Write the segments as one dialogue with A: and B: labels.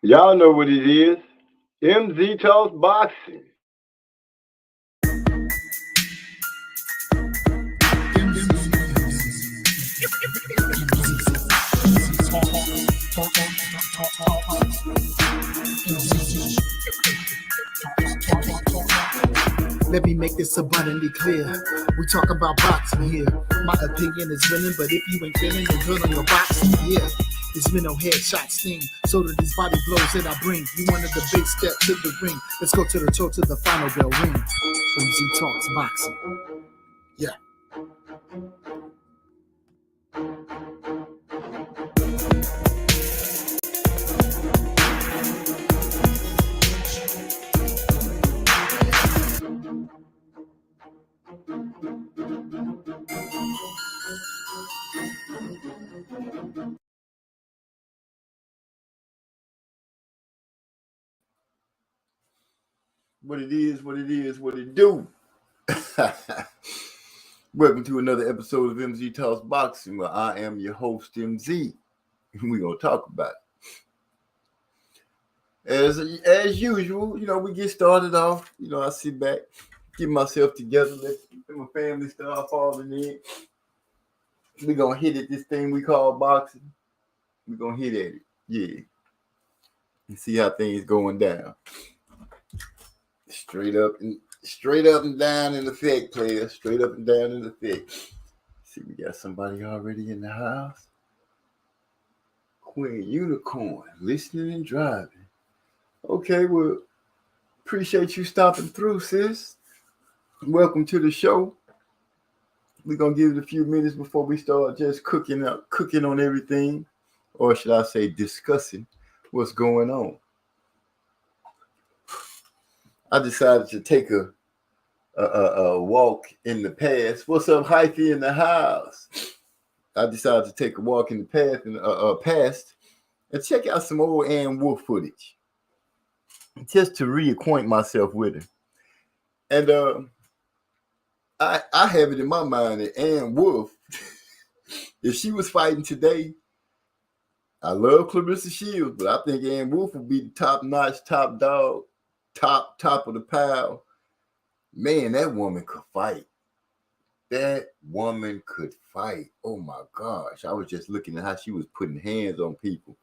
A: Y'all know what it is. MZ Talks Boxing.
B: Let me make this abundantly clear. We talk about boxing here. My opinion is winning, but if you ain't feeling, then good on your boxing. Yeah, this mental headshot sting. So do these body blows that I bring. You wanted the big step to the ring. Let's go to the toe to the final bell ring. MZ Talks Boxing. Yeah.
C: What it is, what it is, what it do. Welcome to another episode of MZ Talks Boxing, where I am your host, MZ. We're going to talk about it. As usual, we get started off. I sit back, get myself together, let my family start falling in. We're going to hit at this thing we call boxing. We're going to hit at it. Yeah. And see how things going down. Straight up and down in effect, player. Straight up and down in effect. See, we got somebody already in the house. Queen Unicorn, listening and driving. Okay, well, appreciate you stopping through, sis. Welcome to the show. We're gonna give it a few minutes before we start just cooking on everything, or should I say, discussing what's going on. I decided to take a walk in the past. What's up, Hyphy in the house? I decided to take a walk in the past and check out some old Ann Wolf footage, just to reacquaint myself with her. And I have it in my mind that Ann Wolf, if she was fighting today, I love Clarissa Shields, but I think Ann Wolf would be the top-notch, top dog, top of the pile. Man, that woman could fight. That woman could fight. Oh my gosh. I was just looking at how she was putting hands on people.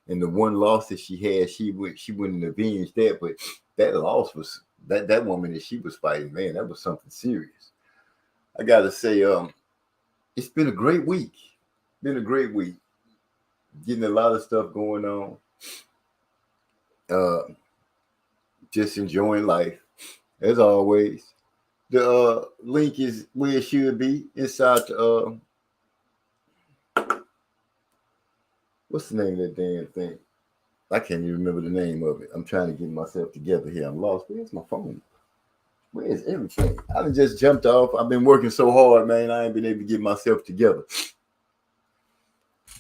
C: And the one loss that she had, she wouldn't avenge that. But that loss was that woman that she was fighting, man, that was something serious. I gotta say, it's been a great week. Been a great week. Getting a lot of stuff going on. Just enjoying life, as always. The link is where it should be inside the what's the name of that damn thing? I can't even remember the name of it. I'm trying to get myself together here. I'm lost. Where's my phone? Where is everything? I done just jumped off. I've been working so hard, man. I ain't been able to get myself together.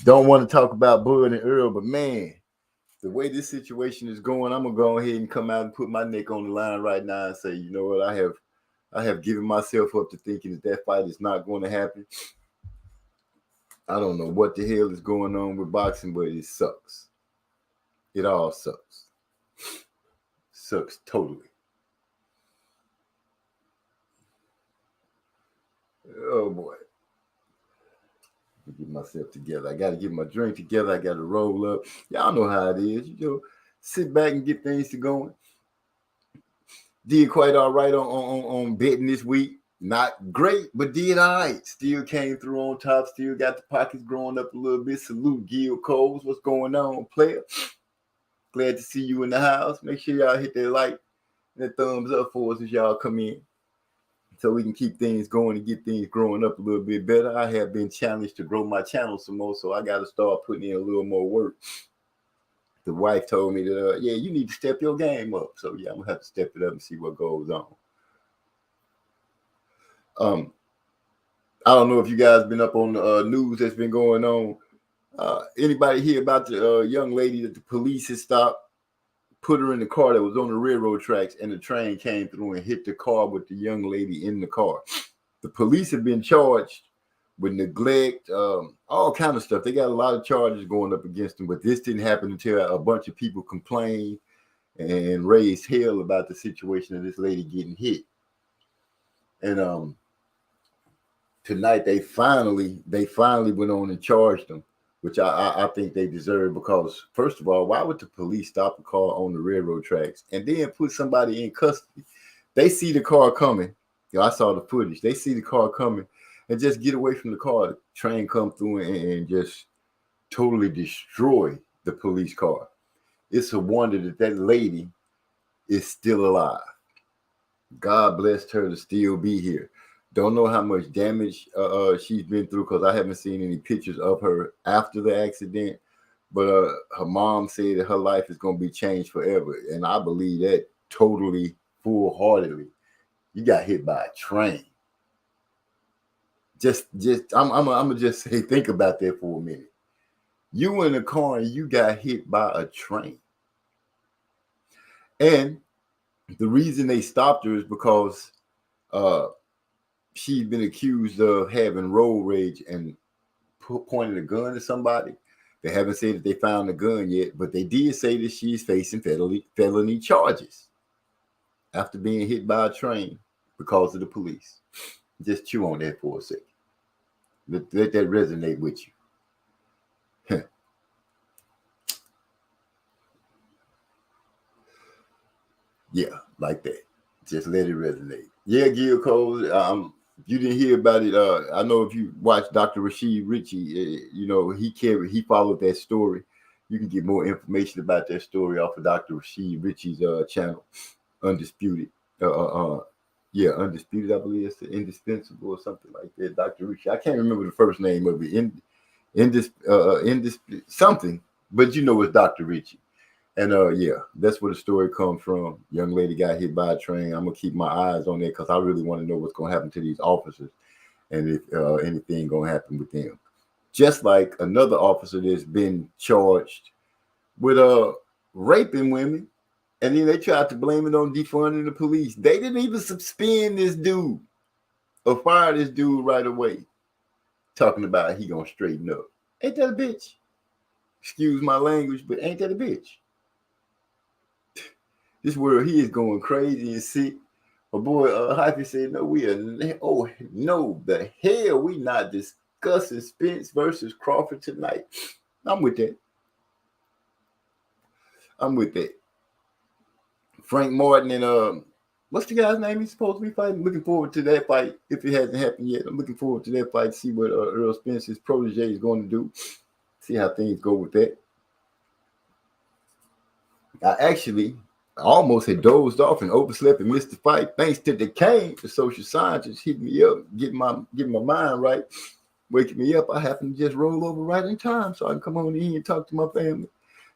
C: Don't want to talk about Bud and Earl, but man, the way this situation is going, I'm gonna go ahead and come out and put my neck on the line right now and say, you know what, I have given myself up to thinking that fight is not going to happen. I don't know what the hell is going on with boxing, but it sucks. It all sucks. Sucks totally. Oh boy. Get myself together. I got to get my drink together. I got to roll up. Y'all know how it is. Sit back and get things to going. Did quite all right on betting this week. Not great, but did all right. Still came through on top. Still got the pockets growing up a little bit. Salute Gil Coles. What's going on, player? Glad to see you in the house. Make sure y'all hit that like and that thumbs up for us as y'all come in, so we can keep things going and get things growing up a little bit better. I have been challenged to grow my channel some more, so I got to start putting in a little more work. The wife told me that, you need to step your game up. So, yeah, I'm going to have to step it up and see what goes on. I don't know if you guys been up on the news that's been going on. Anybody hear about the young lady that the police had stopped, put her in the car that was on the railroad tracks, and the train came through and hit the car with the young lady in the car? The police have been charged with neglect, all kind of stuff. They got a lot of charges going up against them, but this didn't happen until a bunch of people complained and raised hell about the situation of this lady getting hit. And tonight they finally went on and charged them, which I think they deserve, because first of all, why would the police stop a car on the railroad tracks and then put somebody in custody? They see the car coming. I saw the footage. They see the car coming and just get away from the car. The train come through and just totally destroy the police car. It's a wonder that lady is still alive. God blessed her to still be here. Don't know how much damage she's been through, because I haven't seen any pictures of her after the accident. But her mom said that her life is going to be changed forever. And I believe that totally, full-heartedly. You got hit by a train. I'm gonna just say, think about that for a minute. You in a car and you got hit by a train. And the reason they stopped her is because she's been accused of having road rage and pointing a gun at somebody. They haven't said that they found the gun yet, but they did say that she's facing felony charges after being hit by a train because of the police. Just chew on that for a second. Let that resonate with you. Yeah, like that. Just let it resonate. Yeah, Gil Cole. You didn't hear about it. I know if you watch Dr. Rashid Ritchie, he followed that story. You can get more information about that story off of Dr. Rashid Ritchie's channel, Undisputed. Undisputed, I believe it's the Indispensable or something like that. Dr. Ritchie. I can't remember the first name of it. Something, but you know it's Dr. Ritchie. And that's where the story comes from. Young lady got hit by a train. I'm gonna keep my eyes on that because I really want to know what's gonna happen to these officers and if anything gonna happen with them. Just like another officer that's been charged with raping women, and then they tried to blame it on defunding the police. They didn't even suspend this dude or fire this dude right away. Talking about he gonna straighten up. Ain't that a bitch? Excuse my language, but ain't that a bitch? This world, he is going crazy and sick. My boy Hyphy said, the hell, we not discussing Spence versus Crawford tonight. I'm with that. Frank Martin and what's the guy's name he's supposed to be fighting? Looking forward to that fight if it hasn't happened yet. I'm looking forward to that fight to see what Earl Spence's protege is going to do. See how things go with that. I almost had dozed off and overslept and missed the fight. Thanks to the cane, the social scientist hit me up, getting my mind right, waking me up. I happened to just roll over right in time so I can come on in and talk to my family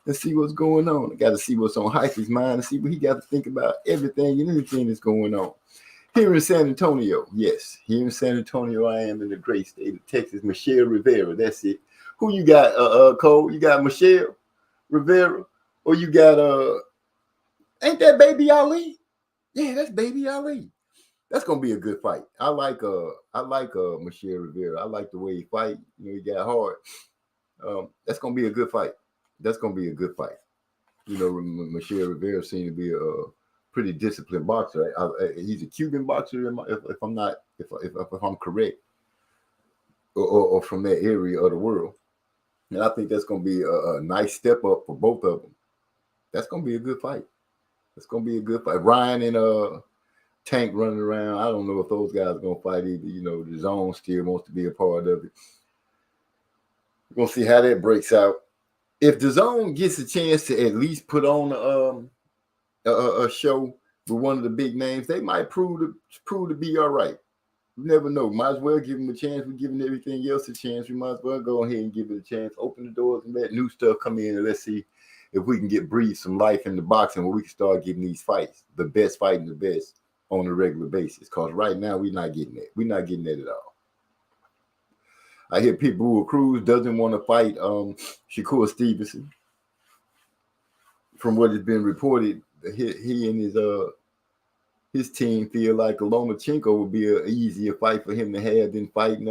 C: and see what's going on. I got to see what's on Hyphy's mind and see what he got to think about everything and anything that's going on. Here in San Antonio, yes, here in San Antonio, I am in the great state of Texas. Michelle Rivera, that's it. Who you got, Cole? You got Michelle Rivera, or you got ain't that Baby Ali? Yeah, that's Baby Ali. That's gonna be a good fight. I like Michelle Rivera. I like the way he fight. He got hard. That's gonna be a good fight. Michelle Rivera seems to be a pretty disciplined boxer. He's a Cuban boxer, if I'm correct, or from that area of the world. And I think that's gonna be a nice step up for both of them. That's gonna be a good fight. Ryan and Tank running around. I don't know if those guys are gonna fight either. The Zone still wants to be a part of it. We're gonna see how that breaks out. If the Zone gets a chance to at least put on a show with one of the big names, they might prove to be all right. You never know. Might as well give them a chance. We're giving everything else a chance. We might as well go ahead and give it a chance. Open the doors and let new stuff come in, and let's see if we can breathe some life in the boxing where we can start getting these fights, the best fighting the best on a regular basis. Because right now we're not getting that. We're not getting that at all. I hear Pitbull Cruz doesn't want to fight Shakur Stevenson. From what has been reported, he and his team feel like Lomachenko would be an easier fight for him to have than fighting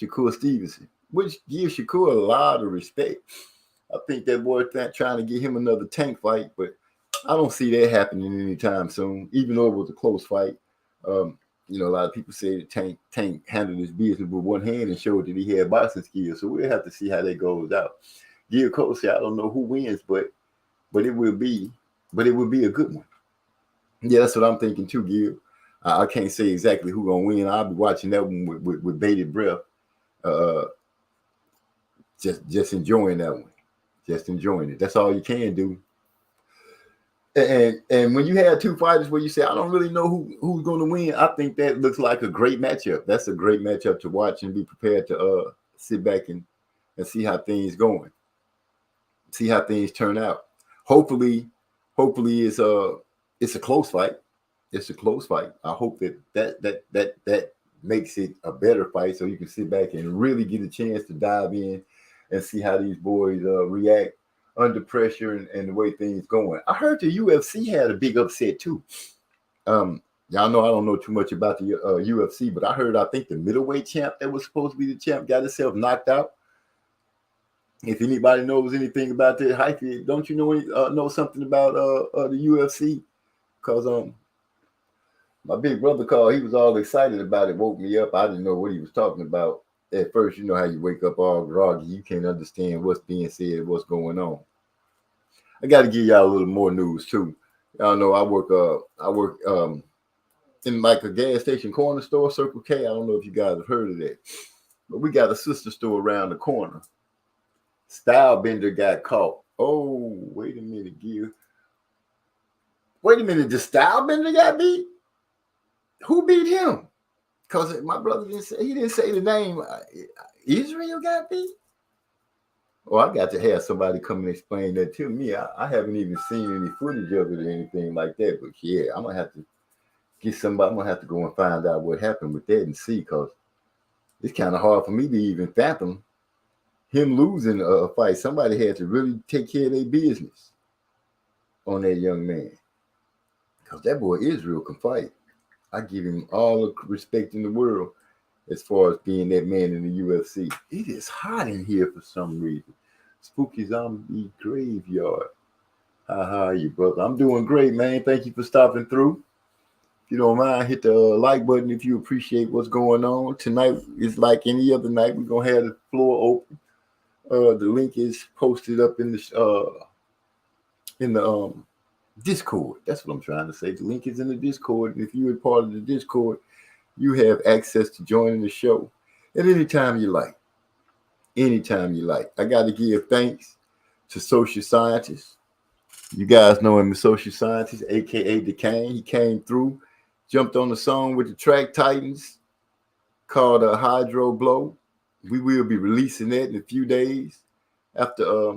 C: Shakur Stevenson, which gives Shakur a lot of respect. I think that boy trying to get him another Tank fight, but I don't see that happening anytime soon, even though it was a close fight. You know, a lot of people say that Tank handled his business with one hand and showed that he had boxing skills. So we'll have to see how that goes out. Gil Cosey, I don't know who wins, but it will be a good one. Yeah, that's what I'm thinking too, Gil. I can't say exactly who's gonna win. I'll be watching that one with bated breath. Just enjoying that one. Just enjoying it. That's all you can do. And when you have two fighters where you say, I don't really know who's going to win, I think that looks like a great matchup. That's a great matchup to watch and be prepared to sit back and see how things going, see how things turn out. Hopefully it's a close fight. It's a close fight. I hope that makes it a better fight so you can sit back and really get a chance to dive in and see how these boys react under pressure and the way things going. I heard the UFC had a big upset too. Y'all know I don't know too much about the UFC, but I think the middleweight champ that was supposed to be the champ got himself knocked out. If anybody knows anything about that, Hyphy, don't you know something about the UFC? Because my big brother called, he was all excited about it, woke me up. I didn't know what he was talking about. At first, you know how you wake up all groggy, you can't understand what's being said, what's going on. I got to give y'all a little more news too. Y'all know I work in like a gas station corner store, Circle K. I don't know if you guys have heard of that, but we got a sister store around the corner. Stylebender got caught. Oh, wait a minute, Gil. Wait a minute, the Stylebender got beat? Who beat him? Because my brother didn't say the name. Israel got beat? Oh, I got to have somebody come and explain that to me. I haven't even seen any footage of it or anything like that. But yeah, I'm going to have to get somebody. I'm going to have to go and find out what happened with that and see, because it's kind of hard for me to even fathom him losing a fight. Somebody had to really take care of their business on that young man, because that boy Israel can fight. I give him all the respect in the world as far as being that man in the UFC. It is hot in here for some reason. Spooky Zombie Graveyard. How are you, brother? I'm doing great, man. Thank you for stopping through. If you don't mind, hit the like button if you appreciate what's going on. Tonight is like any other night. We're going to have the floor open. The link is posted up in the Discord. That's what I'm trying to say. The link is in the Discord. And if you're a part of the Discord, you have access to joining the show at any time you like. Anytime you like. I got to give thanks to Social Scientist. You guys know him as Social Scientist, aka Decane. He came through, jumped on the song with the Track Titans called Hydro Blow. We will be releasing that in a few days. After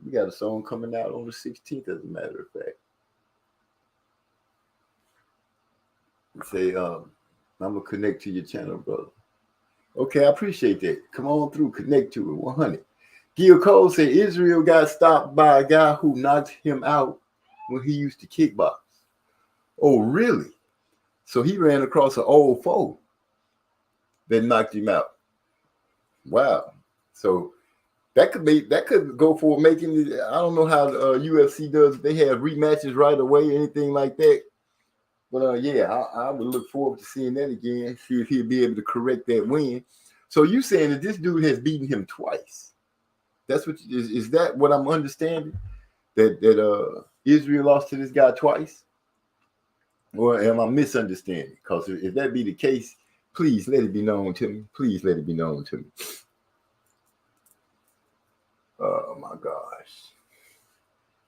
C: we got a song coming out on the 16th, as a matter of fact. Say, I'm gonna connect to your channel, brother. Okay, I appreciate that. Come on through, connect to it. 100. Gil Cole said Israel got stopped by a guy who knocked him out when he used to kickbox. Oh, really? So he ran across an old foe that knocked him out. Wow. So that could go for making it. I don't know how the UFC does. If they have rematches right away, anything like that. But yeah, I would look forward to seeing that again. See if he'll be able to correct that win. So you saying that this dude has beaten him twice? That's what is that what I'm understanding? That Israel lost to this guy twice? Or am I misunderstanding? Because if that be the case, please let it be known to me. Please let it be known to me. Oh my gosh.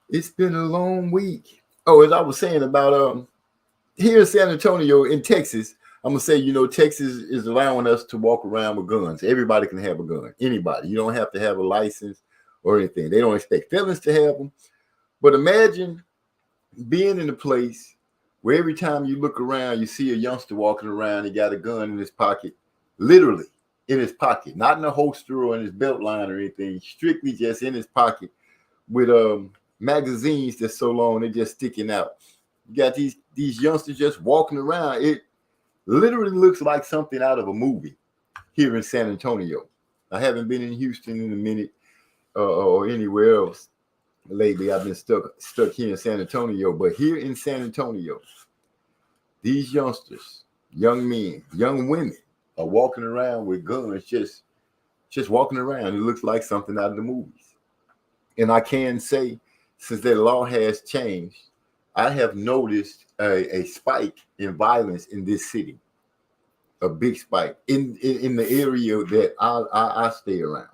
C: It's been a long week. Oh, as I was saying about here in San Antonio, in Texas, I'm gonna say, you know, Texas is allowing us to walk around with guns. Everybody can have a gun. Anybody. You don't have to have a license or anything. They don't expect felons to have them. But imagine being in a place where every time you look around, you see a youngster walking around. He got a gun in his pocket, literally in his pocket, not in a holster or in his belt line or anything. Strictly just in his pocket with magazines that's so long they're just sticking out. You got these youngsters just walking around. It literally looks like something out of a movie. here in San Antonio. I haven't been in Houston in a minute or anywhere else lately. I've been stuck here in San Antonio, but here in San Antonio, these youngsters, young men, young women are walking around with guns, just walking around. It looks like something out of the movies. And I can say, since that law has changed, I have noticed a spike in violence in this city, a big spike in the area that I stay around,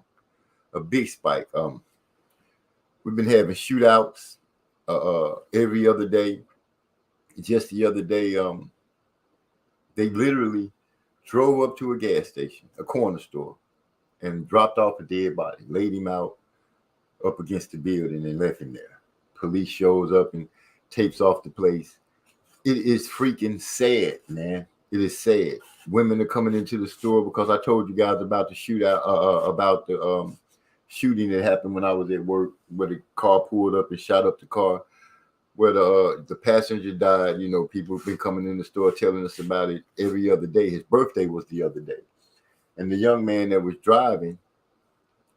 C: a big spike. We've been having shootouts every other day. Just the other day, they literally drove up to a gas station, a corner store, and dropped off a dead body, laid him out up against the building and left him there. Police shows up and tapes off the place. It is freaking sad, man. It is sad. Women are coming into the store because I told you guys about the shootout, about the shooting that happened when I was at work, where the car pulled up and shot up the car, where the passenger died. You know, people have been coming in the store telling us about it every other day. His birthday was the other day. And the young man that was driving,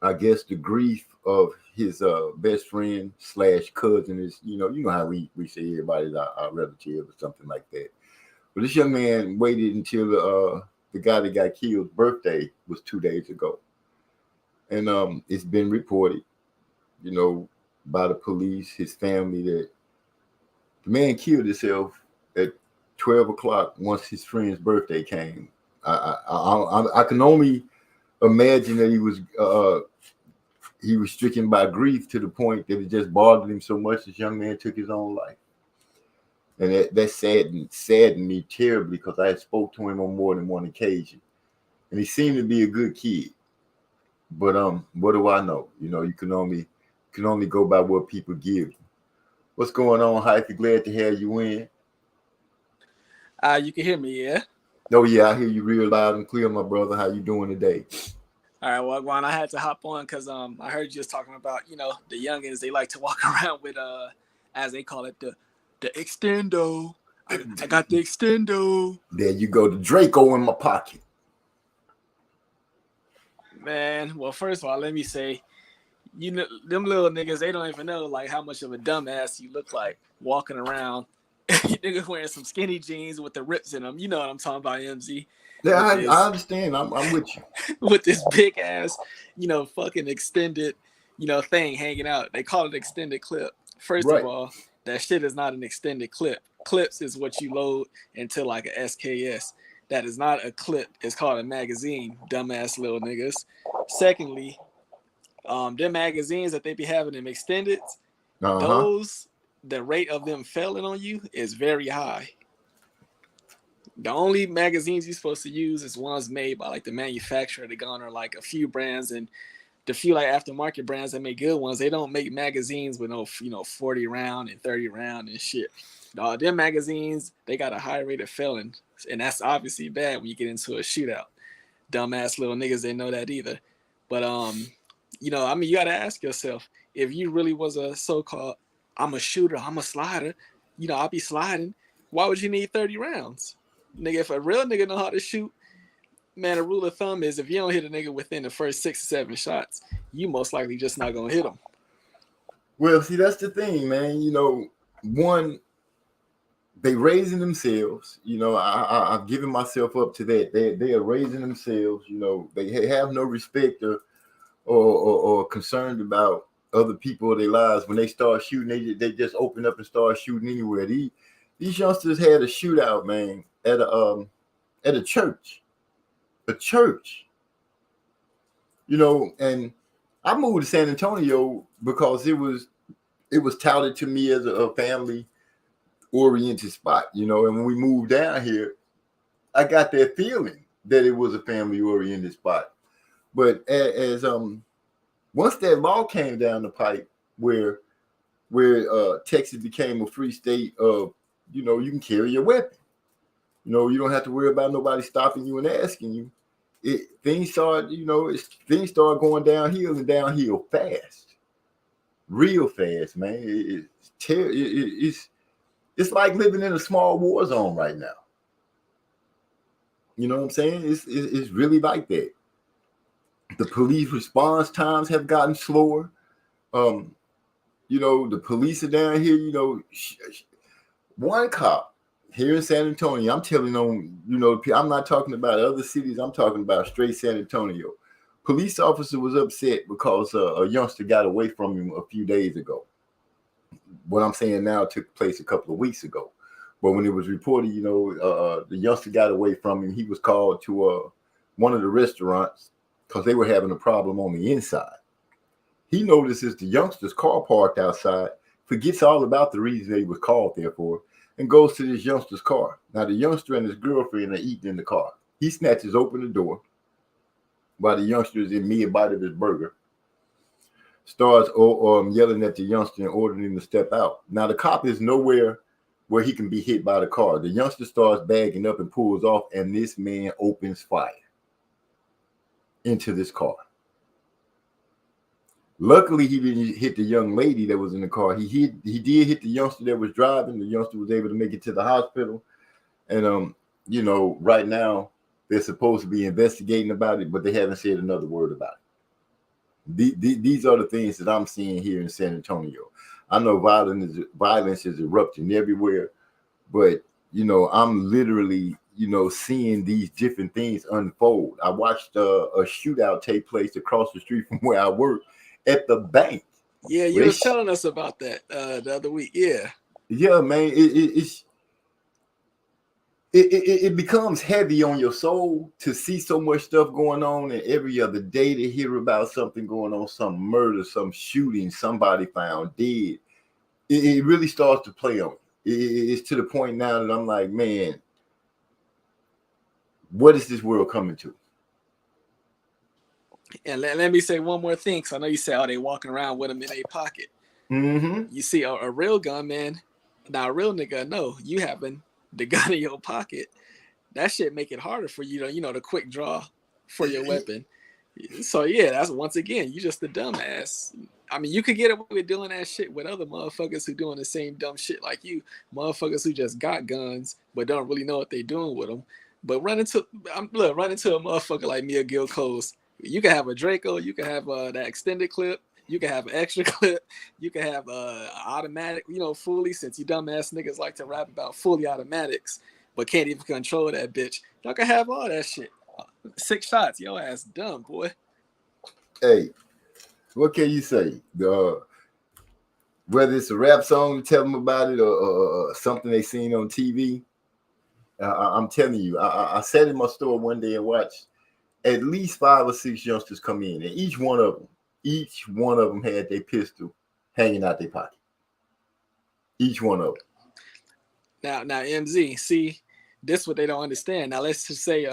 C: I guess the grief of his best friend / cousin is, you know how we say everybody's our relative or something like that. But this young man waited until the guy that got killed's birthday was 2 days ago. And it's been reported, you know, by the police, his family, that the man killed himself at 12 o'clock once his friend's birthday came. I can only imagine that he was stricken by grief to the point that it just bothered him so much this young man took his own life. And that saddened me terribly, because I had spoke to him on more than one occasion. And he seemed to be a good kid. But what do I know? You know, you can only go by what people give you. What's going on, Hyphy? Glad to have you in.
D: You can hear me, yeah?
C: Oh yeah, I hear you real loud and clear, my brother. How you doing today?
D: All right, well, Juan, I had to hop on because I heard you just talking about, you know, the youngins. They like to walk around with as they call it, the extendo. I got the extendo.
C: There you go, the Draco in my pocket.
D: Man, well, first of all, let me say, you know, them little niggas, they don't even know like how much of a dumbass you look like walking around. You niggas wearing some skinny jeans with the rips in them. You know what I'm talking about, MZ.
C: Yeah, I understand. I'm with you.
D: With this big ass, you know, fucking extended, you know, thing hanging out. They call it extended clip. First
C: Right.
D: of all, that shit is not an extended clip. Clips is what you load into like a SKS. That is not a clip. It's called a magazine, dumbass little niggas. Secondly, them magazines that they be having them extended, those, the rate of them failing on you is very high. The only magazines you're supposed to use is ones made by like the manufacturer. They garner like a few brands, and the few like aftermarket brands that make good ones, they don't make magazines with no, you know, 40 round and 30 round and shit. Them magazines, they got a high rate of failing, and that's obviously bad when you get into a shootout. Dumbass little niggas didn't know that either. But you know, I mean, you gotta ask yourself, if you really was a so-called, I'm a shooter, I'm a slider, you know, I'll be sliding, why would you need 30 rounds? Nigga, if a real nigga know how to shoot, man, a rule of thumb is if you don't hit a nigga within the first 6 or 7 shots, you most likely just not gonna hit him.
C: Well, see, that's the thing, man. You know, one, they raising themselves. You know, I've given myself up to that. They are raising themselves. You know, they have no respect or concerned about other people or their lives. When they start shooting, they just open up and start shooting anywhere. These youngsters had a shootout, man, at a church. A church. You know, and I moved to San Antonio because it was touted to me as a family oriented spot, you know, and when we moved down here, I got that feeling that it was a family oriented spot. But as once that law came down the pipe where Texas became a free state of, you know, you can carry your weapon. You know, you don't have to worry about nobody stopping you and asking you. Things started going downhill and downhill fast, real fast, man. It's like living in a small war zone right now. You know what I'm saying? It's really like that. The police response times have gotten slower. You know, the police are down here. You know, one cop here in San Antonio, I'm telling on, you know, I'm not talking about other cities. I'm talking about straight San Antonio. Police officer was upset because a youngster got away from him a few days ago. What I'm saying now took place a couple of weeks ago. But when it was reported, you know, the youngster got away from him. He was called to one of the restaurants because they were having a problem on the inside. He notices the youngster's car parked outside, forgets all about the reason he was called there for, and goes to this youngster's car. Now, the youngster and his girlfriend are eating in the car. He snatches open the door while the youngster is in mid-bite of his burger, starts yelling at the youngster and ordering him to step out. Now, the cop is nowhere where he can be hit by the car. The youngster starts bagging up and pulls off, and this man opens fire into this car. Luckily, he didn't hit the young lady that was in the car. He did hit the youngster that was driving. The youngster was able to make it to the hospital. And, you know, right now, they're supposed to be investigating about it, but they haven't said another word about it. These are the things that I'm seeing here in San Antonio. I know violence is erupting everywhere, but, you know, I'm literally, you know, seeing these different things unfold. I watched a shootout take place across the street from where I work at the bank.
D: Yeah, you were telling us about that the other week. Yeah.
C: Yeah, man. It becomes heavy on your soul to see so much stuff going on, and every other day to hear about something going on, some murder, some shooting, somebody found dead. It really starts to play on me. It's to the point now that I'm like, man, what is this world coming to?
D: And let me say one more thing, because I know you say, oh, they walking around with them in their pocket.
C: Mm-hmm.
D: You see a real gunman, now a real nigga, no, you having the gun in your pocket, that shit make it harder for you to, you know, the quick draw for your weapon. So yeah, that's once again, you just a dumbass. I mean, you could get away with doing that shit with other motherfuckers who doing the same dumb shit like you, motherfuckers who just got guns but don't really know what they doing with them. But run into a motherfucker like Mia Gil Coles, you can have a Draco, you can have that extended clip, you can have an extra clip, you can have automatic, you know, fully, since you dumbass niggas like to rap about fully automatics, but can't even control that bitch. Y'all can have all that shit. 6 shots, your ass dumb, boy.
C: Hey, what can you say? Whether it's a rap song to tell them about it or something they seen on TV, I'm telling you, I sat in my store one day and watched at least 5 or 6 youngsters come in, and each one of them had their pistol hanging out their pocket. Each one of them.
D: Now, MZ, see, this what they don't understand. Now, let's just say,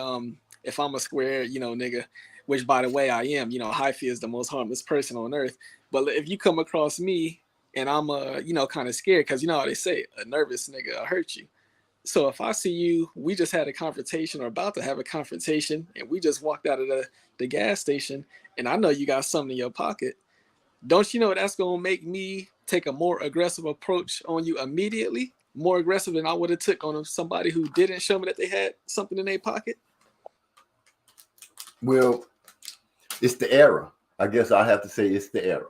D: if I'm a square, you know, nigga, which by the way I am, you know, Hyphy is the most harmless person on earth. But if you come across me and I'm, you know, kind of scared, because you know how they say, a nervous nigga will hurt you. So if I see you, we just had a confrontation or about to have a confrontation, and we just walked out of the gas station, and I know you got something in your pocket, don't you know that's going to make me take a more aggressive approach on you immediately? More aggressive than I would have took on somebody who didn't show me that they had something in their pocket?
C: Well, it's the era. I guess I have to say it's the era.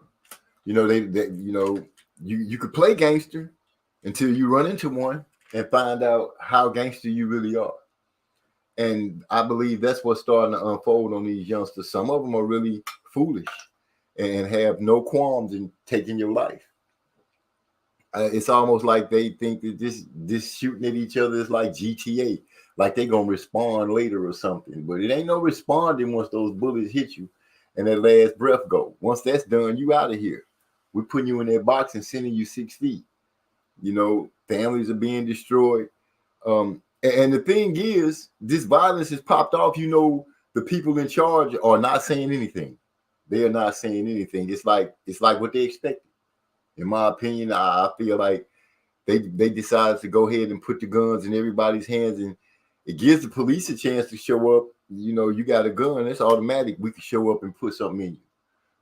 C: You know, they you know, you could play gangster until you run into one and find out how gangster you really are. And I believe that's what's starting to unfold on these youngsters. Some of them are really foolish and have no qualms in taking your life. It's almost like they think that this shooting at each other is like GTA, like they gonna respond later or something. But it ain't no responding once those bullets hit you and that last breath go. Once that's done, you out of here. We're putting you in that box and sending you 6 feet. You know, families are being destroyed. And the thing is, this violence has popped off. You know, the people in charge are not saying anything. They are not saying anything. It's like what they expected. In my opinion, I feel like they decided to go ahead and put the guns in everybody's hands, and it gives the police a chance to show up. You know, you got a gun, it's automatic. We can show up and put something in you.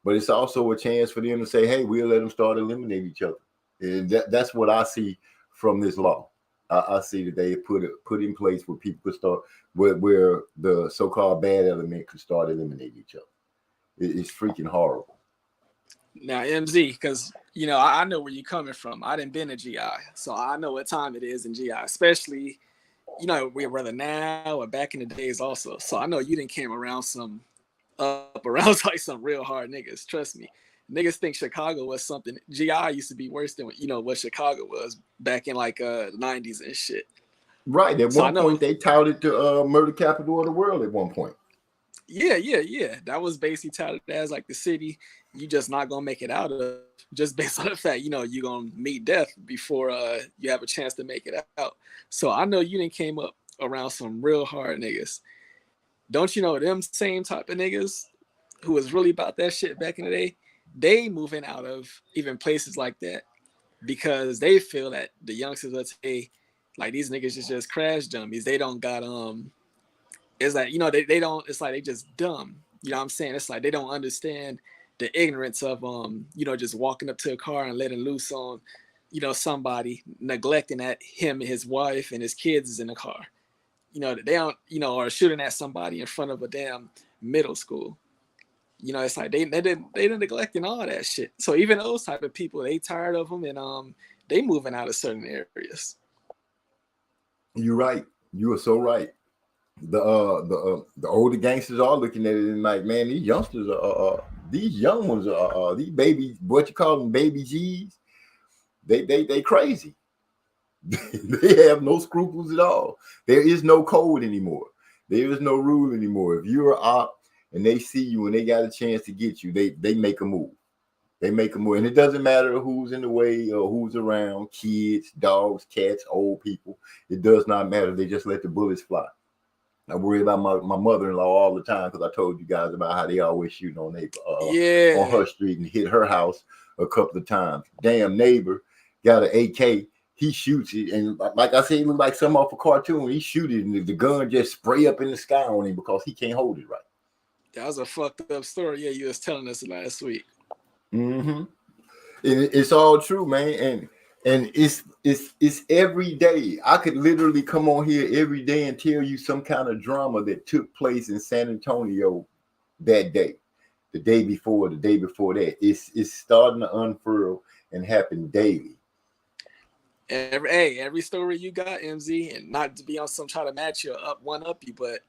C: But it's also a chance for them to say, hey, we'll let them start eliminating each other. And that's what I see from this law. I see that they put in place where people could start, where the so-called bad element could start eliminating each other. It's freaking horrible.
D: Now, MZ, because you know I know where you're coming from. I didn't been to GI, so I know what time it is in GI, especially you know whether now or back in the days also. So I know you didn't came around some around like some real hard niggas. Trust me, niggas think Chicago was something. GI used to be worse than you know what Chicago was back in like the 90s and shit.
C: Right. At
D: So
C: one point, they touted the murder capital of the world. At one point.
D: Yeah. That was basically touted as like the city you just not gonna make it out of, just based on the fact you know you're gonna meet death before you have a chance to make it out. So I know you didn't came up around some real hard niggas. Don't you know them same type of niggas who was really about that shit back in the day? They moving out of even places like that because they feel that the youngsters of today, like these niggas is just crash dummies. They don't got it's like you know they don't. It's like they just dumb. You know what I'm saying? It's like they don't understand the ignorance of you know just walking up to a car and letting loose on you know somebody, neglecting that him and his wife and his kids is in the car. You know they don't you know or shooting at somebody in front of a damn middle school. You know it's like they neglecting all that shit. So even those type of people, they tired of them and they moving out of certain areas.
C: You're right. You are so right. The older gangsters are looking at it and like, man, these youngsters are these young ones are these baby, what you call them, baby G's. They crazy. They have no scruples at all. There is no code anymore. There is no rule anymore. If you're up and they see you and they got a chance to get you, they make a move. They make a move, and it doesn't matter who's in the way or who's around. Kids, dogs, cats, old people. It does not matter. They just let the bullets fly. I worry about my mother-in-law all the time because I told you guys about how they always shooting on on her street and hit her house a couple of times. Damn neighbor got an AK. He shoots it, and like I said, it looked like something off a cartoon. He shoot it, and the gun just spray up in the sky on him because he can't hold it right.
D: That was a fucked up story. Yeah, you was telling us last week.
C: Mm-hmm. It's all true, man, and it's every day. I could literally come on here every day and tell you some kind of drama that took place in San Antonio that day, the day before that. It's starting to unfurl and happen daily.
D: Every story you got, MZ, and not to be on some try to match you one up you, but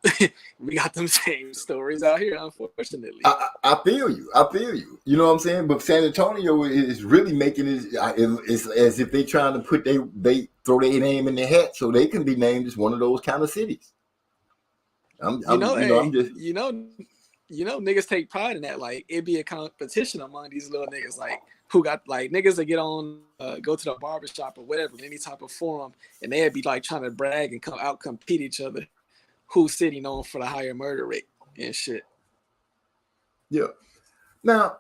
D: we got them same stories out here, unfortunately.
C: I feel you. You know what I'm saying? But San Antonio is really making it's as if they trying to put they throw their name in their hat so they can be named as one of those kind of cities.
D: Niggas take pride in that. Like it'd be a competition among these little niggas, like who got like niggas that get on, go to the barbershop or whatever, any type of forum, and they'd be like trying to brag and compete each other. Whose city known for the higher murder rate and shit.
C: Yeah. Now,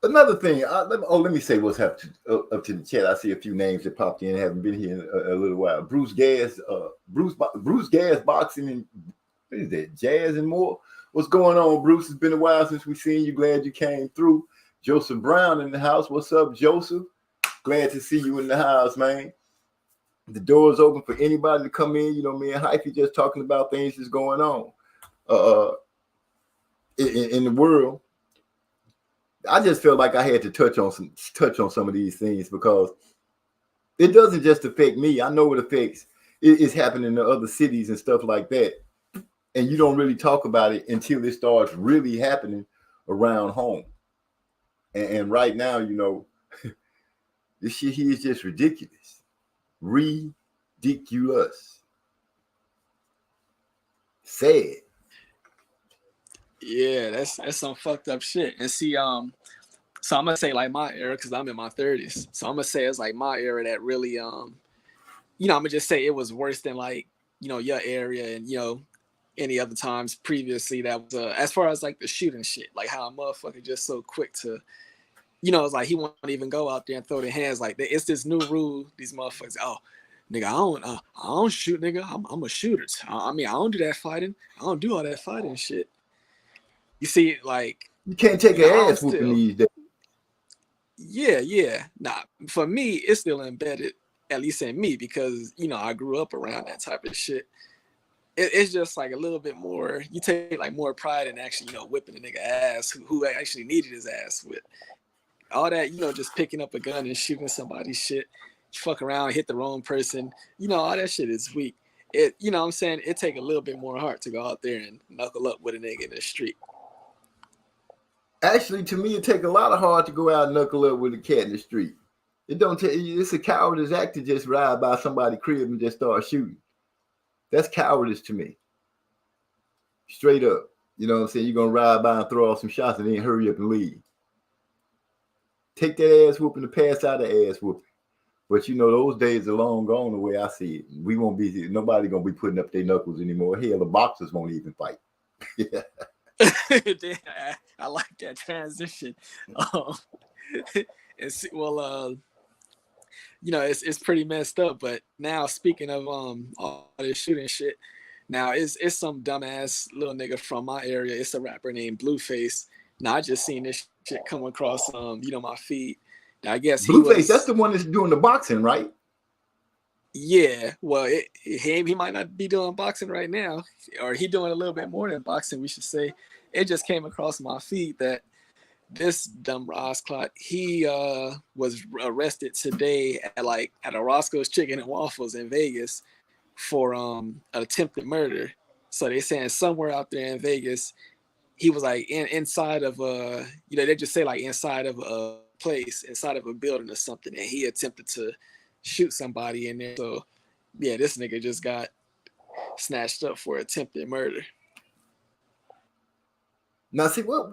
C: another thing. Let me say what's up to the chat. I see a few names that popped in. Haven't been here in a little while. Bruce Gas, Bruce Gas Boxing, and what is that? Jazz and more. What's going on, Bruce? It's been a while since we seen you. Glad you came through. Joseph Brown in the house. What's up, Joseph? Glad to see you in the house, man. The door is open for anybody to come in. You know, me and Hyphy just talking about things that's going on in the world. I just felt like I had to touch on some of these things because it doesn't just affect me. I know it affects. It's happening to other cities and stuff like that, and you don't really talk about it until it starts really happening around home. And right now, you know, this shit here is just ridiculous. Ridiculous. Sad.
D: Yeah, that's some fucked up shit. And see, so I'm gonna say like my era because I'm in my 30s. So I'm gonna say it's like my era that really, you know, I'm gonna just say it was worse than like, you know, your area and, you know, any other times previously that was as far as like the shooting shit, like how a motherfucker just so quick to, you know, it's like he won't even go out there and throw their hands like that. It's this new rule. These motherfuckers, oh, nigga, I don't shoot, nigga. I'm a shooter. I mean, I don't do that fighting. I don't do all that fighting shit. You see, like
C: you can't take an ass whooping these days.
D: Yeah. Nah, for me, it's still embedded at least in me, because you know I grew up around that type of shit. It's just like a little bit more. You take like more pride in actually, you know, whipping a nigga ass who actually needed his ass with. All that, you know, just picking up a gun and shooting somebody's shit, fuck around, hit the wrong person, you know, all that shit is weak. It, you know what I'm saying? It take a little bit more heart to go out there and knuckle up with a nigga in the street.
C: Actually, to me, it take a lot of heart to go out and knuckle up with a cat in the street. It don't take. It's a cowardice act to just ride by somebody's crib and just start shooting. That's cowardice to me. Straight up. You know what I'm saying? You're going to ride by and throw off some shots and then hurry up and leave. Take that ass whooping to pass out the ass whooping. But you know, those days are long gone the way I see it. We won't be, nobody going to be putting up their knuckles anymore. Hell, the boxers won't even fight.
D: I like that transition. You know, it's pretty messed up. But now, speaking of all this shooting shit, now it's some dumbass little nigga from my area. It's a rapper named Blueface. Now I just seen this shit come across you know, my feed. Now, I guess
C: Blueface, that's the one that's doing the boxing, right?
D: Yeah, well, he might not be doing boxing right now, or he doing a little bit more than boxing, we should say. It just came across my feed that this dumb Rosclot, he was arrested today at a Roscoe's Chicken and Waffles in Vegas for an attempted murder. So they saying somewhere out there in Vegas, he was like inside of you know, they just say like inside of a place, inside of a building or something, and he attempted to shoot somebody in there. So yeah, this nigga just got snatched up for attempted murder.
C: Now see what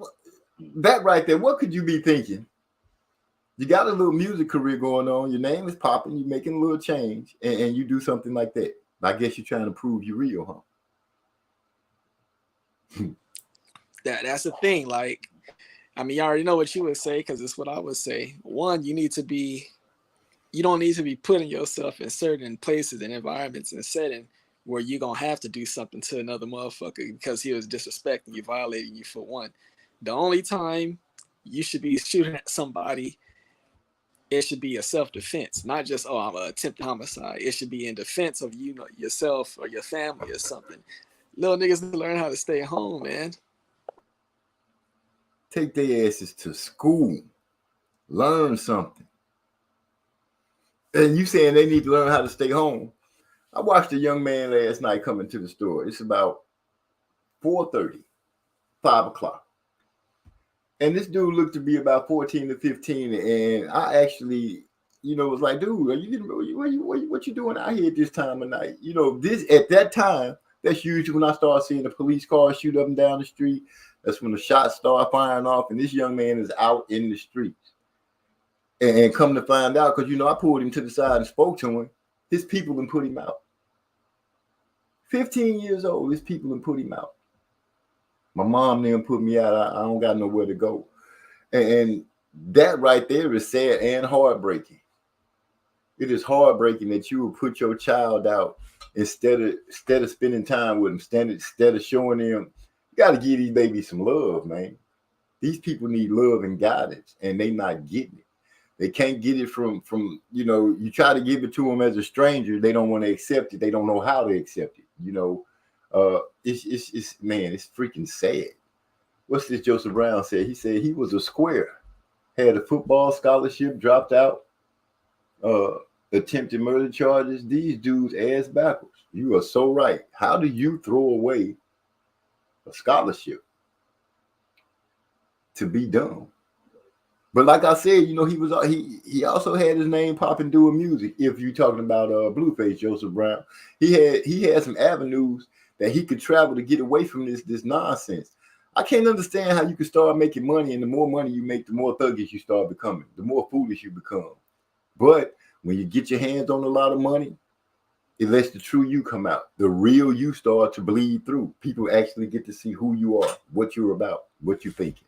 C: that right there, what could you be thinking? You got a little music career going on, your name is popping, you're making a little change, and you do something like that. I guess you're trying to prove you're real, huh?
D: That's the thing. Like, I mean, you already know what you would say, because it's what I would say. One, you don't need to be putting yourself in certain places and environments and setting where you're going to have to do something to another motherfucker because he was disrespecting you, violating you, for one. The only time you should be shooting at somebody, it should be a self-defense, not just, oh, I'm an attempted homicide. It should be in defense of you know, yourself or your family or something. Little niggas need to learn how to stay home, man.
C: Take their asses to school. Learn something. And you saying they need to learn how to stay home. I watched a young man last night coming to the store. It's about 4:30, 5 o'clock. And this dude looked to be about 14 to 15. And I actually, you know, was like, dude, what you doing out here at this time of night? You know, at that time, that's usually when I start seeing the police cars shoot up and down the street. That's when the shots start firing off. And this young man is out in the streets. And come to find out, because, you know, I pulled him to the side and spoke to him. His people done put him out. 15 years old, his people done put him out. My mom then put me out. I don't got nowhere to go. And that right there is sad and heartbreaking. It is heartbreaking that you would put your child out instead of spending time with them, instead of showing them. You got to give these babies some love, man. These people need love and guidance, and they not getting it. They can't get it from, you know, you try to give it to them as a stranger. They don't want to accept it. They don't know how to accept it. You know, it's man, it's freaking sad. What's this Joseph Brown said? He said he was a square, had a football scholarship, dropped out, attempted murder charges. These dudes ass backwards. You are so right. How do you throw away a scholarship to be dumb? But like I said, you know, he also had his name popping doing music. If you're talking about Blueface Joseph Brown, he had some avenues that he could travel to get away from this nonsense. I can't understand how you can start making money, and the more money you make, the more thuggish you start becoming, the more foolish you become. But when you get your hands on a lot of money, it lets the true you come out. The real you start to bleed through. People actually get to see who you are, what you're about, what you're thinking.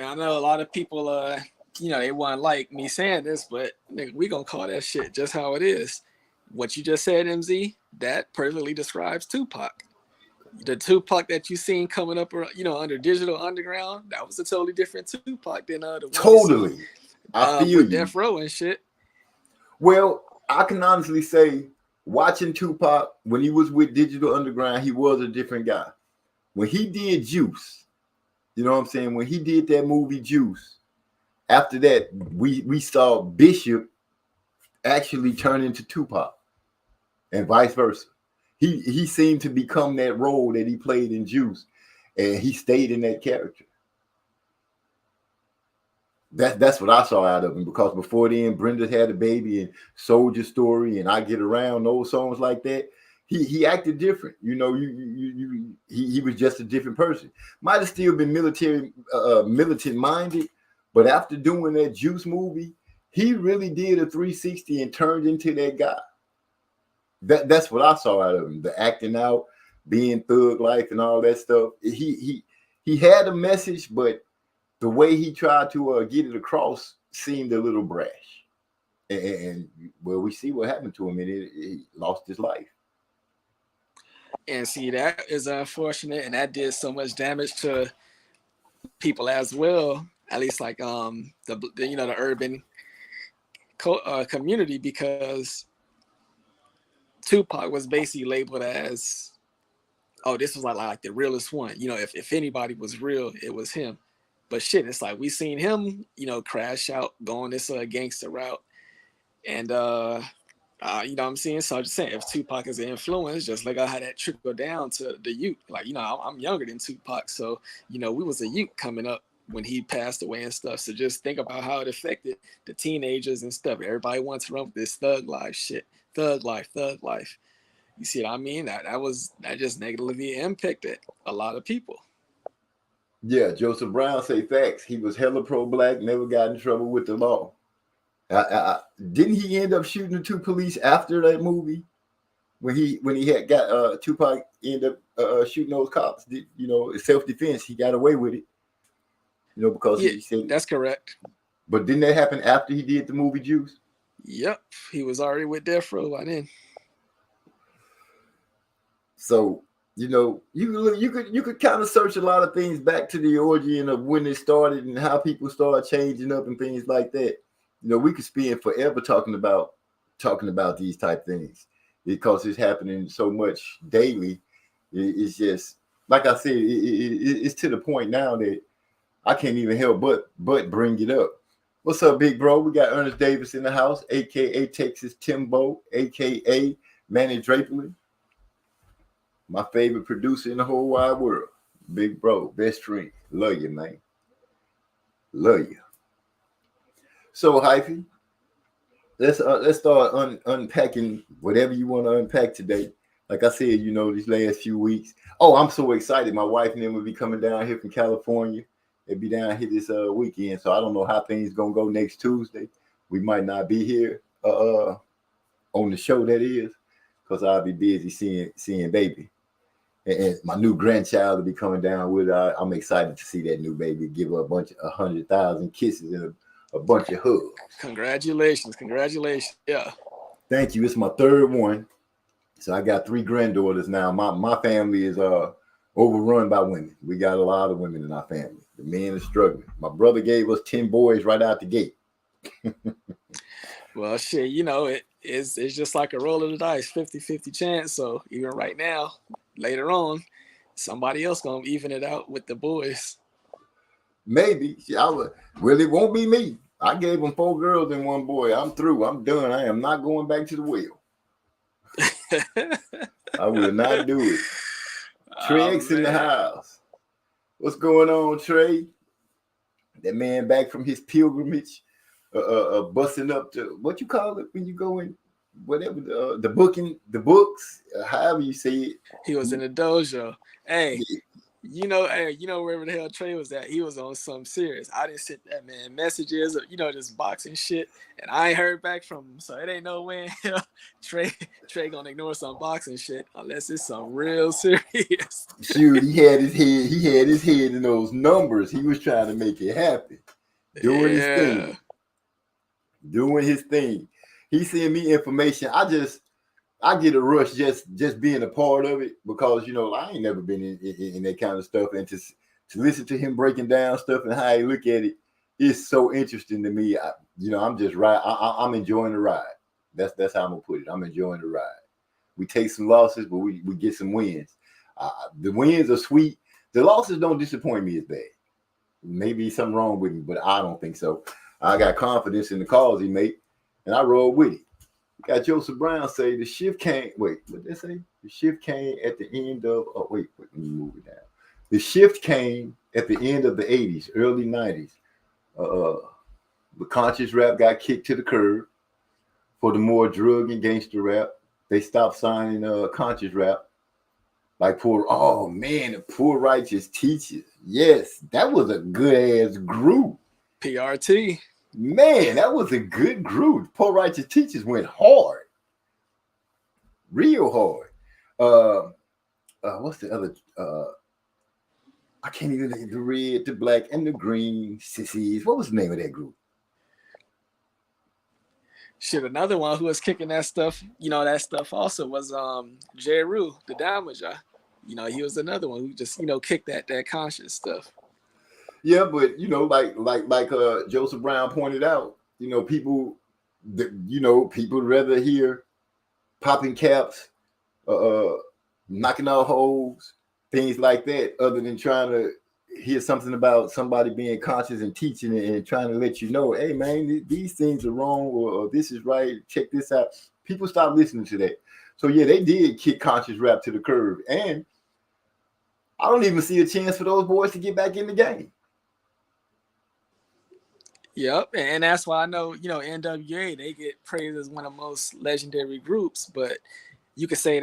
D: I know a lot of people, you know, they want to like me saying this, but nigga, we gonna call that shit just how it is. What you just said, MZ, that perfectly describes Tupac. The Tupac that you seen coming up, you know, under Digital Underground, that was a totally different Tupac than the one
C: totally. I feel you.
D: Death Row and shit.
C: Well, I can honestly say, watching Tupac when he was with Digital Underground, he was a different guy. When he did Juice, you know what I'm saying? When he did that movie Juice, after that, we saw Bishop actually turn into Tupac, and vice versa. He seemed to become that role that he played in Juice, and he stayed in that character. That's what I saw out of him, because before then, Brenda Had a Baby and Soldier Story and I Get Around, those songs like that, he acted different. You know, he was just a different person. Might have still been militant minded, but after doing that Juice movie, he really did a 360 and turned into that guy. That's what I saw out of him. The acting out, being thug life and all that stuff. He had a message, but the way he tried to get it across seemed a little brash. And well, we see what happened to him, and he lost his life.
D: And see, that is unfortunate, and that did so much damage to people as well. At least like the urban community, because Tupac was basically labeled as, oh, this was like the realest one. You know, if anybody was real, it was him. But shit, it's like we seen him, crash out, going this gangster route, and you know what I'm saying. So I'm just saying, if Tupac is an influence, just like how that trickled down to the youth. Like, I'm younger than Tupac, so we was a youth coming up when he passed away and stuff. So just think about how it affected the teenagers and stuff. Everybody wants to run with this thug life shit, thug life. You see what I mean? That just negatively impacted a lot of people.
C: Yeah, Joseph Brown say facts. He was hella pro-black, never got in trouble with the law. Didn't he end up shooting the two police after that movie? When he had got Tupac ended up shooting those cops. Self-defense. He got away with it. Because he said
D: that's correct.
C: But didn't that happen after he did the movie Juice?
D: Yep, he was already with Death Row by then. So
C: you could kind of search a lot of things back to the origin of when it started and how people started changing up and things like that. We could spend forever talking about these type things, because it's happening so much daily. It's just like I said, it's to the point now that I can't even help but bring it up. What's up, big bro? We got Ernest Davis in the house, aka Texas Timbo, aka Manny Draperly. My favorite producer in the whole wide world. Big bro, best friend. Love you, man. Love you. So, Hyphy, let's start unpacking whatever you want to unpack today. Like I said, these last few weeks. Oh, I'm so excited. My wife and them will be coming down here from California. They'll be down here this weekend. So I don't know how things going to go next Tuesday. We might not be here on the show, that is, because I'll be busy seeing baby. And my new grandchild will be coming down with her. I'm excited to see that new baby, give her 100,000 kisses and a bunch of hugs.
D: Congratulations. Yeah.
C: Thank you. It's my third one. So I got 3 granddaughters now. My family is overrun by women. We got a lot of women in our family. The men are struggling. My brother gave us 10 boys right out the gate.
D: Well, shit, it's just like a roll of the dice, 50-50 chance. So even right now, later on, somebody else gonna even it out with the boys.
C: Maybe. Well, it won't be me. I gave them 4 girls and 1 boy. I'm through. I'm done. I am not going back to the well. I will not do it. Trey X in the house. What's going on, Trey? That man back from his pilgrimage, busting up to, what you call it when you go in, whatever, the books, however you say it.
D: He was in the dojo. Hey, wherever the hell Trey was at, he was on something serious. I didn't sit that man messages, just boxing shit, and I ain't heard back from him. So it ain't no way Trey gonna ignore some boxing shit unless it's some real serious.
C: Shoot, he had his head in those numbers. He was trying to make it happen. Doing his thing. He sent me information. I get a rush just being a part of it, because I ain't never been in that kind of stuff, and to listen to him breaking down stuff and how he look at it, it's so interesting to me. I'm just I'm enjoying the ride. That's how I'm gonna put it. I'm enjoying the ride. We take some losses, but we get some wins. The wins are sweet. The losses don't disappoint me as bad. Maybe something wrong with me, but I don't think so. I got confidence in the calls he made, and I rolled with it. Got Joseph Brown say the shift came. Wait, what did they say? The shift came at the end of. Oh, wait, let me move it down. The shift came at the end of the 80s, early 90s. The conscious rap got kicked to the curb for the more drug and gangster rap. They stopped signing conscious rap. Like the Poor Righteous Teachers. Yes, that was a good ass group.
D: PRT.
C: Man, that was a good group. Poor Righteous Teachers went hard. Real hard. What's the other? I can't even think. The red, the black, and the green sissies. What was the name of that group?
D: Shit, another one who was kicking that stuff, that stuff also was J. Rue, the Damager. He was another one who just, kicked that conscious stuff.
C: Yeah, but like Joseph Brown pointed out, people rather hear popping caps, knocking out holes, things like that, other than trying to hear something about somebody being conscious and teaching it and trying to let you know, hey man, these things are wrong or this is right. Check this out. People stop listening to that. So yeah, they did kick conscious rap to the curb, and I don't even see a chance for those boys to get back in the game.
D: Yep, and that's why I know, NWA, they get praised as one of the most legendary groups, but you could say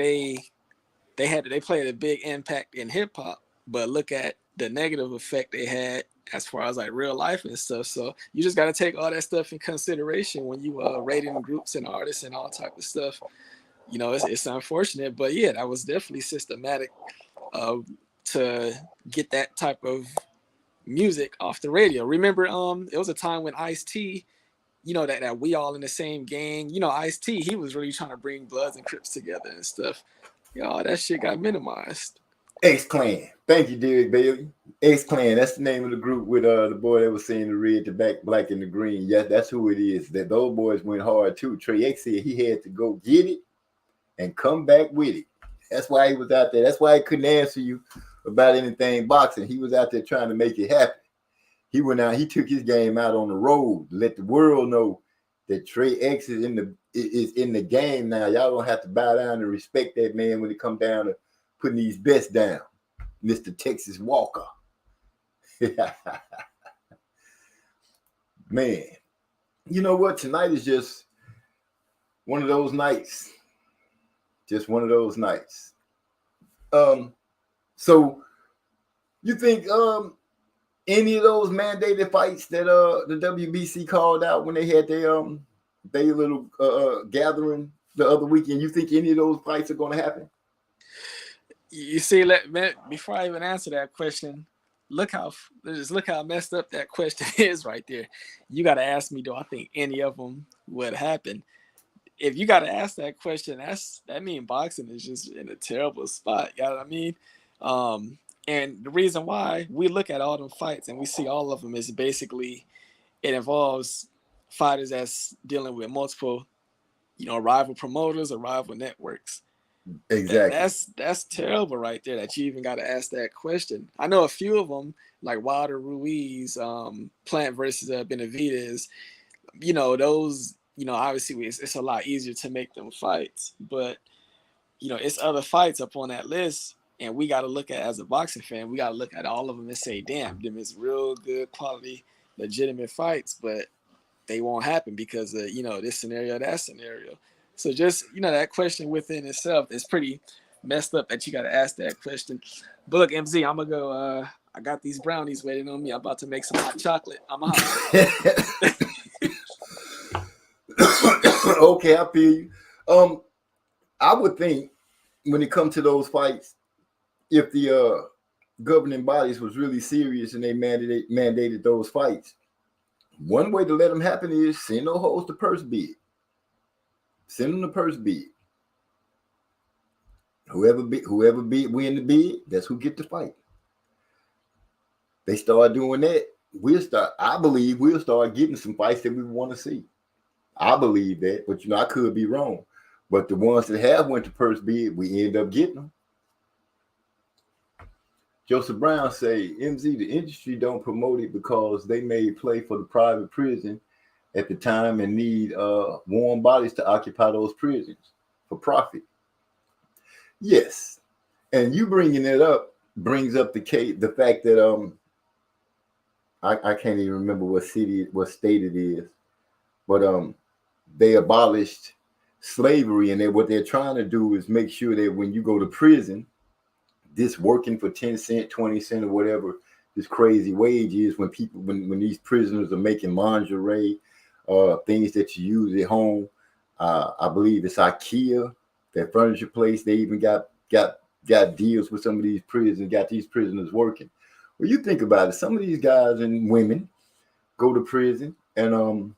D: they played a big impact in hip hop, but look at the negative effect they had as far as like real life and stuff. So you just got to take all that stuff in consideration when you rating groups and artists and all type of stuff. It's unfortunate, but yeah, that was definitely systematic to get that type of music off the radio. Remember, it was a time when Ice-T, that we all in the same gang. Ice-T, he was really trying to bring Bloods and Crips together and stuff. That shit got minimized.
C: X-Clan. Thank you, Derek Bailey. X-Clan. That's the name of the group with the boy that was saying the red, the black, and the green. Yeah, that's who it is. That those boys went hard too. Trey X said he had to go get it and come back with it. That's why he was out there. That's why he couldn't answer you about anything boxing. He was out there trying to make it happen. He went out. He took his game out on the road. Let the world know that Trey X is in the game now. Y'all don't have to bow down and respect that man when it come down to putting these bets down. Mr. Texas Walker. Man, you know what? Tonight is just one of those nights. Just one of those nights. So you think any of those mandated fights that the WBC called out when they had their little gathering the other weekend, you think any of those fights are going to happen?
D: You see, before I even answer that question, look how messed up that question is right there. You got to ask me, do I think any of them would happen? If you got to ask that question, that means boxing is just in a terrible spot. You know what I mean? And the reason why we look at all them fights and we see all of them is basically it involves fighters that's dealing with multiple, rival promoters or rival networks.
C: Exactly.
D: That's terrible right there that you even got to ask that question. I know a few of them like Wilder Ruiz, Plant versus Benavidez. Those. Obviously it's a lot easier to make them fights, but it's other fights up on that list, and we got to look at, as a boxing fan, we got to look at all of them and say, damn, them is real good quality, legitimate fights, but they won't happen because of this scenario, that scenario. So just that question within itself is pretty messed up that you got to ask that question. But look, MZ, I'm gonna go. I got these brownies waiting on me. I'm about to make some hot chocolate. I'm hot.
C: Okay, I feel you. I would think when it comes to those fights, if the governing bodies was really serious and they mandated those fights, one way to let them happen is send no hoes the purse bid. Send them the purse bid. Whoever win the bid, that's who get the fight. They start doing that, I believe we'll start getting some fights that we want to see. I believe that, but I could be wrong. But the ones that have went to purse bid, we end up getting them. Joseph Brown say, MZ, the industry don't promote it because they may play for the private prison at the time and need warm bodies to occupy those prisons for profit. Yes, and you bringing it up brings up the fact that I can't even remember what state it is, but they abolished slavery, and what they're trying to do is make sure that when you go to prison, this working for 10 cent, 20 cent, or whatever this crazy wage is, when these prisoners are making lingerie, things that you use at home. I believe it's IKEA, that furniture place. They even got deals with some of these prisons, got these prisoners working. Well, you think about it. Some of these guys and women go to prison and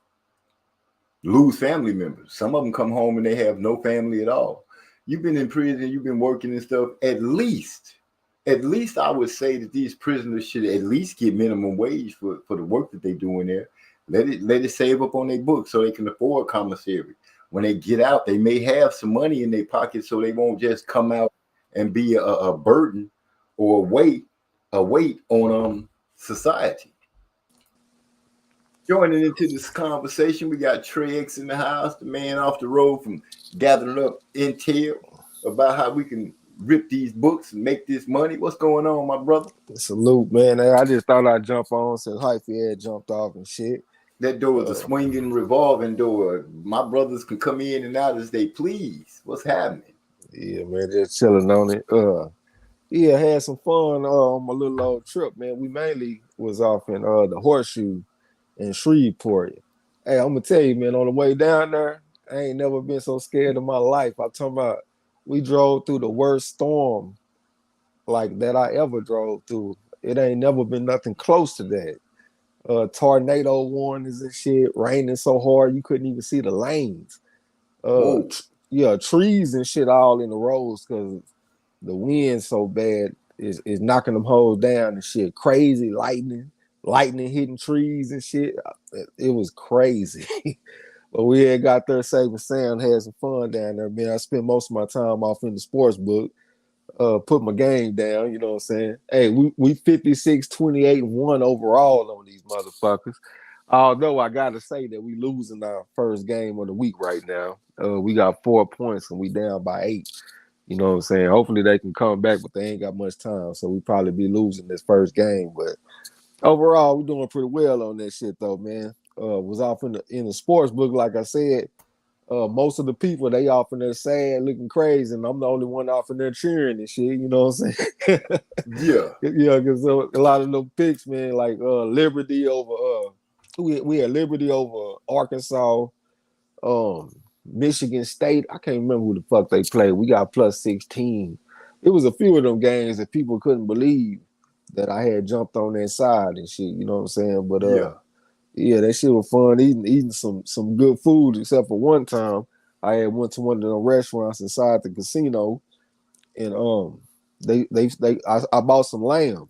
C: lose family members. Some of them come home and they have no family at all. You've been in prison, you've been working and stuff. At least I would say that these prisoners should at least get minimum wage for the work that they do in there. Let it save up on their books so they can afford commissary. When they get out, they may have some money in their pocket, so they won't just come out and be a burden or a weight on society. Joining into this conversation, we got Trey X in the house, the man off the road from gathering up intel about how we can rip these books and make this money. What's going on, my brother?
E: Salute, man. I just thought I'd jump on since Hyphy had jumped off and shit.
C: That door is a swinging, revolving door. My brothers can come in and out as they please. What's happening?
E: Yeah, man, just chilling on it. Yeah, had some fun on my little old trip, man. We mainly was off in the Horseshoe in Shreveport. Hey, I'm gonna tell you, man, on the way down there, I ain't never been so scared in my life. I'm talking about we drove through the worst storm like that I ever drove through. It ain't never been nothing close to that. Tornado warnings and shit, raining so hard you couldn't even see the lanes. Trees and shit all in the roads because the wind's so bad is knocking them holes down and shit. Crazy lightning hitting trees and shit. It was crazy. But we had got there safe and sound, had some fun down there, man. I spent most of my time off in the sports book. Put my game down, you know what I'm saying? Hey, we 56-28-1 overall on these motherfuckers. Although I gotta say that we losing our first game of the week right now. We got 4 points and we down by 8. You know what I'm saying? Hopefully they can come back, but they ain't got much time. So we probably be losing this first game. But overall, we're doing pretty well on that shit though, man. Was off in the sports book, like I said. Most of the people, they off in there sad, looking crazy, and I'm the only one off in there cheering and shit, you know what I'm saying?
C: Yeah.
E: Yeah, because a lot of them picks, man, like Liberty over we had Liberty over Arkansas, Michigan State. I can't remember who the fuck they played. We got plus 16. It was a few of them games that people couldn't believe that I had jumped on their side and shit, you know what I'm saying? But yeah, that shit was fun. Eating some good food, except for one time I had went to one of the restaurants inside the casino, and I bought some lamb,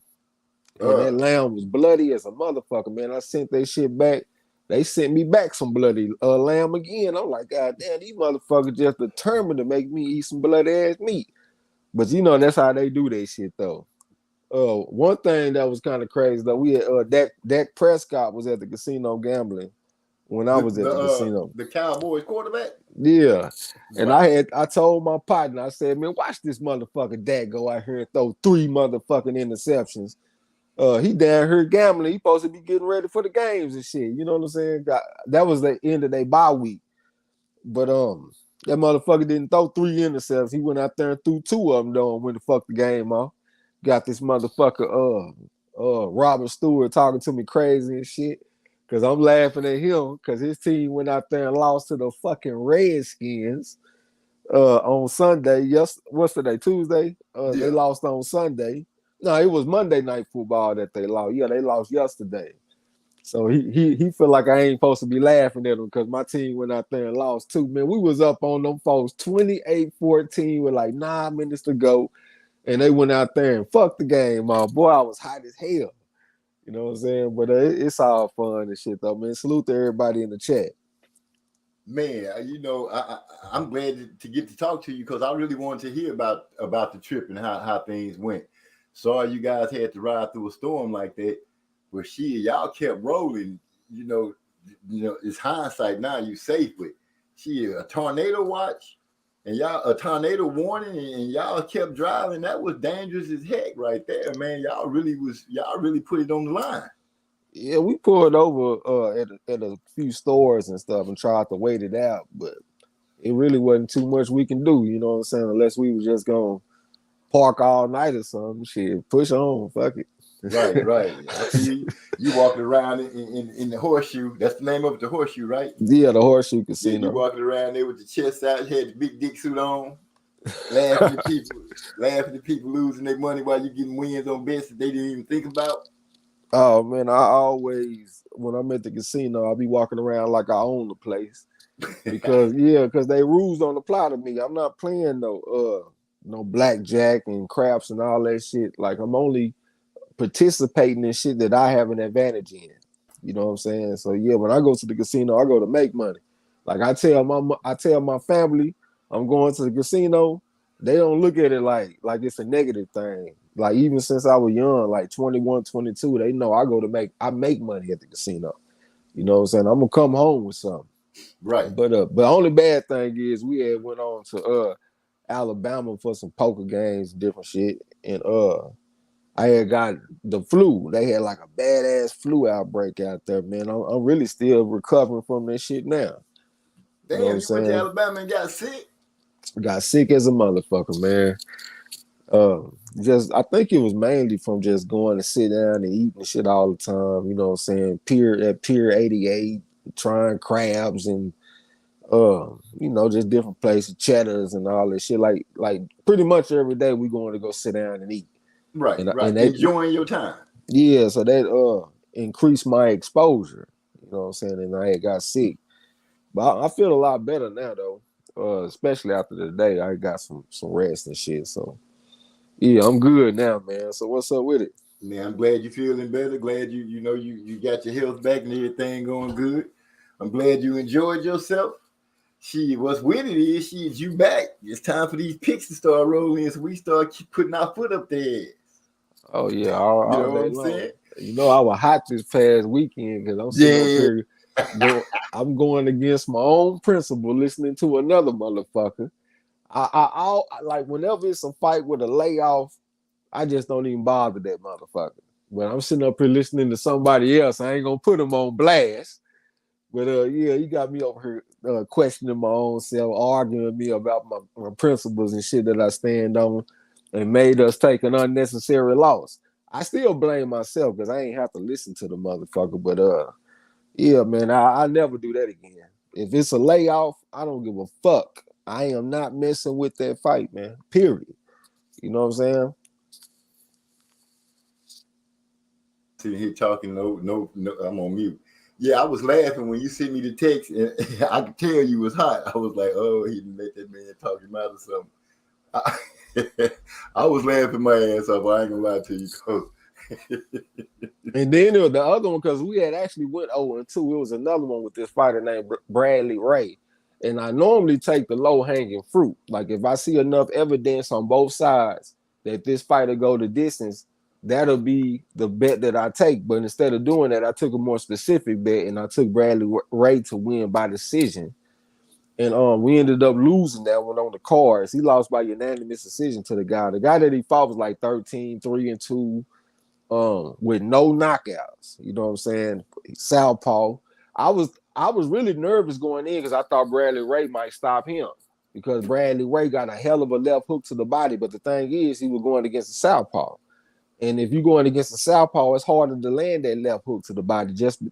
E: and that lamb was bloody as a motherfucker, man. I sent that shit back. They sent me back some bloody lamb again. I'm like, God damn, these motherfuckers just determined to make me eat some bloody ass meat. But you know that's how they do that shit though. One thing that was kind of crazy though, we had Dak Prescott was at the casino gambling when I was at the casino.
C: The Cowboys quarterback?
E: Yeah. And
C: Wow.
E: I told my partner, I said, man, watch this motherfucker Dak go out here and throw 3 motherfucking interceptions. He down here gambling. He supposed to be getting ready for the games and shit. You know what I'm saying? That was the end of their bye week. But that motherfucker didn't throw 3 interceptions. He went out there and threw 2 of them though and went to fuck the game off. Got this motherfucker Robert Stewart talking to me crazy and shit because I'm laughing at him because his team went out there and lost to the fucking Redskins on Sunday. What's today? Tuesday? They lost on Sunday. No, it was Monday Night Football that they lost. Yeah, they lost yesterday. So he feel like I ain't supposed to be laughing at him because my team went out there and lost too. Man, we was up on them folks 28-14 with like 9 minutes to go. And they went out there and fucked the game off. Boy, I was hot as hell. You know what I'm saying? But it's all fun and shit, though, man. Salute to everybody in the chat.
C: Man, I'm glad to get to talk to you because I really wanted to hear about the trip and how things went. Sorry you guys had to ride through a storm like that, but y'all kept rolling. It's hindsight now. You safe, but a tornado watch and y'all a tornado warning, and y'all kept driving. That was dangerous as heck right there, man. Y'all really put it on the line.
E: Yeah, we pulled over at a few stores and stuff and tried to wait it out, but it really wasn't too much we can do, you know what I'm saying, unless we was just gonna park all night or something. Shit, push on, fuck it.
C: Right. I see you walking around in the horseshoe. That's the name of it, the horseshoe, right?
E: Yeah, the Horseshoe Casino.
C: Yeah, you walking around there with the chest out, you had the big dick suit on, laughing at people losing their money while you getting wins on bets that they didn't even think about.
E: Oh man, I always, when I'm at the casino, I'll be walking around like I own the place because they rules don't apply to me. I'm not playing no blackjack and craps and all that shit. Like, I'm only participating in shit that I have an advantage in. You know what I'm saying? So yeah, when I go to the casino, I go to make money. Like, I tell my family I'm going to the casino. They don't look at it like it's a negative thing. Like, even since I was young, like 21, 22, they know I make money at the casino. You know what I'm saying? I'm gonna come home with something.
C: Right.
E: But the only bad thing is we had went on to Alabama for some poker games, different shit, and I had got the flu. They had like a badass flu outbreak out there, man. I'm really still recovering from that shit now.
C: Damn,
E: you know
C: you went to Alabama and got sick?
E: Got sick as a motherfucker, man. I think it was mainly from just going to sit down and eating shit all the time. You know what I'm saying? Pier 88, trying crabs and just different places, cheddars and all that shit. Like pretty much every day we going to go sit down and eat.
C: Right,
E: and
C: they, enjoying your time.
E: Yeah, so that increased my exposure. You know what I'm saying? And I had got sick. But I feel a lot better now though. Especially after the day. I got some rest and shit. So yeah, I'm good now, man. So what's up with it?
C: Man, I'm glad you're feeling better. Glad you got your health back and everything going good. I'm glad you enjoyed yourself. What's with it is you back. It's time for these picks to start rolling, so we start putting our foot up there.
E: Oh yeah,
C: you know what I'm saying?
E: You know, I was hot this past weekend because I'm sitting up here. I'm going against my own principle, listening to another motherfucker. I like, whenever it's a fight with a layoff, I just don't even bother that motherfucker. When I'm sitting up here listening to somebody else, I ain't gonna put them on blast. But yeah, you got me over here questioning my own self, arguing with me about my principles and shit that I stand on, and made us take an unnecessary loss. I still blame myself because I ain't have to listen to the motherfucker. But yeah, man, I never do that again. If it's a layoff, I don't give a fuck. I am not messing with that fight, man. Period. You know what I'm saying?
C: Sitting here talking, no, I'm on mute. Yeah, I was laughing when you sent me the text, and I could tell you was hot. I was like, oh, he didn't let that man talk him out or something. I was laughing my ass off. I ain't gonna lie to you.
E: And then there was the other one, because we had actually went 0-2. It was another one with this fighter named Bradley Ray. And I normally take the low-hanging fruit. Like, if I see enough evidence on both sides that this fighter go the distance, that'll be the bet that I take. But instead of doing that, I took a more specific bet, and I took Bradley Ray to win by decision. And we ended up losing that one on the cards. He lost by unanimous decision to the guy. The guy that he fought was like 13-3-2, with no knockouts. You know what I'm saying? Southpaw. I was really nervous going in because I thought Bradley Ray might stop him, because Bradley Ray got a hell of a left hook to the body. But the thing is, he was going against the southpaw. And if you're going against the southpaw, it's harder to land that left hook to the body just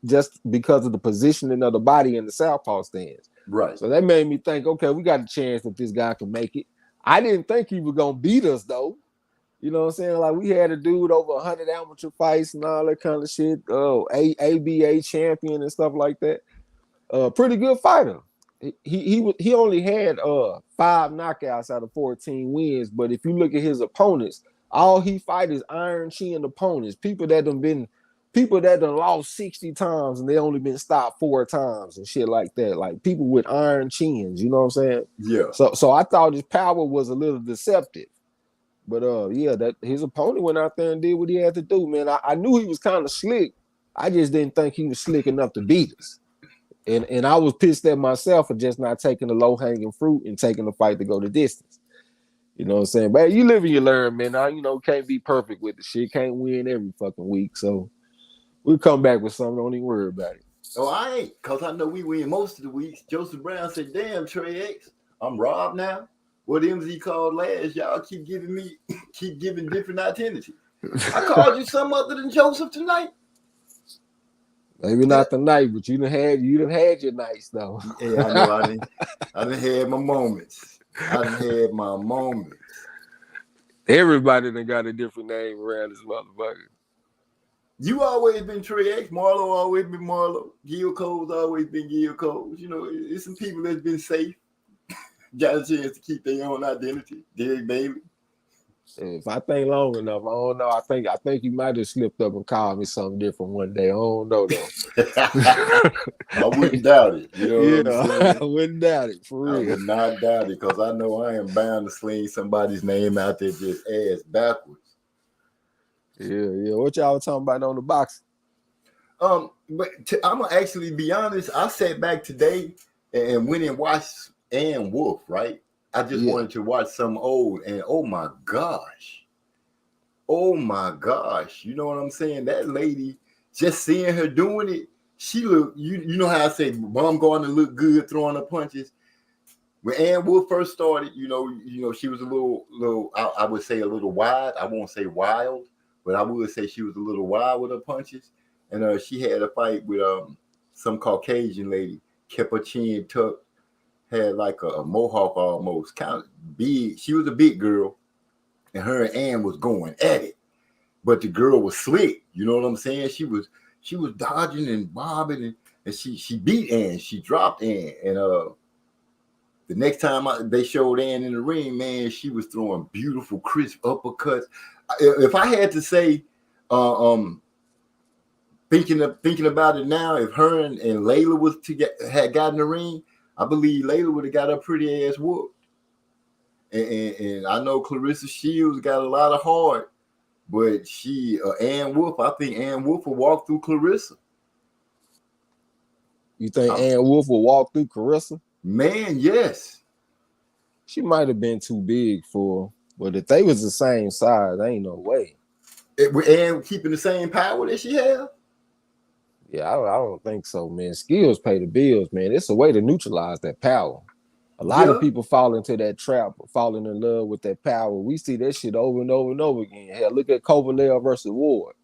E: because of the positioning of the body in the southpaw stance.
C: Right.
E: So that made me think, okay, we got a chance that this guy can make it. I didn't think he was going to beat us, though. You know what I'm saying? Like, we had a dude over 100 amateur fights and all that kind of shit. ABA champion and stuff like that. Pretty good fighter. He only had 5 knockouts out of 14 wins. But if you look at his opponents, all he fight is iron chin opponents, people that have been people that done lost 60 times and they only been stopped 4 times and shit like that. Like people with iron chins, you know what I'm saying?
C: Yeah.
E: So I thought his power was a little deceptive. But yeah, that his opponent went out there and did what he had to do, man. I knew he was kind of slick. I just didn't think he was slick enough to beat us. And I was pissed at myself for just not taking the low-hanging fruit and taking the fight to go the distance. You know what I'm saying? But you live and you learn, man. I, can't be perfect with the shit. Can't win every fucking week. So we'll come back with something. Don't even worry about it.
C: Oh, I ain't, because I know we win most of the weeks. Joseph Brown said, damn, Trey X, I'm robbed now. What MZ called last, y'all keep giving different identities. I called you something other than Joseph tonight.
E: Maybe not tonight, but you done had your nights though.
C: Yeah, I know. I done had my moments.
E: Everybody done got a different name around this motherfucker.
C: You always been Trey X. Marlo always been Marlo. Gil Cole's always been Gil Cole. It's some people that's been safe. Got a chance to keep their own identity. Derek Bailey.
E: If I think long enough, I don't know. I think you might have slipped up and called me something different one day. I don't know though.
C: I wouldn't doubt it. You know what I'm saying?
E: I wouldn't doubt it for real.
C: I would not doubt it because I know I am bound to sling somebody's name out there just ass backwards.
E: Yeah. What y'all talking about on the boxing?
C: I'm gonna actually be honest. I sat back today and went and watched Ann Wolf, right? I just wanted to watch some old, and oh my gosh, you know what I'm saying? That lady, just seeing her doing it, she looked. You know how I say Baumgartner looked good throwing her punches. When Ann Wolf first started, you know, she was a little. I would say a little wide. I won't say wild, but I would say she was a little wild with her punches. And she had a fight with some Caucasian lady, kept her chin tucked. Had like a mohawk almost, kind of big. She was a big girl, and her and Ann was going at it. But the girl was slick. You know what I'm saying? She was dodging and bobbing, and she beat Ann. She dropped Ann. And the next time they showed Ann in the ring, man, she was throwing beautiful, crisp uppercuts. If I had to say, thinking about it now, if her and Layla had gotten the ring, I believe Layla would have got her pretty ass whooped. And I know Clarissa Shields got a lot of heart, but Ann Wolf, I think Ann Wolf will walk through Clarissa.
E: You think Ann Wolf will walk through Clarissa?
C: Man, yes.
E: She might have been too big for her, but if they was the same size, ain't no way.
C: With Ann keeping the same power that she have?
E: Yeah, I don't think so, man. Skills pay the bills, man. It's a way to neutralize that power. A lot of people fall into that trap, falling in love with that power. We see that shit over and over and over again. Hell, look at Kovalev versus Ward.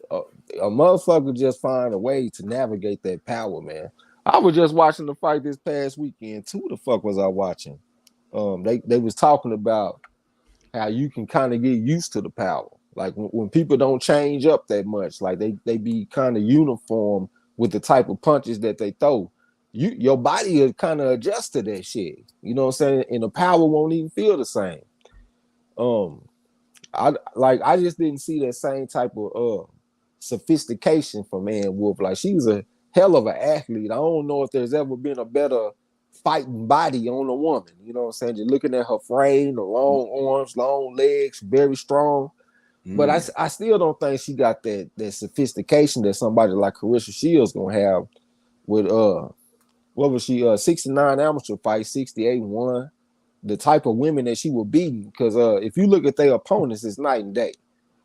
E: A motherfucker just find a way to navigate that power, man. I was just watching the fight this past weekend. Who the fuck was I watching? They was talking about how you can kind of get used to the power. Like when people don't change up that much, like they be kind of uniform with the type of punches that they throw. Your body will kind of adjust to that shit. You know what I'm saying? And the power won't even feel the same. I just didn't see that same type of sophistication from Ann Wolf. Like she was a hell of an athlete. I don't know if there's ever been a better fighting body on a woman. You know what I'm saying? Just looking at her frame, the long arms, long legs, very strong. But I still don't think she got that sophistication that somebody like Clarissa Shields gonna have with what was she 69 amateur fight, 68-1. The type of women that she will beat. Because if you look at their opponents, it's night and day.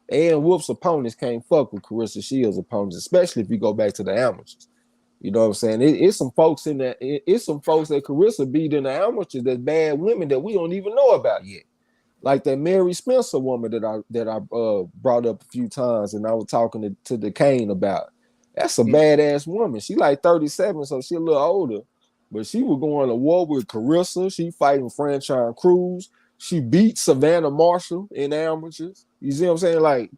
E: Ann Wolf's opponents can't fuck with Clarissa Shields' opponents, especially if you go back to the amateurs. You know what I'm saying? It's some folks in that. It's some folks that Clarissa beat in the amateurs that's bad women that we don't even know about yet. Like that Mary Spencer woman that I brought up a few times, and I was talking to DeCane about. That's a badass woman. She like 37, so she a little older, but she was going to war with Clarissa. She fighting Franchon Cruz. She beat Savannah Marshall in amateurs. You see what I'm saying? Like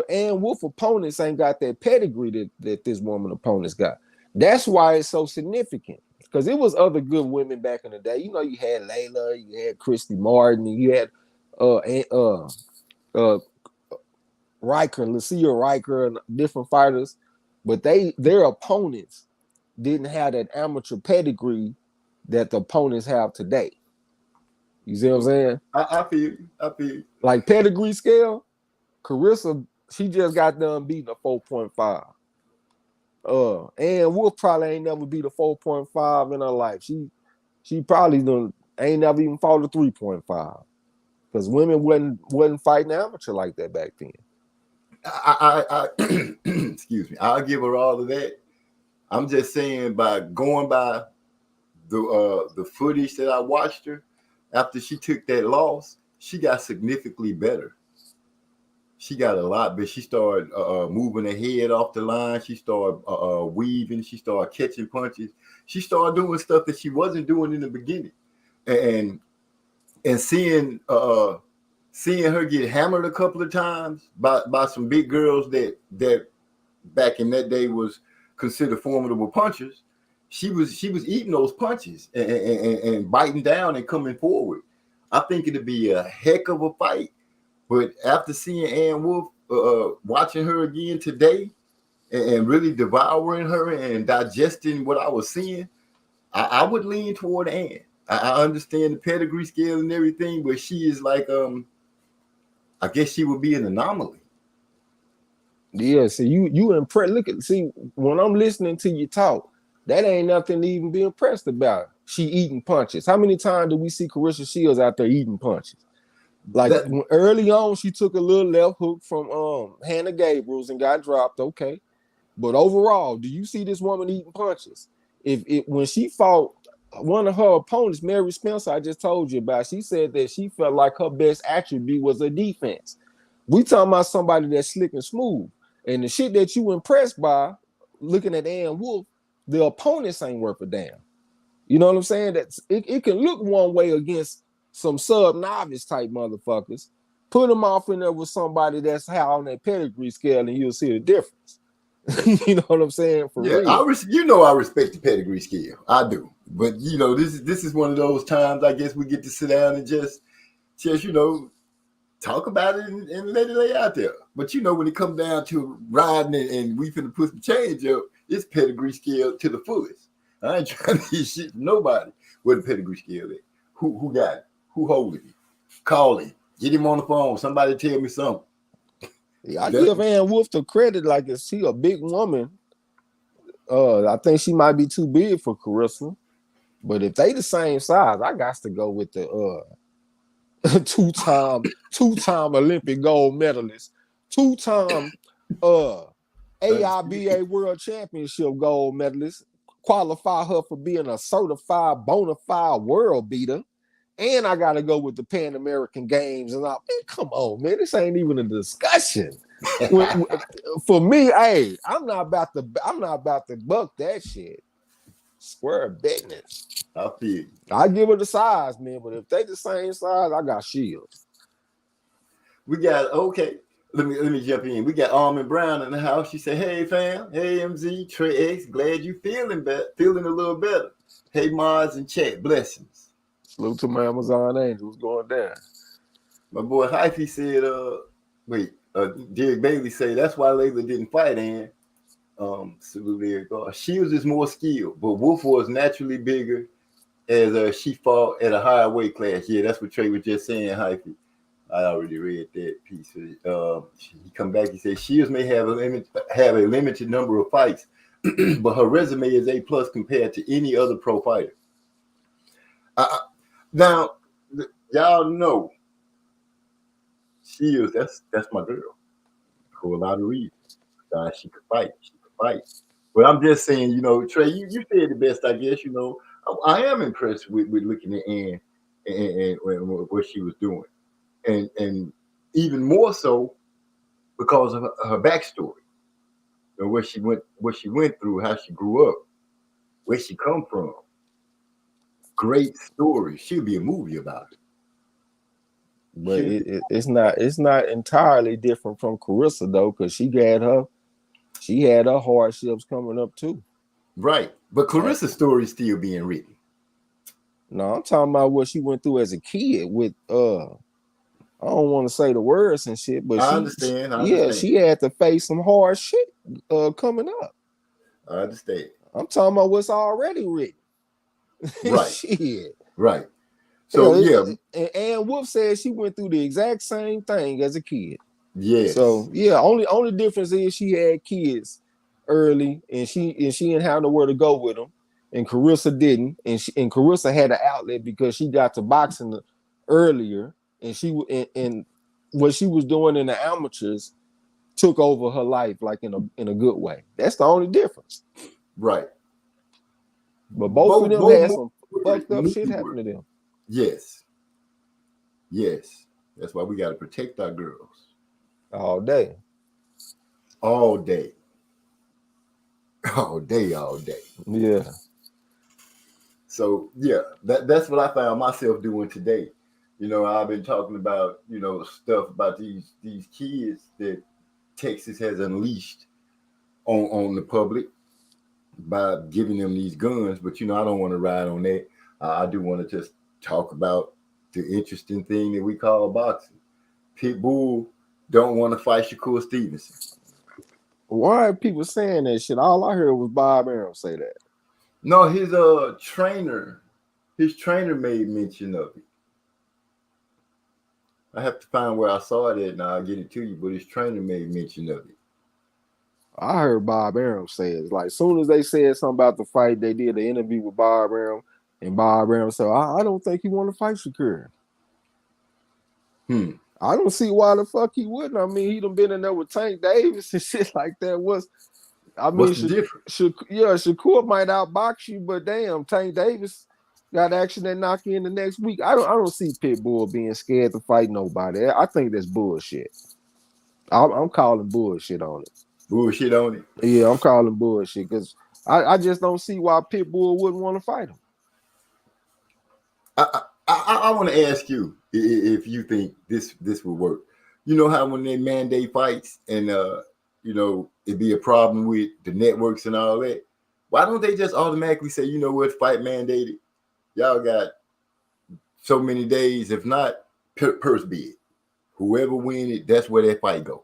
E: Ann Wolf opponents ain't got that pedigree that this woman opponents got. That's why it's so significant. Because it was other good women back in the day. You know, you had Layla, you had Christy Martin, and you had Riker, Lucia Riker, and different fighters, but their opponents didn't have that amateur pedigree that the opponents have today. You see what I'm saying?
C: I feel you. I feel you.
E: Like pedigree scale, Carissa, she just got done beating a 4.5. And Wolf probably ain't never beat a 4.5 in her life. She probably ain't never even fought a 3.5. Because women wasn't fighting amateur like that back then.
C: I excuse me. I'll give her all of that. I'm just saying, by going by the footage that I watched her after she took that loss, she got significantly better. She got a lot, but she started moving her head off the line. She started weaving. She started catching punches. She started doing stuff that she wasn't doing in the beginning, and seeing her get hammered a couple of times by some big girls that back in that day was considered formidable punchers. She was eating those punches and biting down and coming forward. I think it'd be a heck of a fight. But after seeing Ann Wolf, watching her again today and really devouring her and digesting what I was seeing, I would lean toward Ann. I understand the pedigree scale and everything, but she is like, I guess she would be an anomaly.
E: Yeah, so you impressed. See, when I'm listening to you talk, that ain't nothing to even be impressed about. She eating punches. How many times do we see Carissa Shields out there eating punches? Like early on, she took a little left hook from Hannah Gabriels and got dropped. Okay, but overall, do you see this woman eating punches? When she fought one of her opponents, Mary Spencer, I just told you about, she said that she felt like her best attribute was her defense. We talking about somebody that's slick and smooth, and the shit that you impressed by, looking at Ann Wolf, the opponents ain't worth a damn. You know what I'm saying? That it can look one way against some sub-novice type motherfuckers. Put them off in there with somebody that's high on that pedigree scale, and you'll see the difference. You know what I'm saying? For real.
C: I respect the pedigree scale. I do. But this is one of those times I guess we get to sit down and just talk about it and let it lay out there. But when it comes down to riding and we finna put some change up, it's pedigree scale to the fullest. I ain't trying to get shit from nobody. Where the pedigree scale is? Who got it? Who holding it? Call him. Get him on the phone. Somebody tell me something.
E: Yeah, I give Ann Wolf the credit, like, is she a big woman? I think she might be too big for Carissa. But if they the same size, I got to go with the two-time Olympic gold medalist, two-time AIBA World Championship gold medalist, qualify her for being a certified bona fide world beater. And I got to go with the Pan American Games. And come on, man, this ain't even a discussion. For me, hey, I'm not about to buck that shit. Square business.
C: I feel.
E: I give her the size, man. But if they the same size, I got Shields.
C: We got Let me jump in. We got Almond Brown in the house. She said, "Hey fam, hey MZ, Trey X, glad you feeling a little better. Hey Mars and chat, blessings."
E: Salute to my Amazon angels going down.
C: My boy Hyphy said, Derek Bailey said that's why Layla didn't fight Ann. Salute Eric. Shields is more skilled, but Wolf was naturally bigger as she fought at a higher weight class. Yeah, that's what Trey was just saying, Hyphy. I already read that piece. He come back. He said Shields may have a limited number of fights, but her resume is A+ compared to any other pro fighter. Now, y'all know Shields. That's my girl. For a lot of reasons, she could fight. But I'm just saying, Trey, you said the best, I guess. I am impressed with looking at Ann and what she was doing. And even more so because of her backstory, what she went through, how she grew up, where she come from. Great story. She'll be a movie about it.
E: But it's not entirely different from Carissa though, because she had her hardships coming up too.
C: Right, but Carissa's story is still being written.
E: No, I'm talking about what she went through as a kid with I don't want to say the words and shit, but
C: I understand.
E: she had to face some hard shit coming up.
C: I understand.
E: I'm talking about what's already written.
C: Right.
E: Shit.
C: Right. So
E: And Ann Wolf said she went through the exact same thing as a kid.
C: yes.
E: So yeah, only difference is she had kids early, and she didn't have nowhere to go with them, and Carissa didn't, and Carissa had an outlet because she got to boxing earlier, and and what she was doing in the amateurs took over her life like in a good way. That's the only difference.
C: Right.
E: But both of them had some fucked up shit happen to them.
C: Yes. Yes. That's why we got to protect our girls.
E: All day.
C: All day. All day, all day.
E: Yeah.
C: So yeah, that's what I found myself doing today. You know, I've been talking about, you know, stuff about these kids that Texas has unleashed on the public by giving them these guns. But you know, I don't want to ride on that. I do want to just talk about the interesting thing that we call boxing. Pitbull don't want to fight Shakur Stevenson.
E: Why are people saying that shit? All I heard was Bob Arum say that.
C: No, his trainer made mention of it. I have to find where I saw it at, and I'll get it to you. But his trainer made mention of it.
E: I heard Bob Arum say it. Like, as soon as they said something about the fight, they did an interview with Bob Arum, and Bob Arum said, I don't think he want to fight Shakur. I don't see why the fuck he wouldn't. I mean, he done been in there with Tank Davis and shit like that. What's the difference? Shakur might outbox you, but damn, Tank Davis got action that knock you in the next week. I don't see Pitbull being scared to fight nobody. I think that's bullshit. I'm calling bullshit on it.
C: Bullshit on it?
E: Yeah, I'm calling bullshit because I just don't see why Pitbull wouldn't want to fight him.
C: I want to ask you if you think this would work. You know how when they mandate fights and you know, it'd be a problem with the networks and all that. Why don't they just automatically say, you know what, fight mandated? Y'all got so many days, if not purse bid. Whoever win it, that's where that fight go.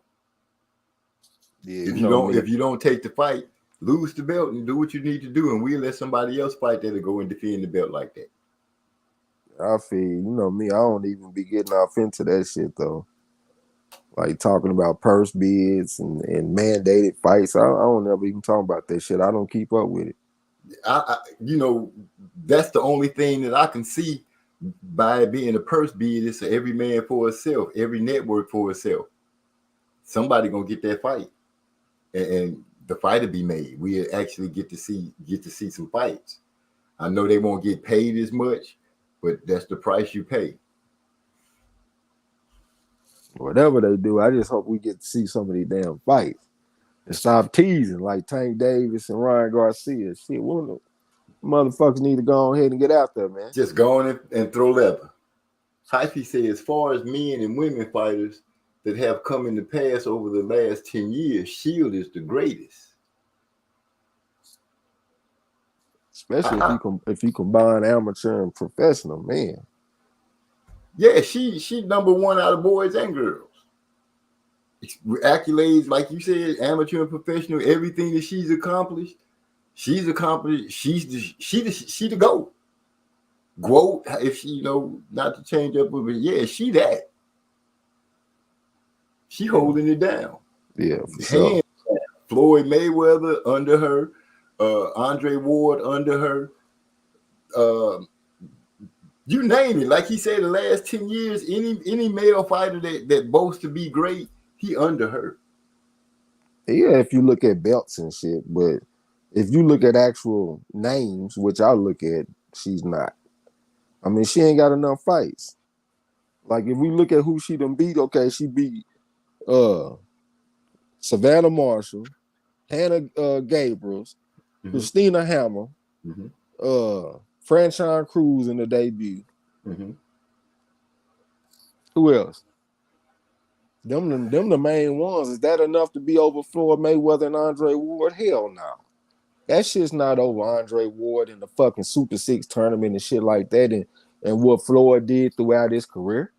C: Yeah, if you don't take the fight, lose the belt and do what you need to do, and we'll let somebody else fight that'll go and defend the belt like that.
E: I feel, you know me, I don't even be getting off into that shit though. Like talking about purse bids and mandated fights. I don't ever even talk about that shit. I don't keep up with it.
C: You know, that's the only thing that I can see by it being a purse bid is every man for itself, every network for itself. Somebody gonna get that fight, and the fight will be made. We actually get to see some fights. I know they won't get paid as much, but that's the price you pay.
E: Whatever they do, I just hope we get to see some of these damn fights and stop teasing like Tank Davis and Ryan Garcia. Shit, motherfuckers need to go ahead and get out there, man.
C: Just go on and throw leather. Hyphy said, as far as men and women fighters that have come in the past over the last 10 years, Shield is the greatest.
E: Especially if you combine amateur and professional, man.
C: Yeah, she number one out of boys and girls. Accolades, like you said, amateur and professional, everything that she's accomplished. She's the GOAT. GOAT, if she, you know, not to change up, but yeah, she that. She holding it down.
E: Yeah, for sure.
C: Floyd Mayweather under her, Andre Ward under her. You name it. Like he said, the last 10 years, any male fighter that boasts to be great, he under her.
E: Yeah, if you look at belts and shit, but if you look at actual names, which I look at, she's not. I mean, she ain't got enough fights. Like if we look at who she done beat, okay, she beat Savannah Marshall, Hannah Gabriels, Christina Hammer, Franchon Cruz in the debut. Who else? Them the main ones. Is that enough to be over Floyd Mayweather and Andre Ward? Hell no. That shit's not over Andre Ward in the fucking Super 6 tournament and shit like that and what Floyd did throughout his career.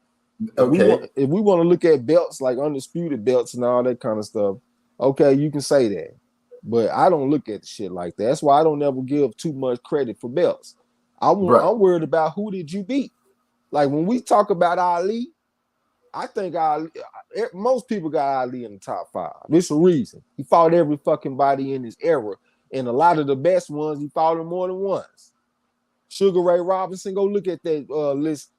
C: Okay.
E: If we want to look at belts like undisputed belts and all that kind of stuff, okay, you can say that. But I don't look at shit like that. That's why I don't ever give too much credit for belts. I'm worried about who did you beat. Like when we talk about Ali, I think most people got Ali in the top 5. There's a reason. He fought every fucking body in his era. And a lot of the best ones, he fought them more than once. Sugar Ray Robinson, go look at that list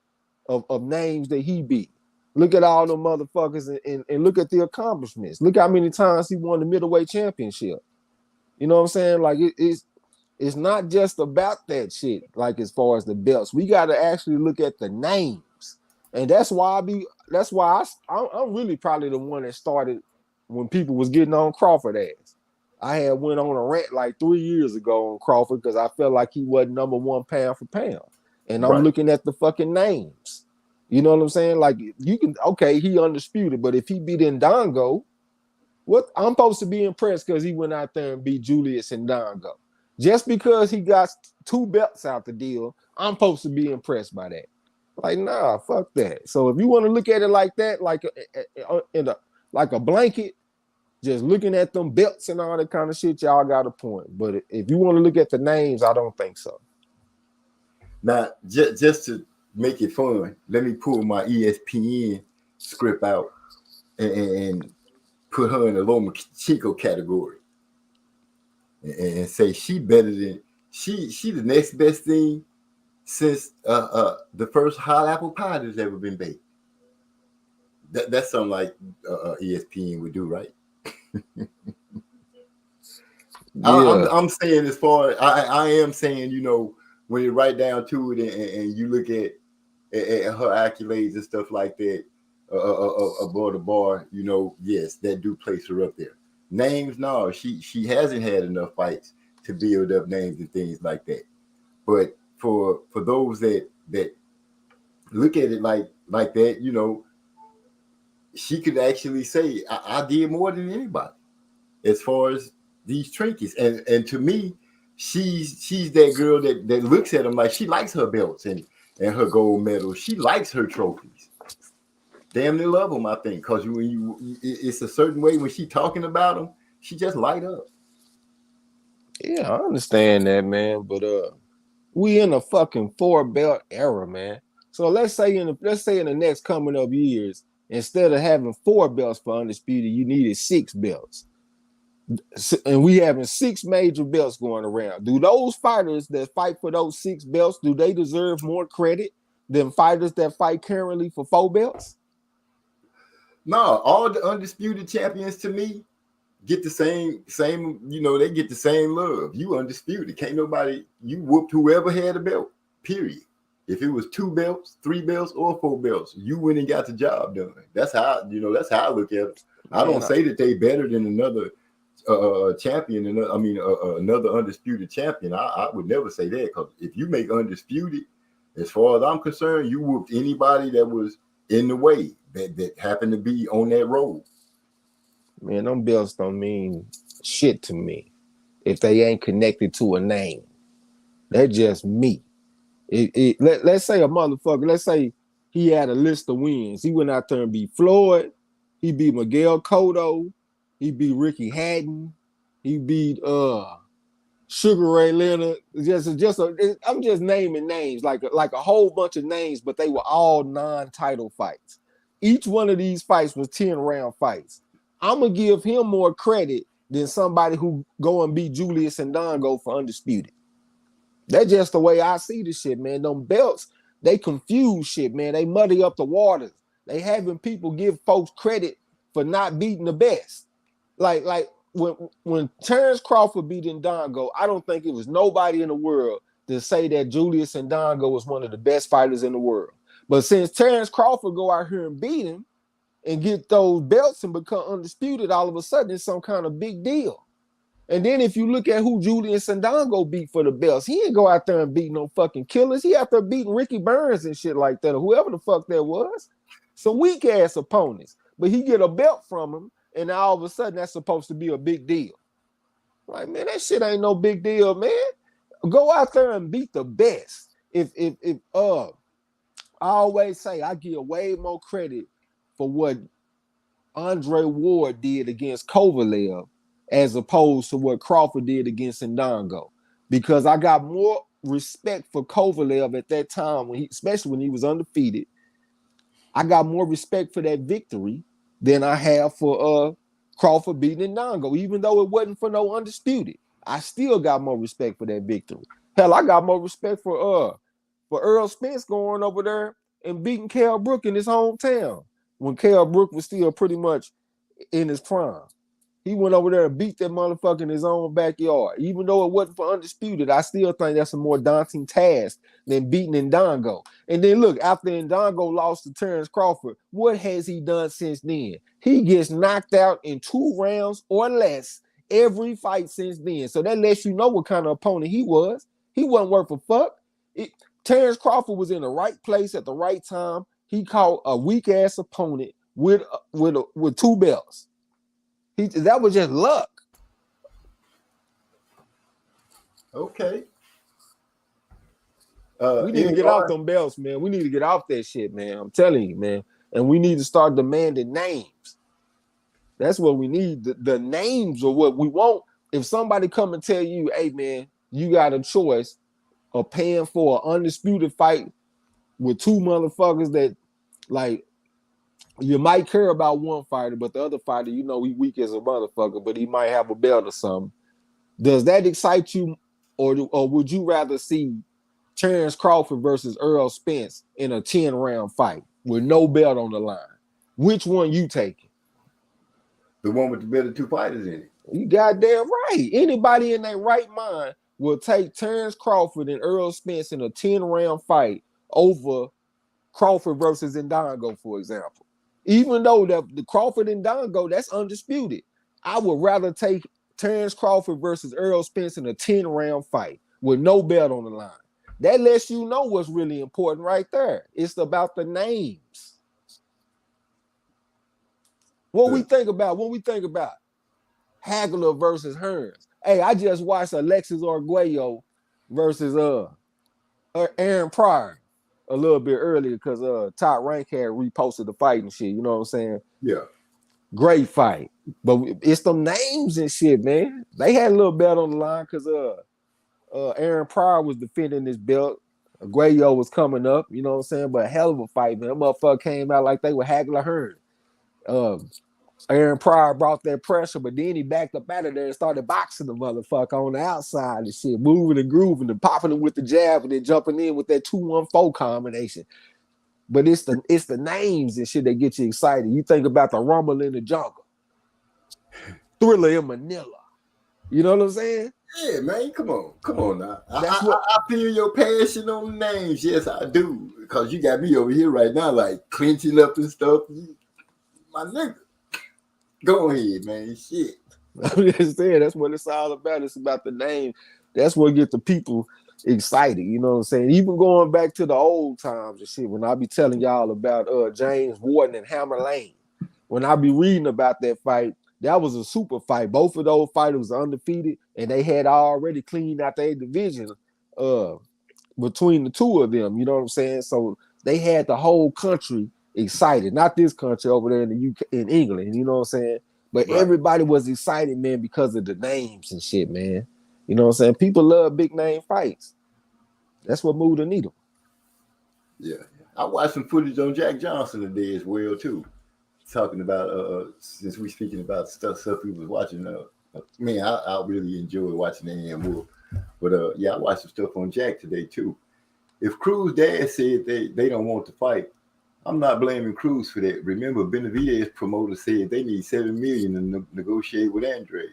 E: of names that he beat. Look at all them motherfuckers and look at the accomplishments. Look how many times he won the middleweight championship. You know what I'm saying? Like it's not just about that shit. Like as far as the belts, we got to actually look at the names, and that's why I'm really probably the one that started when people was getting on Crawford ass. I had went on a rant like 3 years ago on Crawford because I felt like he wasn't number 1 pound for pound, and I'm looking at the fucking names. You know what I'm saying? Like you can he undisputed, but if he beat Ndongo, what I'm supposed to be impressed because he went out there and beat Julius Ndongo. Just because he got 2 belts out the deal, I'm supposed to be impressed by that. Like, nah, fuck that. So if you want to look at it like that, like a blanket, just looking at them belts and all that kind of shit, y'all got a point. But if you want to look at the names, I don't think so.
C: Now, just to make it fun, let me pull my ESPN script out and put her in the Lomachenko category and say she better than she the next best thing since the first hot apple pie that's ever been baked. That's something like ESPN would do, right?
E: Yeah.
C: I'm saying as far I am saying, you know, when you write down to it and you look at her accolades and stuff like that above the bar, you know, yes, that do place her up there. Names, no, she hasn't had enough fights to build up names and things like that. But for those that look at it like that, you know, she could actually say I did more than anybody as far as these trinkets. And to me, she's that girl that looks at them like she likes her belts and her gold medals. She likes her trophies. Damn near love them, I think, because it's a certain way when she talking about them, she just light up.
E: Yeah, I understand that, man. But we in a fucking 4-belt era, man. So let's say in the next coming up years, instead of having 4 belts for undisputed, you needed 6 belts. And we having 6 major belts going around. Do those fighters that fight for those 6 belts, do they deserve more credit than fighters that fight currently for 4 belts?
C: No, all the undisputed champions to me get the same, you know, they get the same love. You undisputed. Can't nobody, you whooped whoever had a belt, period. If it was 2 belts, 3 belts, or 4 belts, you went and got the job done. That's how, you know, that's how I look at it. I don't say that they better than another champion, another undisputed champion. I would never say that, because if you make undisputed, as far as I'm concerned, you whooped anybody that was in the way that happened to be on that road.
E: Man, them belts don't mean shit to me if they ain't connected to a name. They're just me. Let's say a motherfucker, let's say he had a list of wins. He went out there and beat Floyd. He beat Miguel Cotto. He beat Ricky Hatton. He beat Sugar Ray Leonard. I'm just naming names, like a whole bunch of names, but they were all non-title fights. Each one of these fights was 10-round fights. I'm gonna give him more credit than somebody who go and beat Julius Ndongo for undisputed. That's just the way I see the shit, man. Them belts, they confuse shit, man. They muddy up the waters. They having people give folks credit for not beating the best. Like when Terrence Crawford beat Ndongo, I don't think it was nobody in the world to say that Julius Ndongo was one of the best fighters in the world. But since Terrence Crawford go out here and beat him and get those belts and become undisputed, all of a sudden it's some kind of big deal. And then if you look at who Julius Ndongo beat for the belts, he didn't go out there and beat no fucking killers. He out there beating Ricky Burns and shit like that, or whoever the fuck that was. Some weak ass opponents. But he get a belt from him, and now all of a sudden that's supposed to be a big deal. Like, man, that shit ain't no big deal, man. Go out there and beat the best. If always say I give way more credit for what Andre Ward did against Kovalev as opposed to what Crawford did against Ndongo, because I got more respect for Kovalev at that time, especially when he was undefeated. I got more respect for that victory than I have for Crawford beating Ndongo, even though it wasn't for no undisputed. I still got more respect for that victory. Hell, I got more respect for Earl Spence going over there and beating Kell Brook in his hometown when Kell Brook was still pretty much in his prime. He went over there and beat that motherfucker in his own backyard. Even though it wasn't for undisputed, I still think that's a more daunting task than beating Ndongo. And then look, after Ndongo lost to Terrence Crawford, what has he done since then? He gets knocked out in 2 rounds or less every fight since then. So that lets you know what kind of opponent he was. He wasn't worth a fuck. Terrence Crawford was in the right place at the right time. He caught a weak-ass opponent with 2 belts. That was just luck.
C: Okay.
E: We need to get off them belts, man. We need to get off that shit, man. I'm telling you, man. And we need to start demanding names. That's what we need. The names are what we want. If somebody come and tell you, hey, man, you got a choice of paying for an undisputed fight with 2 motherfuckers that, like, you might care about one fighter, but the other fighter, you know, he weak as a motherfucker, but he might have a belt or something. Does that excite you, or would you rather see Terrence Crawford versus Earl Spence in a 10-round fight with no belt on the line? Which one you taking?
C: The one with the better 2 fighters in it.
E: You goddamn right. Anybody in their right mind will take Terrence Crawford and Earl Spence in a 10-round fight over Crawford versus Ndongo, for example. Even though the Crawford and Ndongo, that's undisputed. I would rather take Terrence Crawford versus Earl Spence in a 10-round fight with no belt on the line. That lets you know what's really important right there. It's about the names. What we think about Hagler versus Hearns. Hey, I just watched Alexis Arguello versus Aaron Pryor a little bit earlier because Top Rank had reposted the fight and shit. You know what I'm saying?
C: Yeah.
E: Great fight. But it's them names and shit, man. They had a little belt on the line because Aaron Pryor was defending his belt. Arguello was coming up, you know what I'm saying? But a hell of a fight, man. That motherfucker came out like they were Hagler Hearn. Aaron Pryor brought that pressure, but then he backed up out of there and started boxing the motherfucker on the outside and shit, moving and grooving and popping him with the jab and then jumping in with that 2-1-4 combination. But it's the names and shit that get you excited. You think about the Rumble in the Jungle, Thriller in Manila. You know what I'm saying?
C: Yeah, man, come on now. I feel your passion on names. Yes, I do. Because you got me over here right now, like clenching up and stuff. My nigga. Go ahead, man. Shit.
E: I'm just saying, that's what it's all about. It's about the name. That's what gets the people excited. You know what I'm saying? Even going back to the old times and shit, when I be telling y'all about James Warden and Hammer Lane, when I be reading about that fight, that was a super fight. Both of those fighters was undefeated, and they had already cleaned out their division between the 2 of them. You know what I'm saying? So they had the whole country excited, not this country over there in the UK, in England, you know what I'm saying? But right. Everybody was excited, man, because of the names and shit, man. You know what I'm saying? People love big name fights. That's what moved the needle.
C: Yeah. I watched some footage on Jack Johnson today as well, too. Talking about, since we speaking about stuff we was watching, man, I really enjoy watching A.M. Wolf. But, yeah, I watched some stuff on Jack today, too. If Cruz' dad said they don't want to fight, I'm not blaming Cruz for that. Remember, Benavidez promoter said they need $7 million to negotiate with Andre.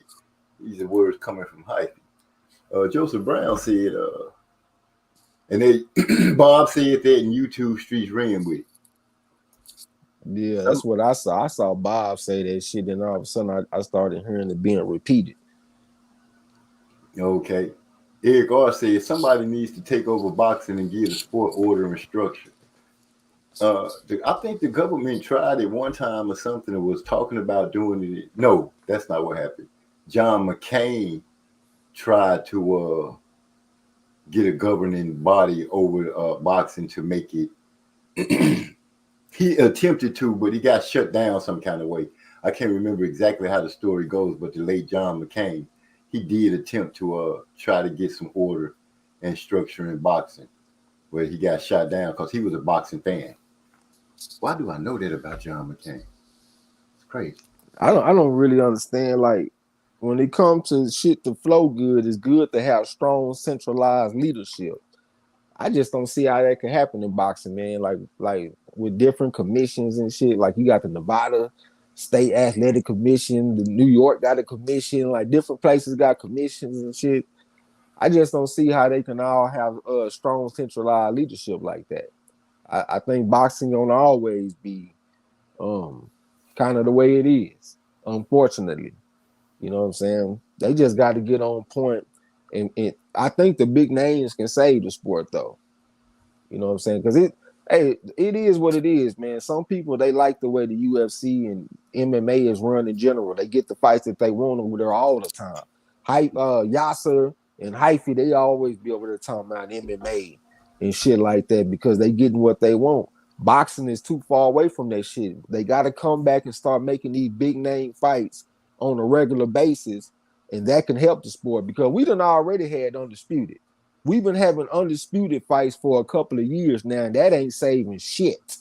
C: These are words coming from Hyphy. Joseph Brown said, and Bob said that, and YouTube Streets ran with it.
E: Yeah, that's what I saw. I saw Bob say that shit, and all of a sudden I started hearing it being repeated.
C: Okay. Eric R. said somebody needs to take over boxing and give the sport order and structure. I think the government tried it one time or something and was talking about doing it. No, that's not what happened. John McCain tried to get a governing body over boxing to make it he attempted to, but he got shut down some kind of way. I can't remember exactly how the story goes, but the late John McCain, he did attempt to try to get some order and structure in boxing, where he got shot down because he was a boxing fan. Why do I know that about John McCain? It's crazy.
E: I don't really understand. Like when it comes to shit to flow good, it's good to have strong centralized leadership. I just don't see how that can happen in boxing, man. Like with different commissions and shit. Like you got the Nevada State Athletic Commission, the New York got a commission, like different places got commissions and shit. I just don't see how they can all have strong centralized leadership like that. I think boxing gonna always be kind of the way it is, unfortunately. You know what I'm saying? They just got to get on point. And I think the big names can save the sport, though. You know what I'm saying? Because it is what it is, man. Some people, they like the way the UFC and MMA is run in general. They get the fights that they want over there all the time. Yasser and Hyphy, they always be over there talking about MMA and shit like that because they getting what they want. Boxing is too far away from that shit. They got to come back and start making these big name fights on a regular basis, and that can help the sport because we done already had Undisputed. We've been having Undisputed fights for a couple of years now, and that ain't saving shit.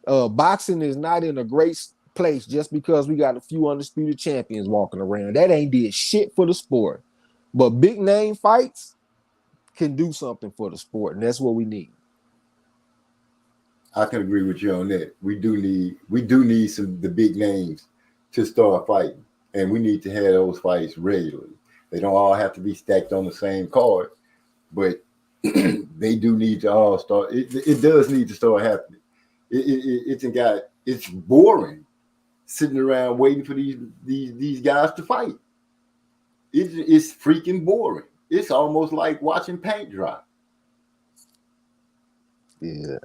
E: Boxing is not in a great place just because we got a few Undisputed champions walking around. That ain't did shit for the sport. But big name fights can do something for the sport, and that's what we need.
C: I can agree with you on that. We do need the big names to start fighting, and we need to have those fights regularly. They don't all have to be stacked on the same card, but they do need to all start. It does need to start happening. It's boring sitting around waiting for these guys to fight. It's freaking boring. It's almost like watching paint dry.
E: Yeah.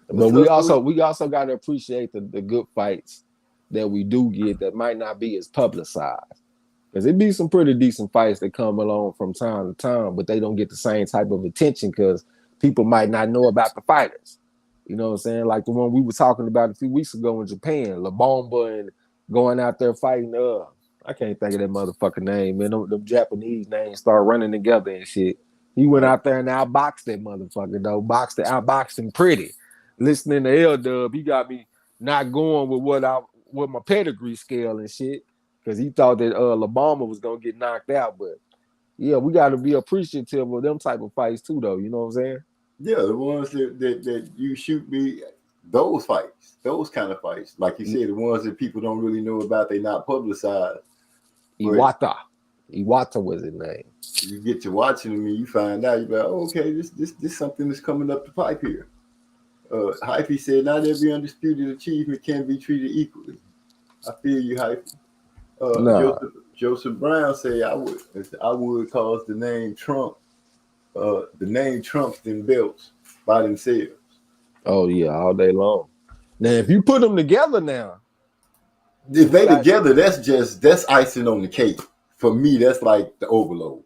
E: But we also got to appreciate the good fights that we do get that might not be as publicized. Because it be some pretty decent fights that come along from time to time, but they don't get the same type of attention because people might not know about the fighters. You know what I'm saying? Like the one we were talking about a few weeks ago in Japan, La Bomba, and going out there fighting. I can't think of that motherfucking name, man. Them Japanese names start running together and shit. He went out there and outboxed that motherfucker, though. Outboxed him pretty. Listening to L-Dub, he got me not going with my pedigree scale and shit. Because he thought that La Bomba was gonna get knocked out, but yeah, we got to be appreciative of them type of fights too, though. You know what I'm saying?
C: Yeah, the ones that you shoot me, those fights, those kind of fights, like you said, the ones that people don't really know about, they not publicized.
E: Iwata was his name.
C: You get to watching them and you find out, you're like, oh, okay, this something that's coming up the pipe here. Hyphy said, not every undisputed achievement can be treated equally. I feel you, Hyphy. Joseph Brown say I would cause the name Trump. The name Trumps them belts by themselves.
E: Oh yeah, all day long. Now if you put them together now,
C: if they together, that's icing on the cake. For me, that's like the overload.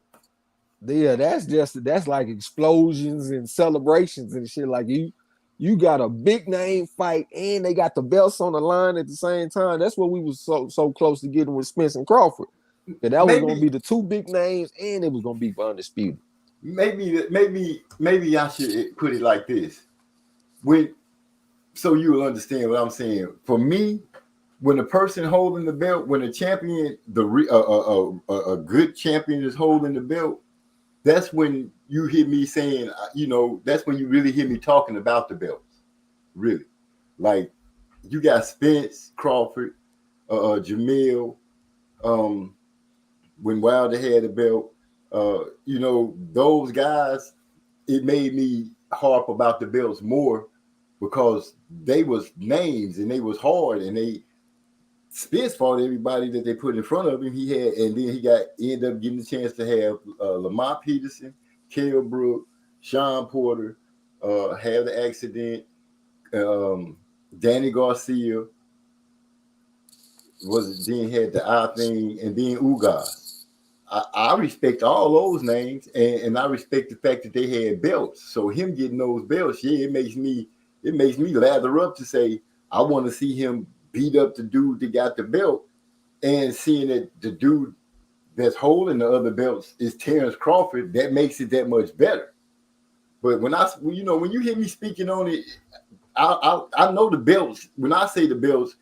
E: Yeah, that's like explosions and celebrations and shit. Like you got a big name fight and they got the belts on the line at the same time. That's what we was so close to getting with Spence and Crawford. That was gonna be the two big names and it was gonna be for Undisputed.
C: Maybe I should put it like this. So you will understand what I'm saying. For me, when a person holding the belt, when a champion, a good champion is holding the belt, that's when you hear me saying, that's when you really hear me talking about the belts. Really. Like you got Spence, Crawford, Jamil, when Wilder had the belt, those guys, it made me harp about the belts more because they was names and they was hard and Spence fought everybody that they put in front of him. And then he ended up getting the chance to have Lamont Peterson, Kell Brook, Sean Porter, have the accident, Danny Garcia then had the eye thing, and then Ugas. I respect all those names, and I respect the fact that they had belts. So him getting those belts, yeah, it makes me lather up to say I want to see him beat up the dude that got the belt, and seeing that the dude that's holding the other belts is Terrence Crawford, that makes it that much better. But when you hear me speaking on it, I know the belts. When I say the belts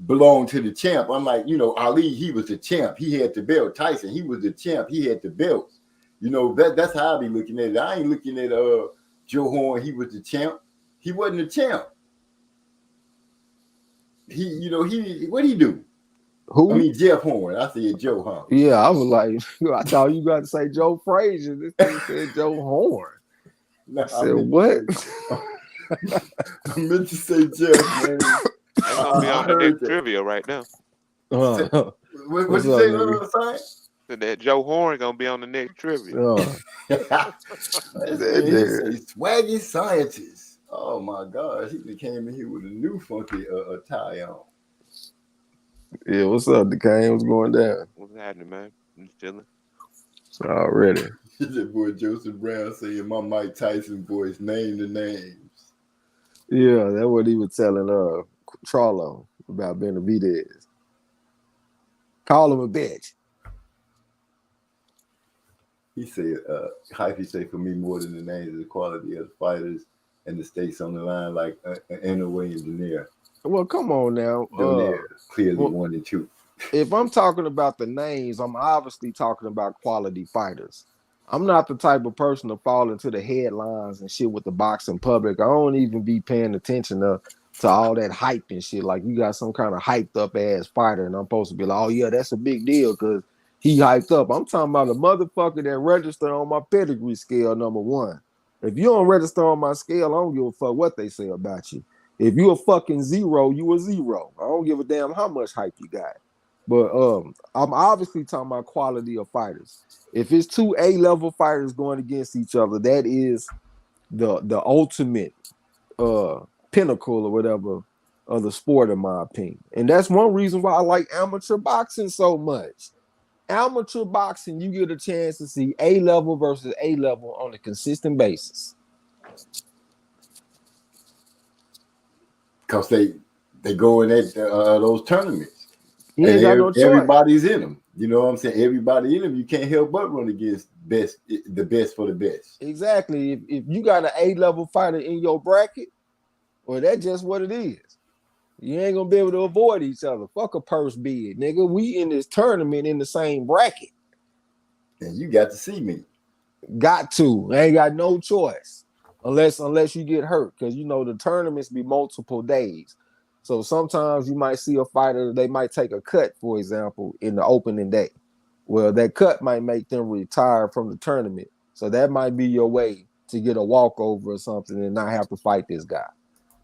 C: belong to the champ, I'm like, Ali, he was the champ. He had the belt. Tyson, he was the champ. He had the belts. That's how I be looking at it. I ain't looking at Joe Horn. He was the champ. He wasn't the champ. What'd he do?
E: Who?
C: I mean, Jeff Horn. I said Joe Horn.
E: Yeah, I was like, I thought you got to say Joe Frazier. This thing said Joe Horn.
C: No,
E: I said, what?
C: I meant to say Jeff, man.
F: That's gonna be on the next trivia right now.
C: What
E: What's
C: you
E: up,
C: say,
E: nigga?
C: Science?
F: So that Joe Horn gonna be on the next trivia.
C: Swaggy scientist. Oh my gosh, he came in here with a new funky tie on.
E: Yeah, what's up, DeCane? What's going down?
F: What's happening, man? I'm chilling.
E: Already.
C: That boy Joseph Brown saying my Mike Tyson voice, name the names.
E: Yeah, that's what he was telling Charlo about Benavidez. Call him a bitch.
C: He said, Hyphy say for me more than the names is the quality of the fighters and the stakes on the line, like Inoue and Denier.
E: Well, come on now.
C: Denier clearly 1 and 2.
E: If I'm talking about the names, I'm obviously talking about quality fighters. I'm not the type of person to fall into the headlines and shit with the boxing public. I don't even be paying attention to all that hype and shit. Like you got some kind of hyped up ass fighter, and I'm supposed to be like, oh yeah, that's a big deal because he hyped up. I'm talking about a motherfucker that registered on my pedigree scale, number one. If you don't register on my scale, I don't give a fuck what they say about you. If you a fucking zero, you a zero. I don't give a damn how much hype you got. But I'm obviously talking about quality of fighters. If it's two A-level fighters going against each other, that is the ultimate pinnacle or whatever of the sport, in my opinion. And that's one reason why I like amateur boxing so much. Amateur boxing, you get a chance to see A-level versus A-level on a consistent basis.
C: Because they go in at those tournaments.
E: You ain't got no choice.
C: Everybody's in them. You know what I'm saying? Everybody in them. You can't help but run against the best for the best.
E: Exactly. If you got an A-level fighter in your bracket, well, that's just what it is. You ain't gonna be able to avoid each other. Fuck a purse bid, nigga. We in this tournament in the same bracket.
C: And you got to see me.
E: Got to. I ain't got no choice. Unless you get hurt. Because the tournaments be multiple days. So sometimes you might see a fighter, they might take a cut, for example, in the opening day. Well, that cut might make them retire from the tournament. So that might be your way to get a walkover or something and not have to fight this guy.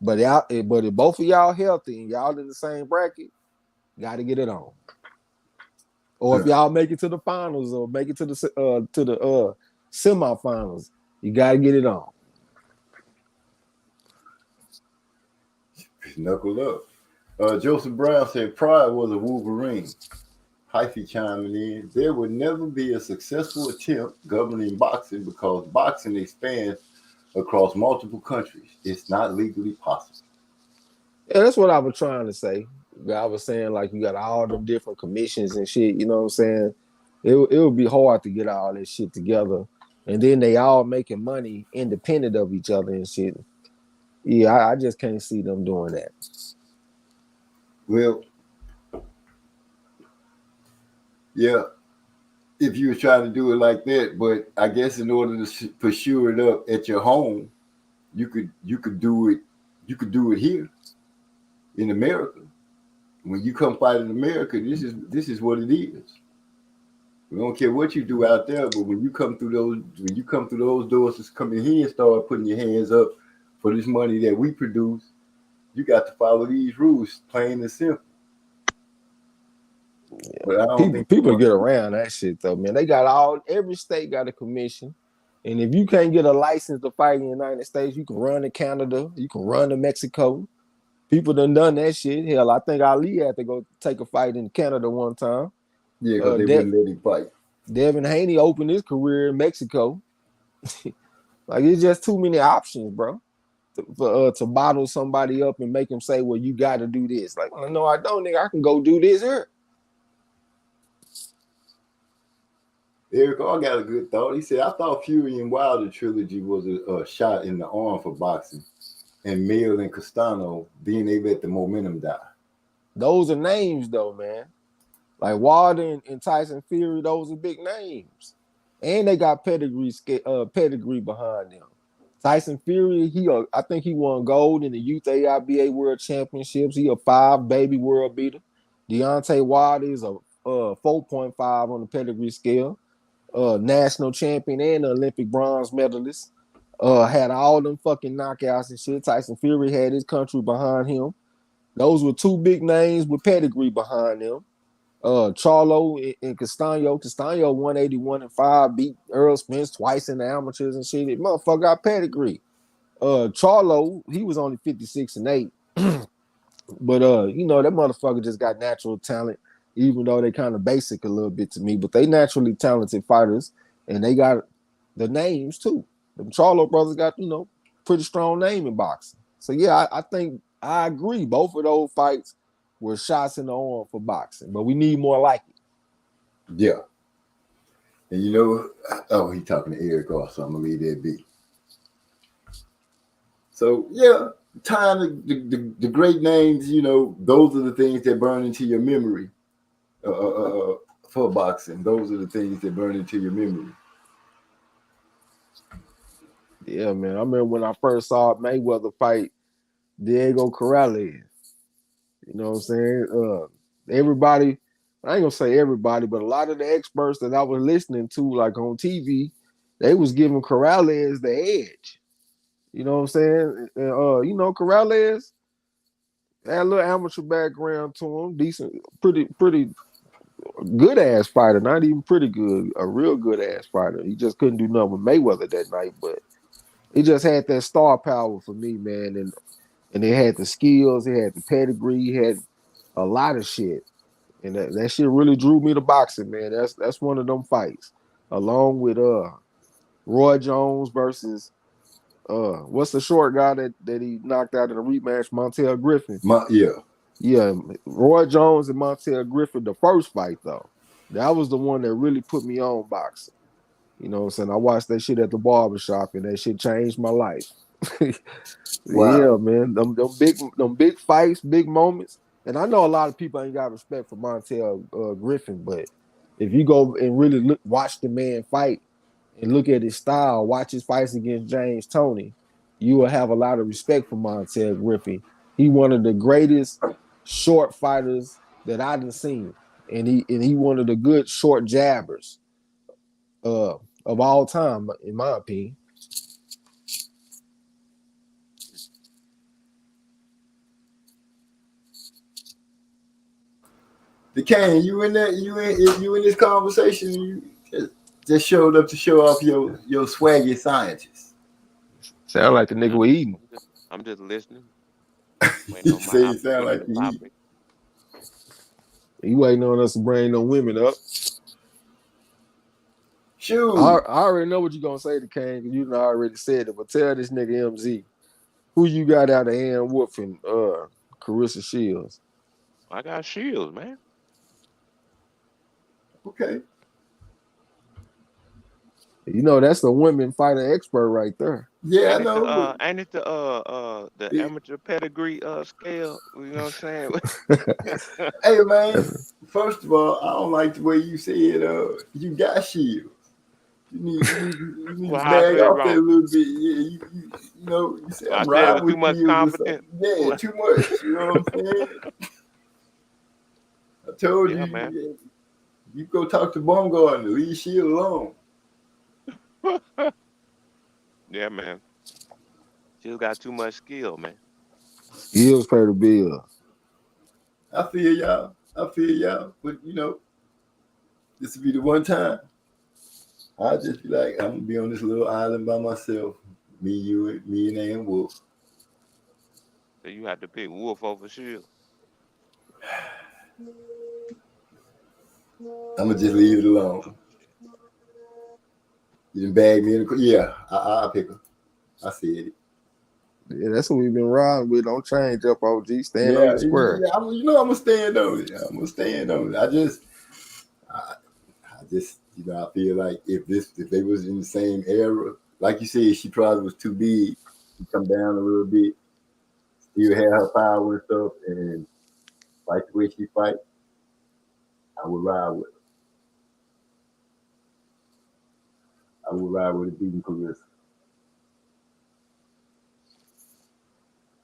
E: But if both of y'all healthy and y'all in the same bracket, got to get it on. Or if y'all make it to the finals or make it to the semifinals, you got to get it on.
C: Knuckle up. Joseph Brown said Pride was a Wolverine. Hyphy chiming in. There would never be a successful attempt governing boxing because boxing expands across multiple countries. It's not legally possible.
E: Yeah, that's what I was trying to say. I was saying, like, you got all them different commissions and shit, you know what I'm saying? It would be hard to get all this shit together. And then they all making money independent of each other and shit. Yeah, I just can't see them doing that.
C: Well, yeah, if you were trying to do it like that, but I guess in order to pursue it up at your home, you could do it. You could do it here in America. When you come fight in America, this is what it is. We don't care what you do out there, but when you come through those doors, just come in here and start putting your hands up for this money that we produce. You got to follow these rules, plain and simple.
E: Yeah.
C: But I don't
E: People get around that shit though, man. They got every state got a commission. And if you can't get a license to fight in the United States, you can run to Canada, you can run to Mexico. People done that shit. Hell, I think Ali had to go take a fight in Canada one time.
C: Yeah, because they wouldn't let him fight.
E: Devin Haney opened his career in Mexico. Like it's just too many options, bro. To bottle somebody up and make them say, "Well, you got to do this." Like, no, I don't, nigga. I can go do this here.
C: Eric All got a good thought. He said, I thought Fury and Wilder trilogy was a shot in the arm for boxing, and Mayo and Castano being able to let the momentum die.
E: Those are names, though, man. Like Wilder and Tyson Fury, those are big names, and they got pedigree behind them. Tyson Fury, I think he won gold in the Youth AIBA World Championships. He a 5 baby world beater. Deontay Wilder is a 4.5 on the pedigree scale. National champion and Olympic bronze medalist. Had all them fucking knockouts and shit. Tyson Fury had his country behind him. Those were 2 big names with pedigree behind them. Charlo and Castano. Castano 181-5, beat Earl Spence twice in the amateurs and shit. That motherfucker got pedigree. Charlo, he was only 56-8. But you know, that motherfucker just got natural talent, even though they kind of basic a little bit to me. But they naturally talented fighters, and they got the names too. The Charlo brothers got, you know, pretty strong name in boxing. So yeah, I think I agree. Both of those fights were shots in the arm for boxing, but we need more like it.
C: Yeah. And you know, he talking to Eric All, so I'm gonna leave that be. So yeah, time the great names, you know, those are the things that burn into your memory. For boxing, those are the things that burn into your memory.
E: Yeah, man. I remember when I first saw Mayweather fight Diego Corrales. You know what I'm saying? Everybody, I ain't gonna say everybody, but a lot of the experts that I was listening to, like on TV, they was giving Corrales the edge. You know what I'm saying? You know, Corrales had a little amateur background to him, decent, pretty good ass fighter, not even pretty good, a real good ass fighter. He just couldn't do nothing with Mayweather that night, but he just had that star power for me, man, and he had the skills, he had the pedigree, he had a lot of shit. And that shit really drew me to boxing, man. That's one of them fights. Along with Roy Jones versus what's the short guy that he knocked out in a rematch, Montel Griffin. Yeah, Roy Jones and Montel Griffin, the first fight though. That was the one that really put me on boxing. You know what I'm saying? I watched that shit at the barbershop and that shit changed my life.
C: Wow.
E: Yeah, man. Them big fights, big moments. And I know a lot of people ain't got respect for Montel Griffin, but if you go and really watch the man fight and look at his style, watch his fights against James Toney, you will have a lot of respect for Montel Griffin. He one of the greatest short fighters that I done seen. And he one of the good short jabbers of all time, in my opinion.
C: DeCane, you in there? You in this conversation? You just showed up to show off your swaggy scientist.
E: Sound like the nigga we eating.
F: I'm just listening.
C: You say you sound like you eat.
E: You waiting on us to bring them women up.
C: Shoot.
E: I already know what you're gonna say to Kane, because you done already said it, but tell this nigga MZ who you got out of Ann Wolf and Carissa Shields.
F: I got Shields, man.
C: Okay.
E: You know that's the women fighter expert right there.
C: Yeah,
F: ain't
C: I know.
F: Ain't it the amateur pedigree scale? You know what I'm saying?
C: Hey man, first of all, I don't like the way you said you got Shields. You need
F: Well,
C: to
F: how I
C: bag
F: said
C: off
F: wrong?
C: that a little bit. Yeah, you know, you said
F: I
C: I'm
F: said
C: riding
F: it
C: with
F: too much
C: you or
F: confidence.
C: something. Yeah, too much. You know what I'm saying? I told
F: Yeah,
C: you,
F: man.
C: you go talk to Baumgartner, leave Shield alone.
F: Yeah, man. She's got too much skill, man.
E: Shields pay the bill.
C: I feel y'all. But you know, this will be the one time. I'll just be like, I'm gonna be on this little island by myself. Me and Ann Wolf.
F: So you have to pick Wolf over Shield.
C: I'm gonna just leave it alone. You done bag me in the yeah. I'll pick her. I said it.
E: Yeah, that's what we've been riding with. Don't change up, OG. Stand on
C: Yeah,
E: your square.
C: yeah. I'm gonna stand on it. I'm gonna stand on it. I just, I feel like if they was in the same era, like you said, she probably was too big to come down a little bit, still have her power and stuff, and like the way she fight, I would ride with her. I would ride with a beating Clarissa.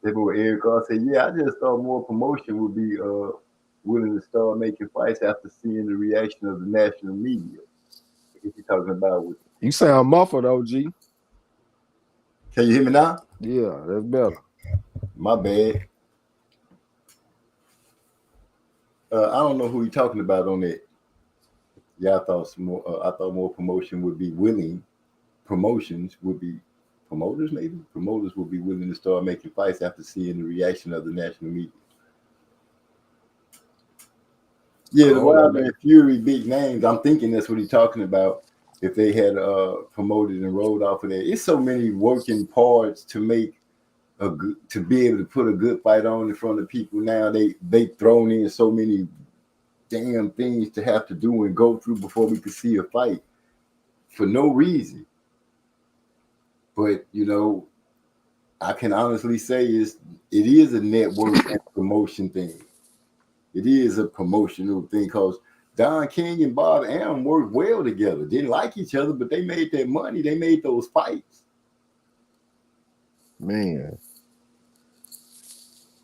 C: That boy Eric Carr said, "Yeah, I just thought more promotion would be willing to start making fights after seeing the reaction of the national media." What you talking about? With
E: You sound muffled, OG.
C: Can you hear me now?
E: Yeah, that's better.
C: My bad. I don't know who you're talking about on that. Yeah, I thought some more. I thought more promotion would be willing. Promotions would be promoters, maybe promoters would be willing to start making fights after seeing the reaction of the national media. Yeah, the Wilder and Fury big names. I'm thinking that's what he's talking about. If they had promoted and rolled off of that, it's so many working parts to make a good, to be able to put a good fight on in front of people. Now they thrown in so many damn things to have to do and go through before we could see a fight for no reason. But I can honestly say it is a network and promotion thing. It is a promotional thing because Don King and Bob Arum worked well together. Didn't like each other, but they made that money. They made those fights.
E: Man,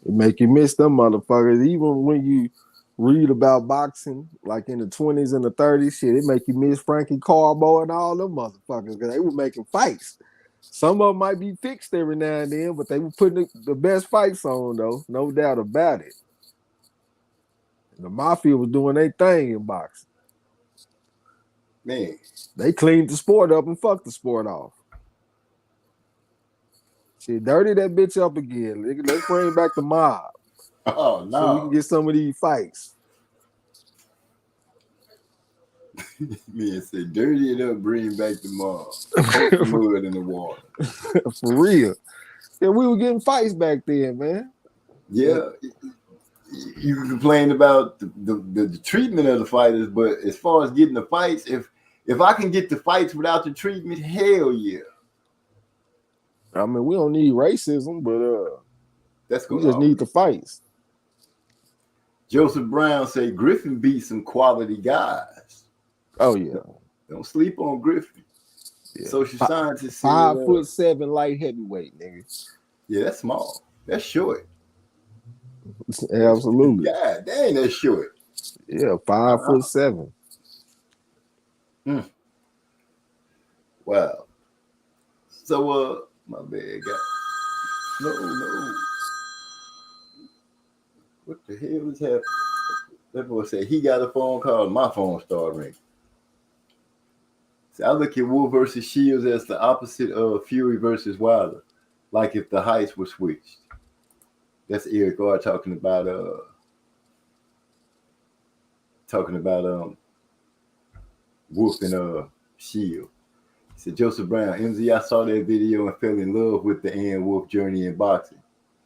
E: it make you miss them motherfuckers. Even when you read about boxing, like in the 20s and the 30s, shit, it make you miss Frankie Carbo and all them motherfuckers because they were making fights. Some of them might be fixed every now and then, but they were putting the best fights on, though. No doubt about it. The Mafia was doing their thing in boxing.
C: Man.
E: They cleaned the sport up and fucked the sport off. Shit, dirty that bitch up again. Let's bring back the mob.
C: Oh, no.
E: So we can get some of these fights.
C: Man said, dirty it up, bring back the mob. Mud in the water.
E: For real. Yeah, we were getting fights back then, man.
C: Yeah. You complain about the treatment of the fighters, but as far as getting the fights, if I can get the fights without the treatment, hell yeah.
E: I mean, we don't need racism, but we just need the fights.
C: Joseph Brown say Griffin beat some quality guys.
E: Oh yeah.
C: Don't sleep on Griffin. Yeah. Social scientists say
E: 5'7" light heavyweight, nigga.
C: Yeah, that's small. That's short.
E: Absolutely.
C: God dang, that's short.
E: Yeah, 5'7".
C: Wow. So my bad, guy. No. What the hell is happening? That boy said he got a phone call and my phone started ringing. So I look at Wolf versus Shields as the opposite of Fury versus Wilder. Like if the heights were switched. That's Eric Carr talking about Wolf and Shield. He said Joseph Brown, MZ, I saw that video and fell in love with the Ann Wolf journey in boxing.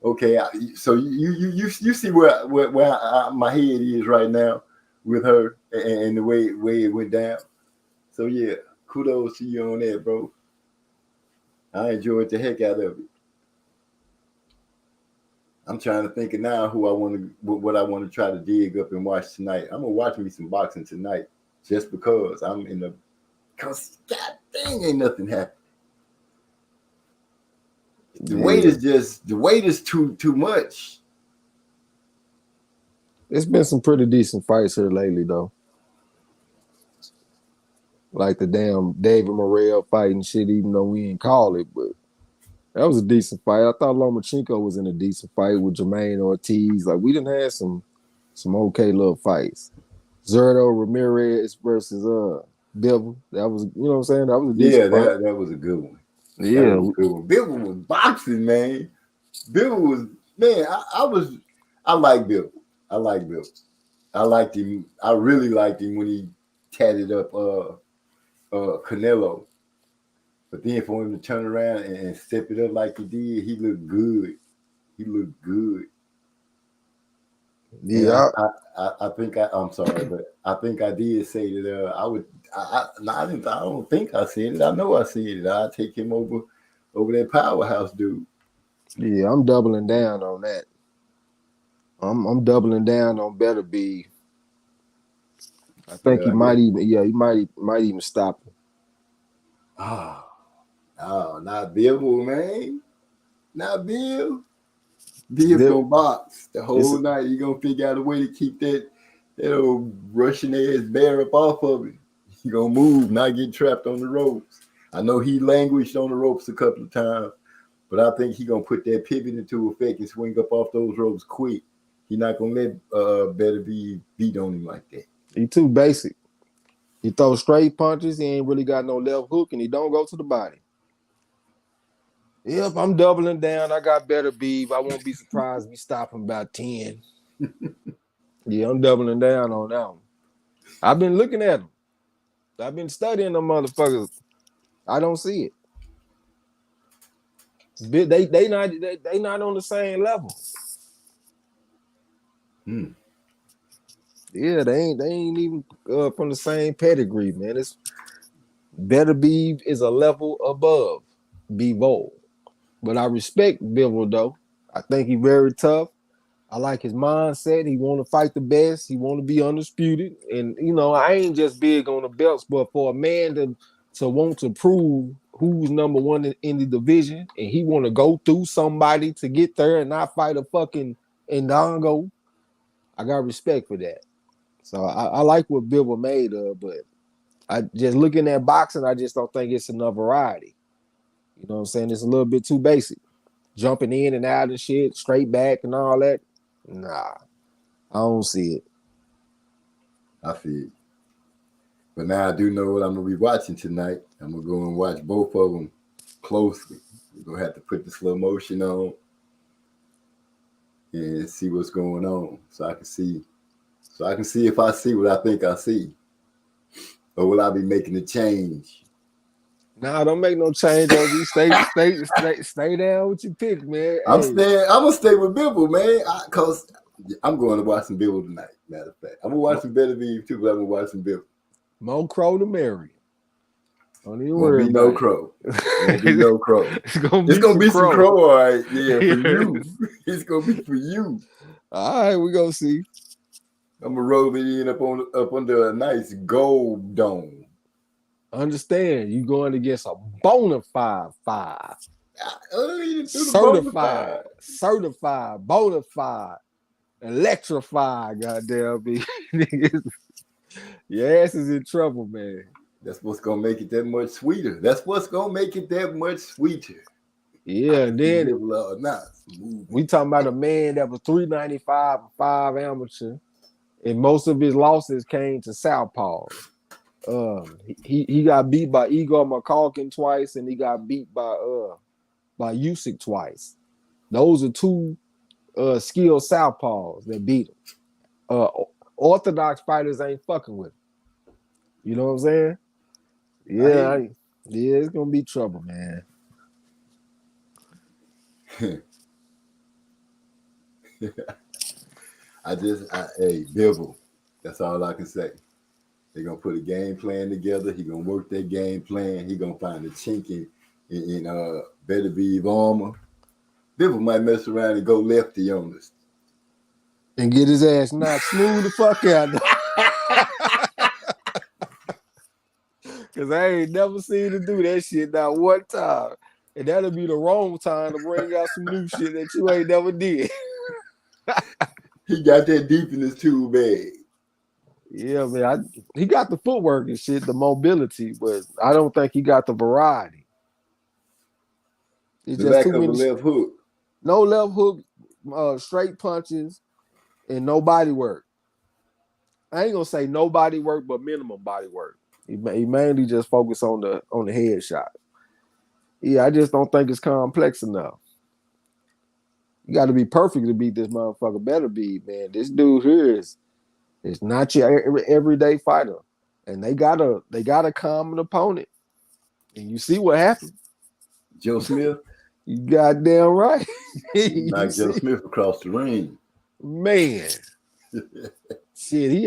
C: Okay, so you see where my head is right now with her and the way it went down. So yeah, kudos to you on that, bro. I enjoyed the heck out of it. I'm trying to think of now what I want to try to dig up and watch tonight. I'm gonna watch me some boxing tonight just because cause god dang ain't nothing happening. The weight is too much.
E: It's been some pretty decent fights here lately, though. Like the damn David Morrell fight and shit, even though we didn't call it, but that was a decent fight. I thought Lomachenko was in a decent fight with Jermaine Ortiz. Like we didn't have some okay little fights. Zurdo Ramirez versus Bivol. That was, you know what I'm saying? That was a decent fight.
C: That was a good one.
E: Yeah.
C: Bivol was boxing, man. Bivol was, man, I like Bivol. I like Bivol. I liked him. I really liked him when he tatted up Canelo. But then for him to turn around and step it up like he did, he looked good. He looked good.
E: Yeah,
C: I think I'm sorry, but I think I did say that I would. I don't think I said it. I know I said it. I'd take him over that powerhouse dude.
E: yeah, I'm doubling down on that. I'm doubling down on Better Be. I think he might even stop him.
C: Oh, not Bill, man. Not Bill. Bill's gonna box the whole night. He gonna figure out a way to keep that old Russian ass bear up off of it. He gonna move, not get trapped on the ropes. I know he languished on the ropes a couple of times, but I think he gonna put that pivot into effect and swing up off those ropes quick. He not gonna let Better Be beat on him like that.
E: He too basic. He throws straight punches. He ain't really got no left hook, and he don't go to the body. Yep, I'm doubling down. I got Better Beef. I won't be surprised if we stop him about 10. Yeah, I'm doubling down on that one. I've been looking at them. I've been studying them motherfuckers. I don't see it. They not on the same level. Yeah, they ain't even from the same pedigree, man. It's Better Beef is a level above Bivol. But I respect Bivol though. I think he's very tough. I like his mindset. He want to fight the best. He want to be undisputed. And I ain't just big on the belts, but for a man to want to prove who's number one in the division, and he want to go through somebody to get there and not fight a fucking Ndongo, I got respect for that. So I like what Bivol made of, but I just looking at boxing, I just don't think it's enough variety. You know what I'm saying? It's a little bit too basic. Jumping in and out and shit, straight back and all that. Nah, I don't see it.
C: I feel it. But now I do know what I'm going to be watching tonight. I'm going to go and watch both of them closely. We're going to have to put the slow motion on and see what's going on so I can see. So I can see if I see what I think I see. Or will I be making a change?
E: Nah, don't make no change, OG. Stay down with your pick, man.
C: I'm gonna stay with Bivol, man. Cause I'm going to watch some Bivol tonight. Matter of fact, I'm gonna watch some Better Beef too, but I'm gonna watch some Bivol.
E: More Crow to marry. Don't even
C: Won't
E: worry
C: be
E: about
C: no
E: it.
C: Crow. Won't be no Crow.
E: It's gonna
C: be some Crow, all right. Yeah, for
E: Yeah.
C: you. It's gonna be for you.
E: All right, we gonna see.
C: I'm gonna roll it in up under a nice gold dome.
E: Understand, you going against a bona fide 5. Certified, bona fide, electrified, goddamn me. Your ass is in trouble, man.
C: That's what's gonna make it that much sweeter.
E: Yeah, and then we talking about a man that was 395 and 5 amateur, and most of his losses came to southpaws. He got beat by Igor McCalkin twice, and he got beat by Usyk twice. Those are 2 skilled southpaws that beat him. Orthodox fighters ain't fucking with him. You know what I'm saying? Yeah, it's gonna be trouble, man.
C: Hey, Bivol. That's all I can say. They're gonna put a game plan together. He gonna work that game plan. He gonna find a chink in Better Beef armor. Bivol might mess around and go lefty on us.
E: And get his ass knocked smooth the fuck out. Cause I ain't never seen him do that shit not one time. And that'll be the wrong time to bring out some new shit that you ain't never did.
C: He got that deep in his tool bag.
E: Yeah, man. He got the footwork and shit, the mobility, but I don't think he got the variety.
C: It's the lack of a left hook.
E: No left hook, straight punches, and no body work. I ain't gonna say no body work, but minimum body work. He mainly just focus on the headshot. Yeah, I just don't think it's complex enough. You got to be perfect to beat this motherfucker. Better Be, man. This dude here is not your everyday fighter, and they got a common opponent. And you see what happened.
C: Joe Smith.
E: You goddamn right. You
C: Knocked Joe
E: see?
C: Smith across the ring.
E: Man. Shit, he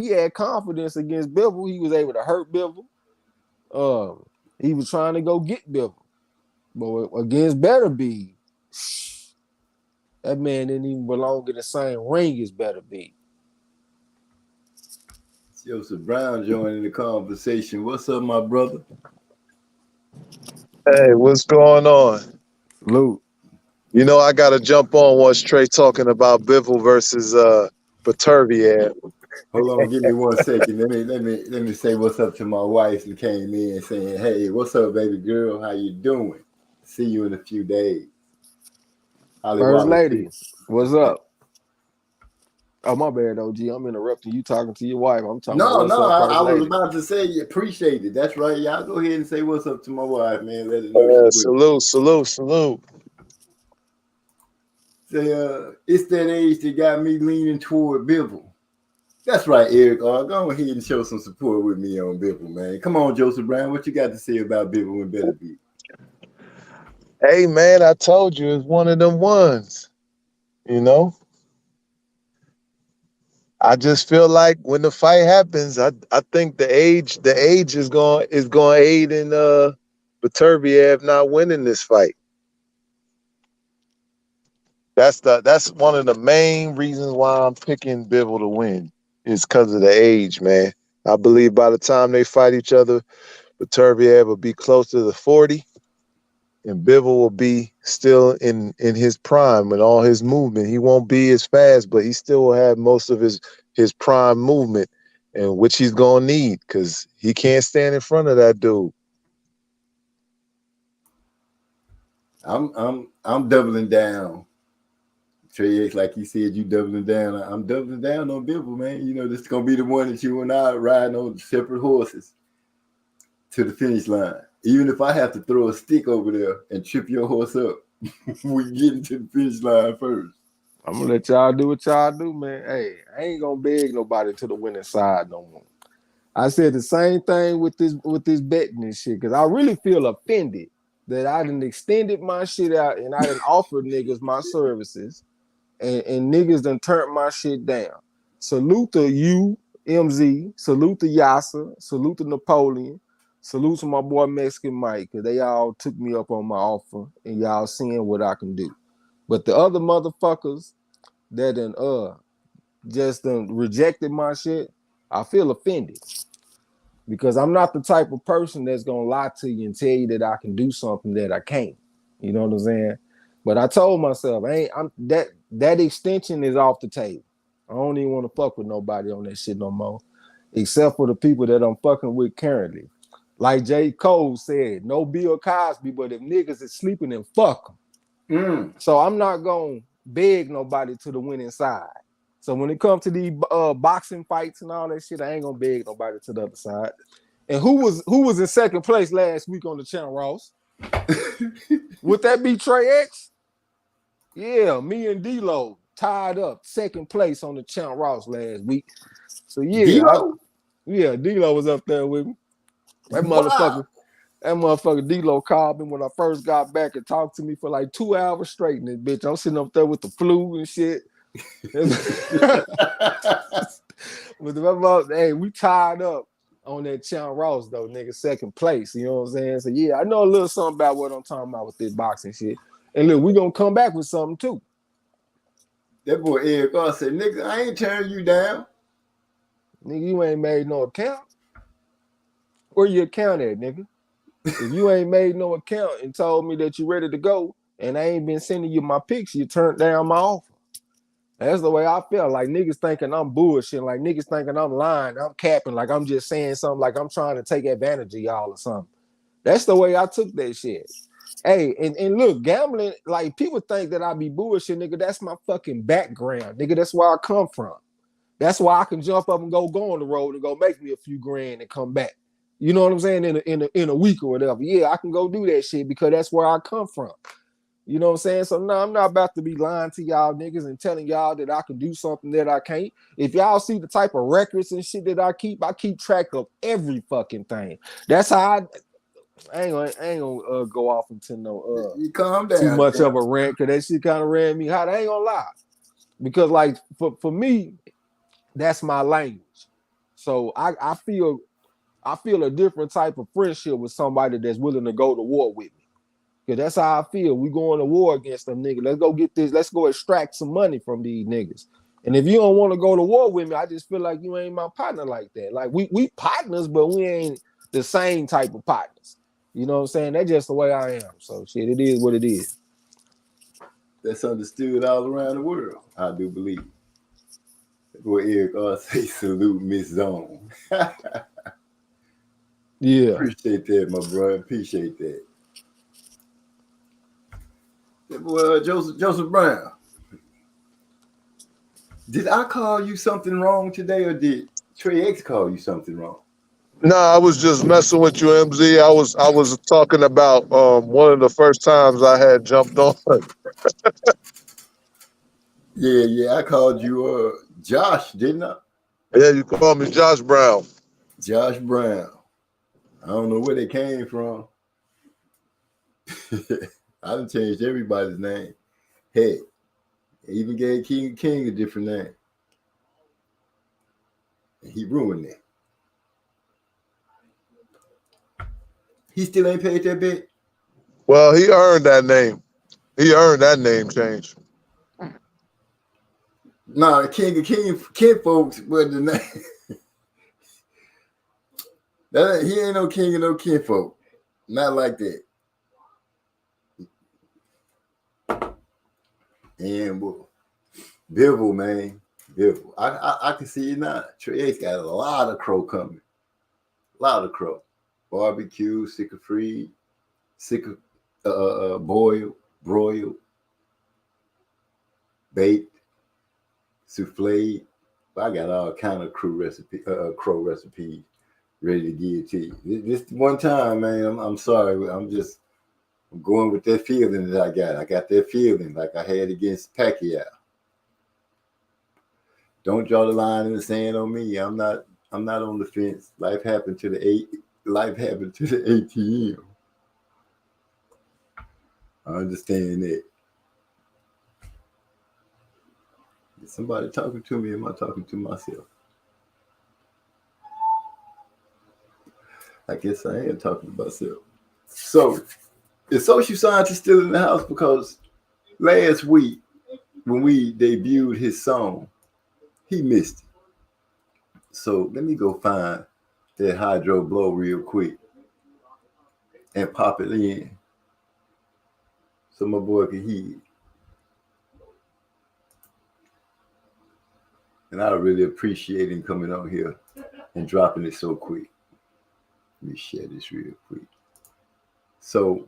E: had confidence against Bivol. He was able to hurt Bivol. He was trying to go get Bivol. But against Beterbiev, that man didn't even belong in the same ring as Beterbiev.
C: Joseph Brown joining the conversation. What's up, my brother?
G: Hey, what's going on?
E: Luke.
G: You know, I got to jump on once Trey talking about Bivol versus Beterbiev.
C: Hold on, give me 1 second. Let me say what's up to my wife who came in saying, "Hey, what's up, baby girl? How you doing? See you in a few days." Holly
E: First
C: Wallace.
E: lady, what's up? Oh, my bad, OG. I'm interrupting you talking to your wife. I'm talking
C: No,
E: about what's up, First
C: I was
E: lady.
C: about to say you appreciate it. That's right. Y'all go ahead and say what's up to my wife, man. Let her know she's with
G: Salute.
C: me. Say, it's that age that got me leaning toward Bivol. That's right, Eric. Go ahead and show some support with me on Bivol, man. Come on, Joseph Brown. What you got to say about Bivol and Beterbiev?
G: Hey, man, I told you it's one of them ones. You know, I just feel like when the fight happens, I think the age is going to aid in Beterbiev not winning this fight. That's one of the main reasons why I'm picking Bivol to win. Is because of the age, man. I believe by the time they fight each other, Beterbiev will be close to the 40, and Bivol will be still in his prime and all his movement. He won't be as fast, but he still will have most of his prime movement, and which he's gonna need because he can't stand in front of that dude.
C: I'm doubling down. Trey, like you said, you doubling down. I'm doubling down on Bivol, man. You know, this is gonna be the one that you and I are riding on separate horses to the finish line. Even if I have to throw a stick over there and trip your horse up, we get into the finish line first.
E: I'm gonna let y'all do what y'all do, man. Hey, I ain't gonna beg nobody to the winning side no more. I said the same thing with this betting and shit, because I really feel offended that I done extended my shit out and I done offered niggas my services. And niggas done turned my shit down. Salute to you, MZ. Salute to Yasa. Salute to Napoleon. Salute to my boy Mexican Mike, because they all took me up on my offer and y'all seeing what I can do. But the other motherfuckers that done rejected my shit, I feel offended. Because I'm not the type of person that's gonna lie to you and tell you that I can do something that I can't. You know what I'm saying? But I told myself, that extension is off the table. I don't even want to fuck with nobody on that shit no more, except for the people that I'm fucking with currently. Like J. Cole said, no Bill Cosby, but if niggas is sleeping, then fuck them. So I'm not gonna beg nobody to the winning side. So when it comes to these boxing fights and all that shit, I ain't gonna beg nobody to the other side. And who was in second place last week on the Champ Ross? Would that be Trey X? Yeah, me and D-Lo tied up second place on the Champ Ross last week. So yeah, D-Lo was up there with me. That motherfucker D-Lo called me when I first got back and talked to me for like 2 hours straight. And this bitch, I'm sitting up there with the flu and shit. Hey, we tied up on that Champ Ross though, nigga, second place. You know what I'm saying? So yeah, I know a little something about what I'm talking about with this boxing shit. And look, we gonna come back with something too.
C: That boy Eric R said, "Nigga, I ain't turning you down.
E: Nigga, you ain't made no account. Where your account at, nigga? If you ain't made no account and told me that you ready to go, and I ain't been sending you my pics, you turned down my offer." That's the way I feel. Like niggas thinking I'm bullshit, like niggas thinking I'm lying, I'm capping, like I'm just saying something, like I'm trying to take advantage of y'all or something. That's the way I took that shit. Hey, and look, gambling, like people think that I be bullshit, nigga. That's my fucking background, nigga. That's where I come from. That's why I can jump up and go on the road and go make me a few grand and come back. You know what I'm saying? In a week or whatever. Yeah, I can go do that shit because that's where I come from. You know what I'm saying? So no, I'm not about to be lying to y'all niggas and telling y'all that I can do something that I can't. If y'all see the type of records and shit that I keep track of every fucking thing. That's how I ain't gonna go off into no
C: You calm down.
E: too much
C: Cap.
E: of a rant because that shit kind of ran me hot. I ain't gonna lie, because like for me, that's my language. So I feel a different type of friendship with somebody that's willing to go to war with me. Because that's how I feel. We going to war against them niggas. Let's go get this. Let's go extract some money from these niggas. And if you don't want to go to war with me, I just feel like you ain't my partner like that. Like we partners, but we ain't the same type of partners. You know what I'm saying? That's just the way I am. So shit, it is what it is.
C: That's understood all around the world, I do believe. Boy, Eric say salute Miss Zone.
E: Yeah.
C: Appreciate that, my brother. Appreciate that. Well, Joseph Brown, did I call you something wrong today, or did Trey X call you something wrong?
G: No, I was just messing with you, MZ. I was talking about one of the first times I had jumped on.
C: Yeah, I called you Josh, didn't I?
G: Yeah, you called me Josh Brown.
C: Josh Brown. I don't know where they came from. I done changed everybody's name. Hey, even gave King a different name. And he ruined it. He still ain't paid that bit?
G: Well, he earned that name. He earned that name change.
C: Nah, King folks wasn't the name. He ain't no king of no kinfolk. Not like that. And Bivol, man. Bivol. I can see it now. Trey X got a lot of crow coming. A lot of crow. Barbecue, sick of free, sick of boiled, broiled, baked, souffle. I got all kind of crow recipes ready to give to you. This one time, man, I'm sorry. I'm going with that feeling that I got. I got that feeling like I had against Pacquiao. Don't draw the line in the sand on me. I'm not on the fence. Life happened to the ATM. I understand that. Is somebody talking to me? Am I talking to myself? I guess I am talking to myself. So, is Social Scientist still in the house? Because last week, when we debuted his song, he missed it. So, let me go find that Hydro Blow real quick and pop it in so my boy can hear it. And I really appreciate him coming on here and dropping it so quick. Let me share this real quick. So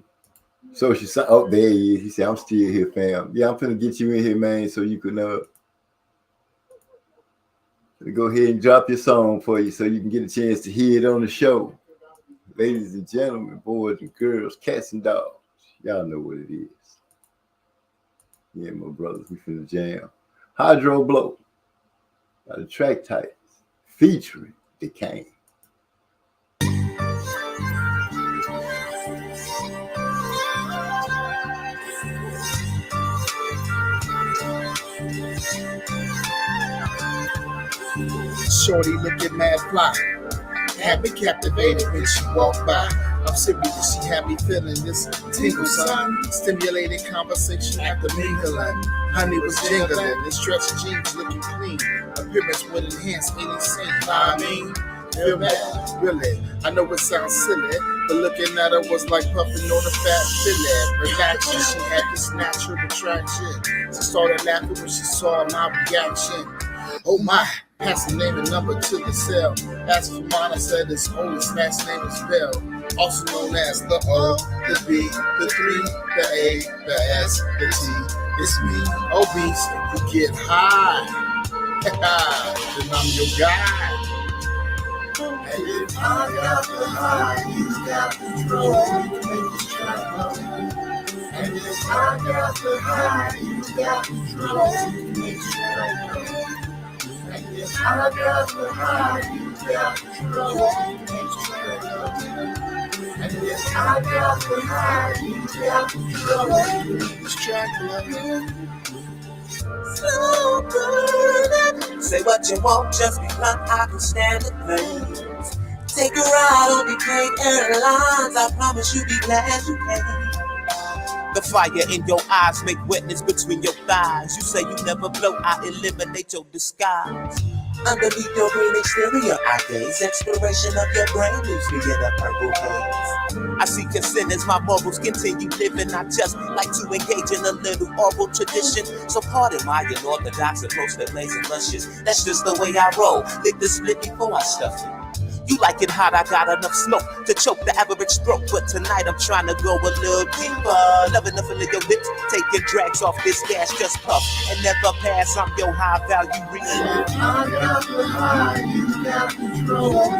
C: she said, oh, there he is. He said, I'm still here, fam. Yeah, I'm finna get you in here, man, so you can go ahead and drop your song for you so you can get a chance to hear it on the show. Ladies and gentlemen, boys and girls, cats and dogs, y'all know what it is. Yeah, my brothers, we finna jam. Hydro Blow by the Track Titans featuring The Kane.
B: Shorty looking mad fly. Had me captivated when she walked by. I'm serious, she had me feeling this tingle, son. Stimulated conversation after mingling. Honey was jingling, and stretched jeans looking clean. Appearance would enhance any scene. I mean, feel that? Really? I know it sounds silly, but looking at her was like puffing on a fat fillet. Relaxing, she had this natural attraction. She started laughing when she saw my reaction. Oh my, pass the name and number to the cell. Asked for mine, I said his oldest last name is Bell. Also known as the O, the B, the 3, the A, the S, the T. It's me, obese, you get high. Then I'm your guy. And if I got the high, you got control. You can make this track go. And if I got the high, you got control. You can make this track go. And if I got the high, you got control. You can make this track go. And if I got the high, you got control. This track love.
H: Slow burn. Say what you want, just be blunt. I can stand the pain. Take a ride on the Great Airlines. I promise you be glad you came. The fire in your eyes make wetness between your thighs. You say you never blow, I eliminate your disguise. Underneath your green exterior, I gaze. Exploration of your brain leaves me in a purple haze. I see consent as my morals continue living. I just like to engage in a little oral tradition. So pardon my unorthodox approach that lays and luscious. That's just the way I roll. Lick the split before I stuff it. You like it hot, I got enough smoke to choke the average stroke. But tonight I'm trying to go a little deeper. Loving the feel of your lips, taking drags off this gas, just puff and never pass. I'm your high value reader.
B: I got the high, you got control.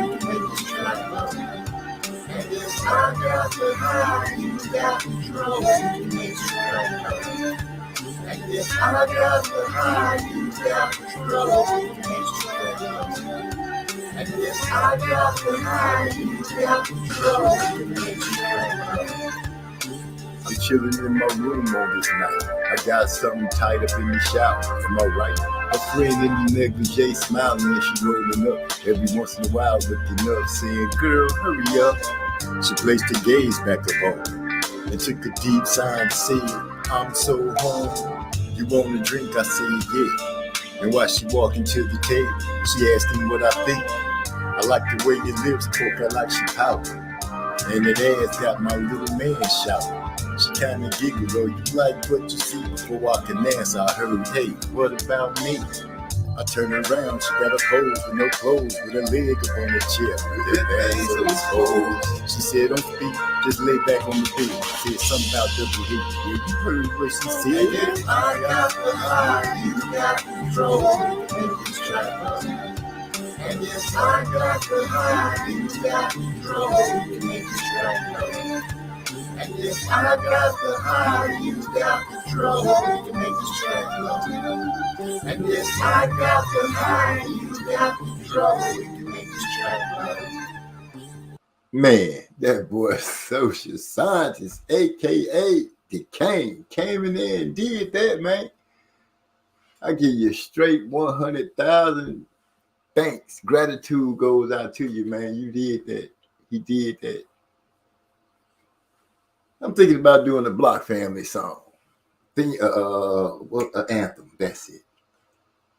B: And if I got the high, you got control. And if I got the high, you got control. And if I got the high, you got control.
C: I'm chilling in my room on this night. I got something tied up in the shower. Am I right? A friend in the negligee smiling and she rolling up. Every once in a while looking up, saying, "Girl, hurry up." She placed her gaze back up on and took a deep sigh and said, "I'm so home. You want a drink?" I said, "Yeah." And while she walking to the table, she asked me what I think. I like the way your lips talk, I like she pout. And that ass got my little man shouting. She kinda giggled, "Oh, you like what you see?" Before I can answer, I heard, "Hey, what about me?" I turned around, she got a pose with no clothes, with her leg up on the chair, with her ass so exposed. She said, "Don't speak, just lay back on the bed." Said something about double hit. Yeah, you heard what she said.
B: And if I got the high, you got control. Make this track love. And if I got the high, you got control. Make this track love. And if I got the high, you got control. Make this track love. And if I got the high, you got control. Make this track love.
C: Man, that boy social scientist, aka the Kane, came in there and did that, man. I give you straight 100,000 thanks. Gratitude goes out to you, man. You did that. He did that. I'm thinking about doing a Block Family song. Anthem. That's it.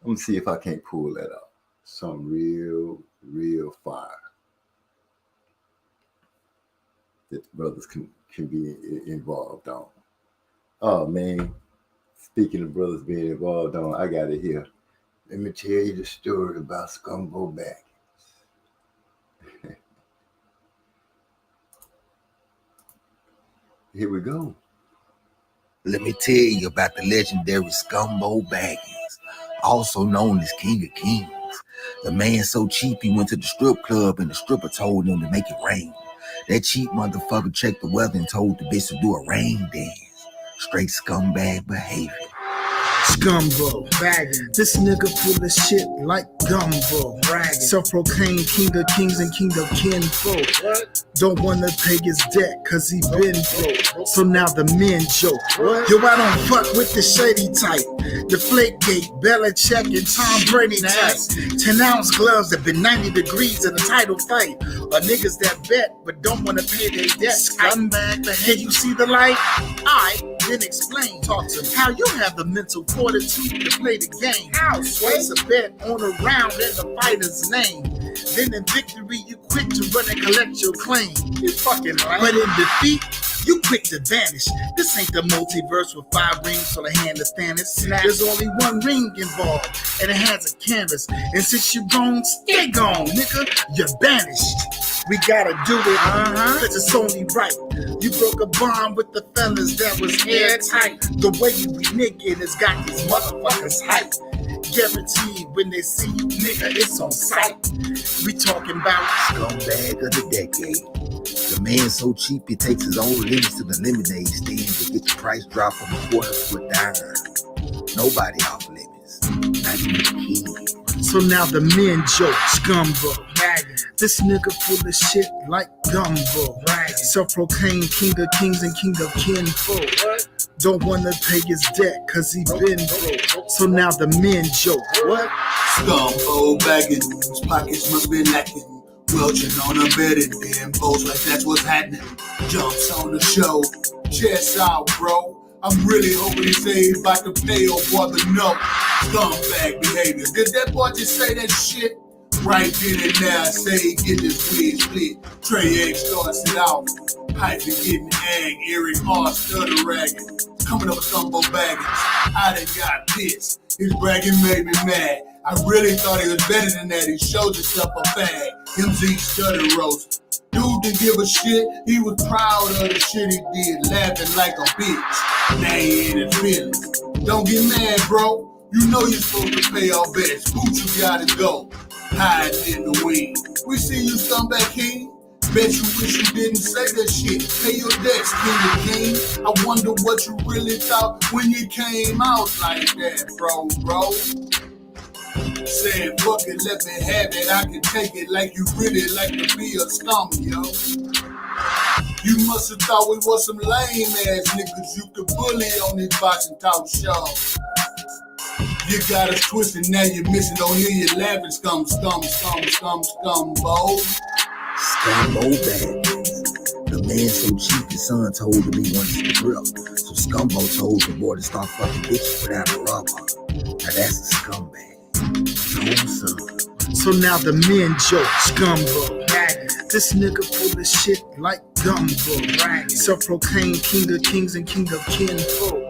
C: I'm gonna see if I can't pull that up. Some real fire that the brothers can be involved on. Oh man, speaking of brothers being involved on, I got it here. Let me tell you the story about Scumbo Baggins. Here we go.
I: Let me tell you about the legendary Scumbo Baggins, also known as King of Kings. The man so cheap he went to the strip club and the stripper told him to make it rain. That cheap motherfucker checked the weather and told the bitch to do a rain dance. Straight scumbag behavior.
B: Scumbo, bagging. This nigga full of shit like gumbo. Bragging. Self-proclaimed king of kings and king of kinfolk. What? Don't wanna pay his debt cause he been broke. So now the men joke. What? Yo, I don't fuck with the shady type. The Flakegate, Belichick, and Tom Brady type. 10-ounce gloves that been 90 degrees in a title fight. Or niggas that bet but don't wanna pay their debt. Scumbag, can you see the light? I then explain. Talk to me. How you have the mental fortitude to play the game. How? Place a bet on a round in the fighter's name. Then in victory, you quick to run and collect your claim. You fucking right. But in defeat, you quick to vanish. This ain't the multiverse with 5 rings for the hand of Thanos. There's only one ring involved, and it has a canvas. And since you gone, stay gone, nigga. You're banished. We gotta do it, cause it's only right. You broke a bond with the fellas that was airtight. The way you be nigga has got these motherfuckers hype. Guaranteed when they see you, nigga, it's on sight. We talking about
I: Scumbag of the decade. The man so cheap he takes his own limits to the lemonade stand to get the price drop from a quarter to a dime. Nobody off limits, not even the king.
B: So now the men joke, Scumbo, bagging. This nigga full of shit like gumbo. Self-proclaimed king of kings and king of kinfolk. Don't wanna pay his debt cause he been broke. So now the men joke. What?
H: Scumbo bagging, whose pockets must be lacking. Welching on a bed and then folks like that's what's happening. Jumps on the show, chest out, bro. I'm really hoping he say if I can pay or brother no. Scumbag behavior. Did that boy just say that shit? Right then and now, say get this weird split. Trey X starts it out. Hyphen getting ag, Eric R. stutter ragging. Coming up with Scumbo baggage. I done got pissed. His bragging made me mad. I really thought he was better than that. He showed himself a fag. MZ stutter roast. Dude didn't give a shit. He was proud of the shit he did, laughing like a bitch. Now he in his feelings. Don't get mad, bro. You know you're supposed to pay our bets. Boot, you gotta go. Hiding in the wing. We see you scumbag king. Bet you wish you didn't say that shit. Pay your debts, king of king. I wonder what you really thought when you came out like that, bro. Said, fuck it, let me have it. I can take it like you really like to be a scum, yo. You must have thought we was some lame ass niggas you could bully on this boxing talk show. You got us twisted, now you're missing. Don't hear you laughing, scumbo.
I: Scumbo bags. The man so cheap, his son told him he wanted to grip. So Scumbo told the boy to start fucking bitches without a rubber. Now that's a scumbag. No, son.
B: So now the men joke, Scumbo. This nigga full of shit like gumbo. Self-proclaimed king of kings and king of kinfolk.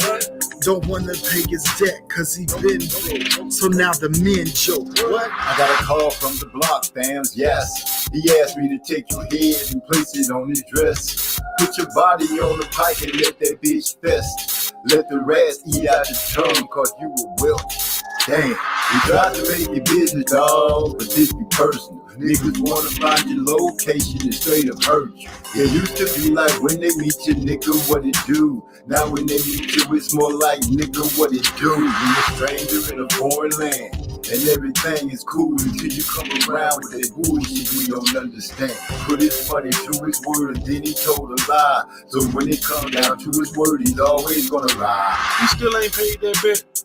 B: Don't wanna pay his debt cause he been broke. So now the men joke. What?
C: I got a call from the block, fams, yes. He asked me to take your head and place it on his dress. Put your body on the pike and let that bitch fest. Let the rats eat out your tongue cause you a welch. Damn, we tried to make it business, dog, but this be personal. Niggas wanna find your location and straight up hurt you. It used to be like when they meet you, nigga, what it do? Now when they meet you, it's more like, nigga, what it do? You a stranger in a foreign land, and everything is cool until you come around with that bullshit we don't understand. Put his money to his word, and then he told a lie. So when it comes down to his word, he's always gonna lie.
J: He still ain't paid that bet.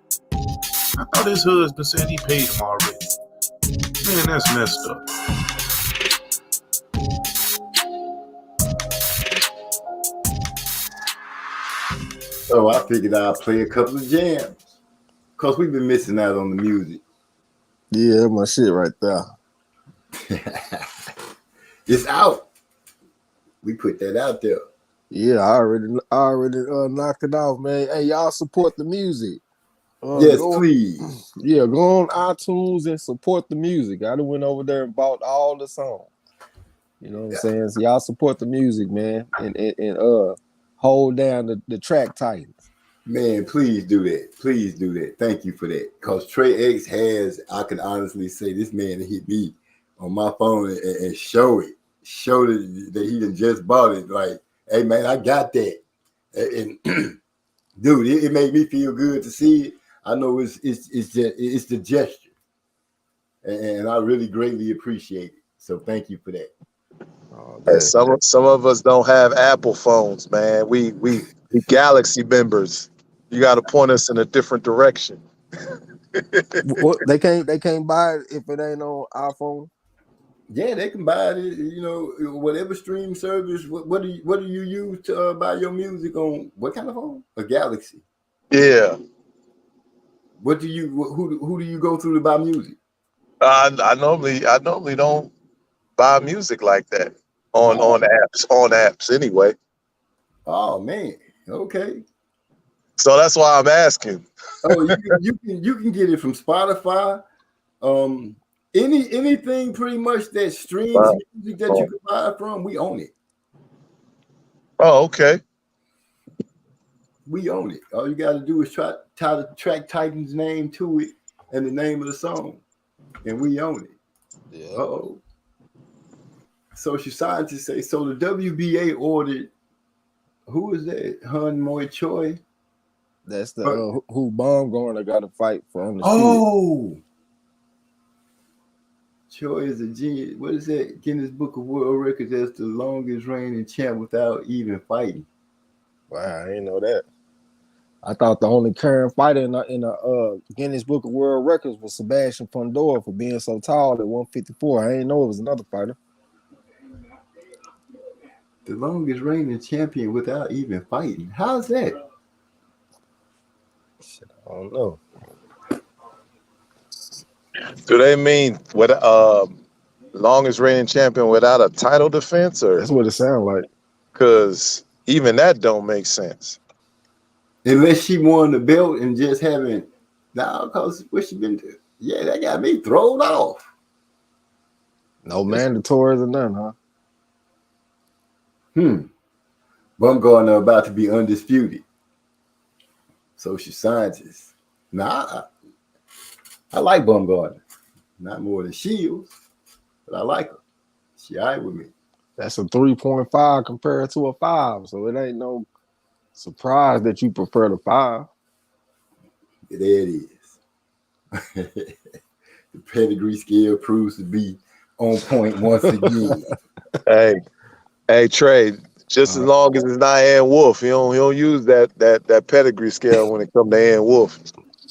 J: I thought his husband said he paid him already. Man, that's messed up.
C: So I figured I'd play a couple of jams. Cause we've been missing out on the music.
E: Yeah, that's my shit right there.
C: It's out. We put that out there.
E: Yeah, I already knocked it off, man. Hey, y'all support the music.
C: Yes, please.
E: Yeah, go on iTunes and support the music. I done went over there and bought all the songs. You know what I'm saying? So y'all support the music, man, and hold down the track titans.
C: Man, please do that. Please do that. Thank you for that. Because Trey X has, I can honestly say, this man hit me on my phone and show it. Show that he done just bought it. Like, hey, man, I got that. And dude, it made me feel good to see it. I know it's the gesture. And I really greatly appreciate it. So thank you for that.
G: Hey, some of us don't have Apple phones, man. We Galaxy members. You got to point us in a different direction.
E: What, they can't buy it if it ain't on iPhone.
C: Yeah, they can buy it. You know, whatever stream service. What do you use to buy your music on? What kind of phone? A Galaxy.
G: Yeah.
C: Who do you go through to buy music?
G: I normally don't buy music like that on apps anyway.
C: Oh man, okay.
G: So that's why I'm asking.
C: Oh, you can get it from Spotify. Anything pretty much that streams music that you can buy from, we own it.
G: Oh, okay.
C: We own it. All you got to do is tie the track Titan's name to it and the name of the song, and we own it. Yeah. Uh-oh. Social scientists say so. The WBA ordered. Who is that? Hun Moy Choi.
E: That's the who Baumgartner got to fight for on the
C: Oh. Choi is a genius. What is that? Guinness Book of World Records as the longest reigning champ without even fighting.
E: Wow, I didn't know that. I thought the only current fighter in the Guinness Book of World Records was Sebastian Fundora for being so tall at 154. I didn't know it was another fighter.
C: The longest reigning champion without even fighting. How's that?
E: Shit, I don't know.
G: Do they mean what longest reigning champion without a title defense, or
E: That's what it sounds like.
G: because even that don't make sense?
C: Unless she won the belt and just haven't. Now, because what she been doing? Yeah, that got me thrown off.
E: No mandatories or nothing, huh?
C: Bumgarner about to be undisputed. Social scientist. Nah, I like Bumgarner. Not more than Shields, but I like her. She all right with me.
E: That's a 3.5 compared to a 5, so it ain't no surprise that you prefer the 5.
C: There it is. The pedigree scale proves to be on point once again.
G: Hey, Trey. Just as long as it's not Ann Wolf, he don't use that pedigree scale when it comes to Ann Wolf.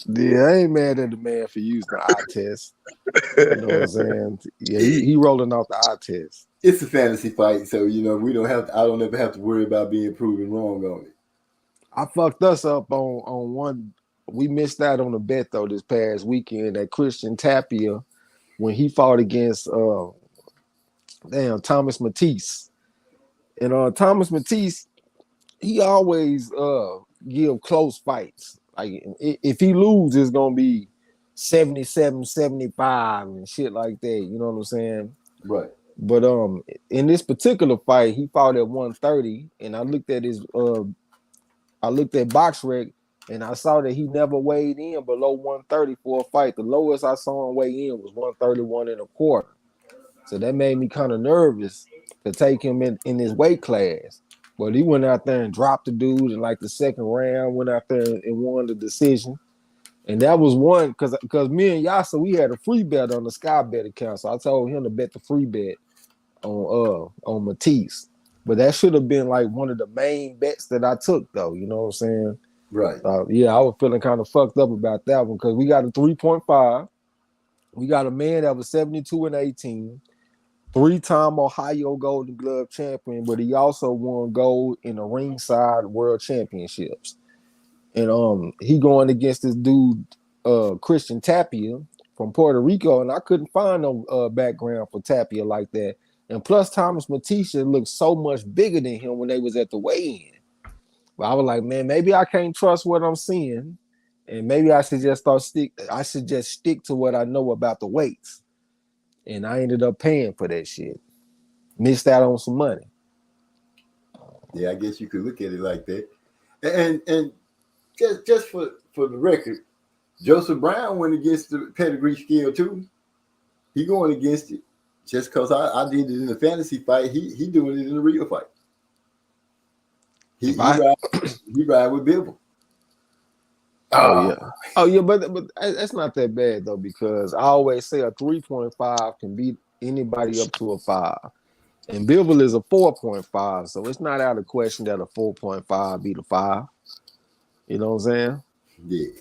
E: Yeah, I ain't mad at the man for using the eye test. You know what I'm saying? Yeah, he rolling off the eye test.
C: It's a fantasy fight, so we don't have to, I don't ever have to worry about being proven wrong on it.
E: I fucked us up on one. We missed out on a bet though this past weekend at Christian Tapia when he fought against Thomas Matisse. And Thomas Matisse, he always give close fights. Like if he loses, it's gonna be 77-75 and shit like that. You know what I'm saying?
C: Right.
E: But in this particular fight, he fought at 130, and I looked at BoxRec, and I saw that he never weighed in below 130 for a fight. The lowest I saw him weigh in was 131 1/4. So that made me kind of nervous to take him in his weight class. But he went out there and dropped the dude in like the second round, went out there and won the decision. And that was one because me and Yasa, we had a free bet on the Sky Bet account. So I told him to bet the free bet on Matisse. But that should have been like one of the main bets that I took, though. You know what I'm saying?
C: Right.
E: Yeah, I was feeling kind of fucked up about that one because we got a 3.5. We got a man that was 72-18, 3-time Ohio Golden Glove champion, but he also won gold in the ringside world championships. And he going against this dude, Christian Tapia from Puerto Rico, and I couldn't find no background for Tapia like that. And plus, Thomas Matisse looked so much bigger than him when they was at the weigh-in. But I was like, man, maybe I can't trust what I'm seeing, and maybe I should just stick to what I know about the weights. And I ended up paying for that shit. Missed out on some money.
C: Yeah, I guess you could look at it like that. And just for the record, Joseph Brown went against the pedigree scale too. He going against it. Just because I did it in the fantasy fight, he doing it in the real fight. He ride with Bivol.
E: Oh yeah, but that's not that bad though, because I always say a 3.5 can beat anybody up to a 5, and Bivol is a 4.5, so it's not out of question that a 4.5 beat a 5. You know what I'm saying?
C: Yeah.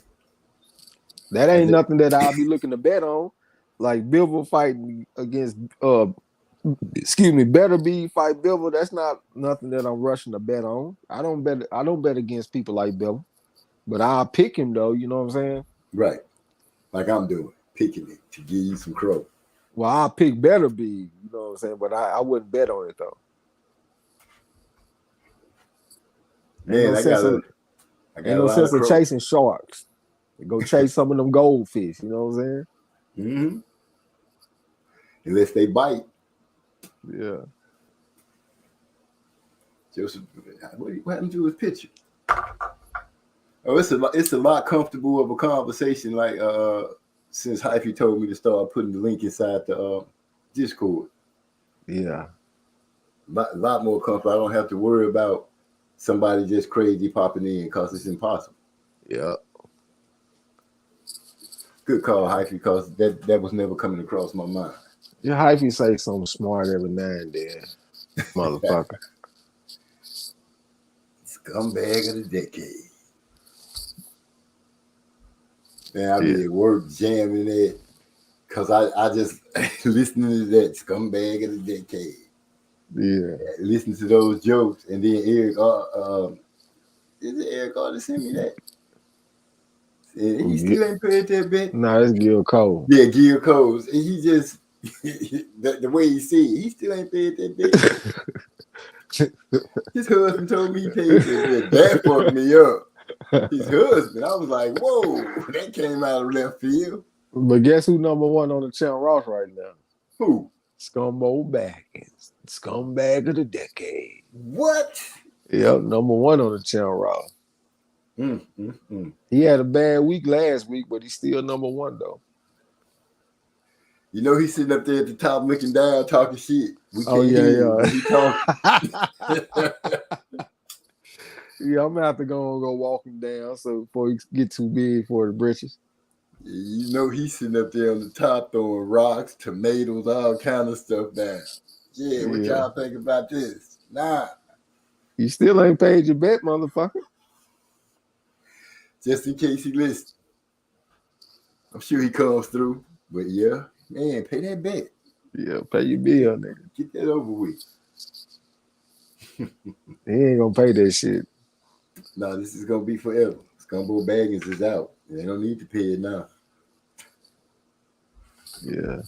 E: That ain't nothing that I'll be looking to bet on. Like Bivol fighting against Better Be fight Bivol. That's not nothing that I'm rushing to bet on. I don't bet against people like Bivol. But I'll pick him though, you know what I'm saying?
C: Right. Like I'm doing, picking it to give you some crow.
E: Well, I'll pick Better Be, you know what I'm saying? But I wouldn't bet on it though.
C: Man,
E: ain't no sense of chasing sharks. Go chase some of them goldfish, you know what I'm saying?
C: Mm-hmm. Unless they bite.
E: Yeah.
C: Joseph, what happened to his picture? Oh, it's a lot comfortable of a conversation. Like since Hyphy told me to start putting the link inside the Discord.
E: Yeah.
C: A lot more comfortable. I don't have to worry about somebody just crazy popping in because it's impossible.
E: Yeah.
C: Good call, Hyphy, because that was never coming across my mind.
E: Your hyphy say something smart every now and then, motherfucker.
C: Scumbag of the decade. Man, I be at work jamming it because I just listening to that scumbag of the decade.
E: Yeah.
C: Listen to those jokes, and then Eric, is it Eric that sent me that? And he still ain't paid that bet.
E: No, it's Gil Cole.
C: Yeah, Gil Cole. And he just the way he said it, he still ain't paid that bet. His husband told me he paid that bet. That fucked me up. His husband. I was like, whoa, that came out of left field.
E: But guess who number one on the Channel Ross right now?
C: Who?
E: Scumbo Baggins. Scumbag of the decade.
C: What?
E: Yep, number one on the Channel Ross. He had a bad week last week, but he's still number one though.
C: You know he's sitting up there at the top looking down talking shit. We can't
E: yeah.
C: He talking.
E: Yeah, I'm gonna have to go walk him down so before he get too big for the britches.
C: You know he's sitting up there on the top throwing rocks, tomatoes, all kind of stuff down. Yeah, what y'all think about this? Nah.
E: You still ain't paid your bet, motherfucker.
C: Just in case he listens. I'm sure he comes through. But yeah, man, pay that bet.
E: Yeah, pay your bill, nigga.
C: Get that over with.
E: He ain't gonna pay that shit.
C: No, this is gonna be forever. Scumbo Baggins is out. They don't need to pay it now.
E: Yeah.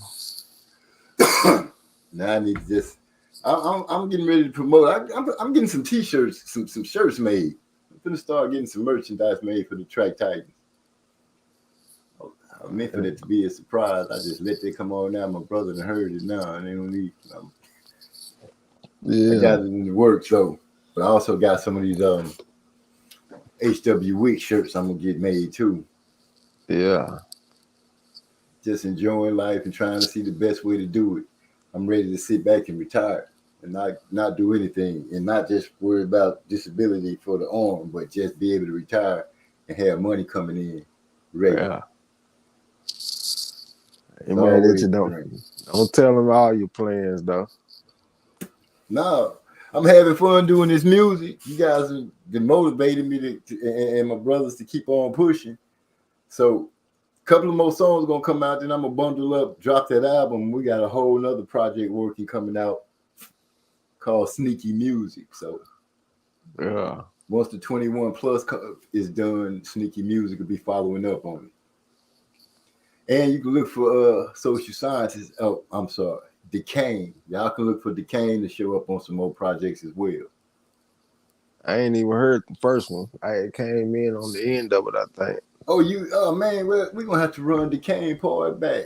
C: Now I need to just. I'm getting ready to promote. I'm getting some t-shirts, some shirts made. I'm gonna start getting some merchandise made for the Track Titans. I meant for it to be a surprise. I just let it come on now. My brother done heard it now, and they don't need. I got it in the works though, but I also got some of these HW Wick shirts I'm gonna get made too.
E: Yeah.
C: Just enjoying life and trying to see the best way to do it. I'm ready to sit back and retire and not do anything and not just worry about disability for the arm, but just be able to retire and have money coming in. Ready.
E: Yeah. Hey, man, that you don't tell them all your plans though.
C: No, I'm having fun doing this music. You guys have motivated me to and my brothers to keep on pushing. So a couple of more songs gonna come out, then I'm gonna bundle up, drop that album. We got a whole nother project working coming out called Sneaky Music. So
E: yeah,
C: once the 21 plus is done, Sneaky Music will be following up on it. And you can look for Social Sciences. Oh, I'm sorry. Decane. Y'all can look for Decane to show up on some more projects as well.
E: I ain't even heard the first one. I came in on the end of it, I think.
C: Oh man, we're gonna have to run Decane part back.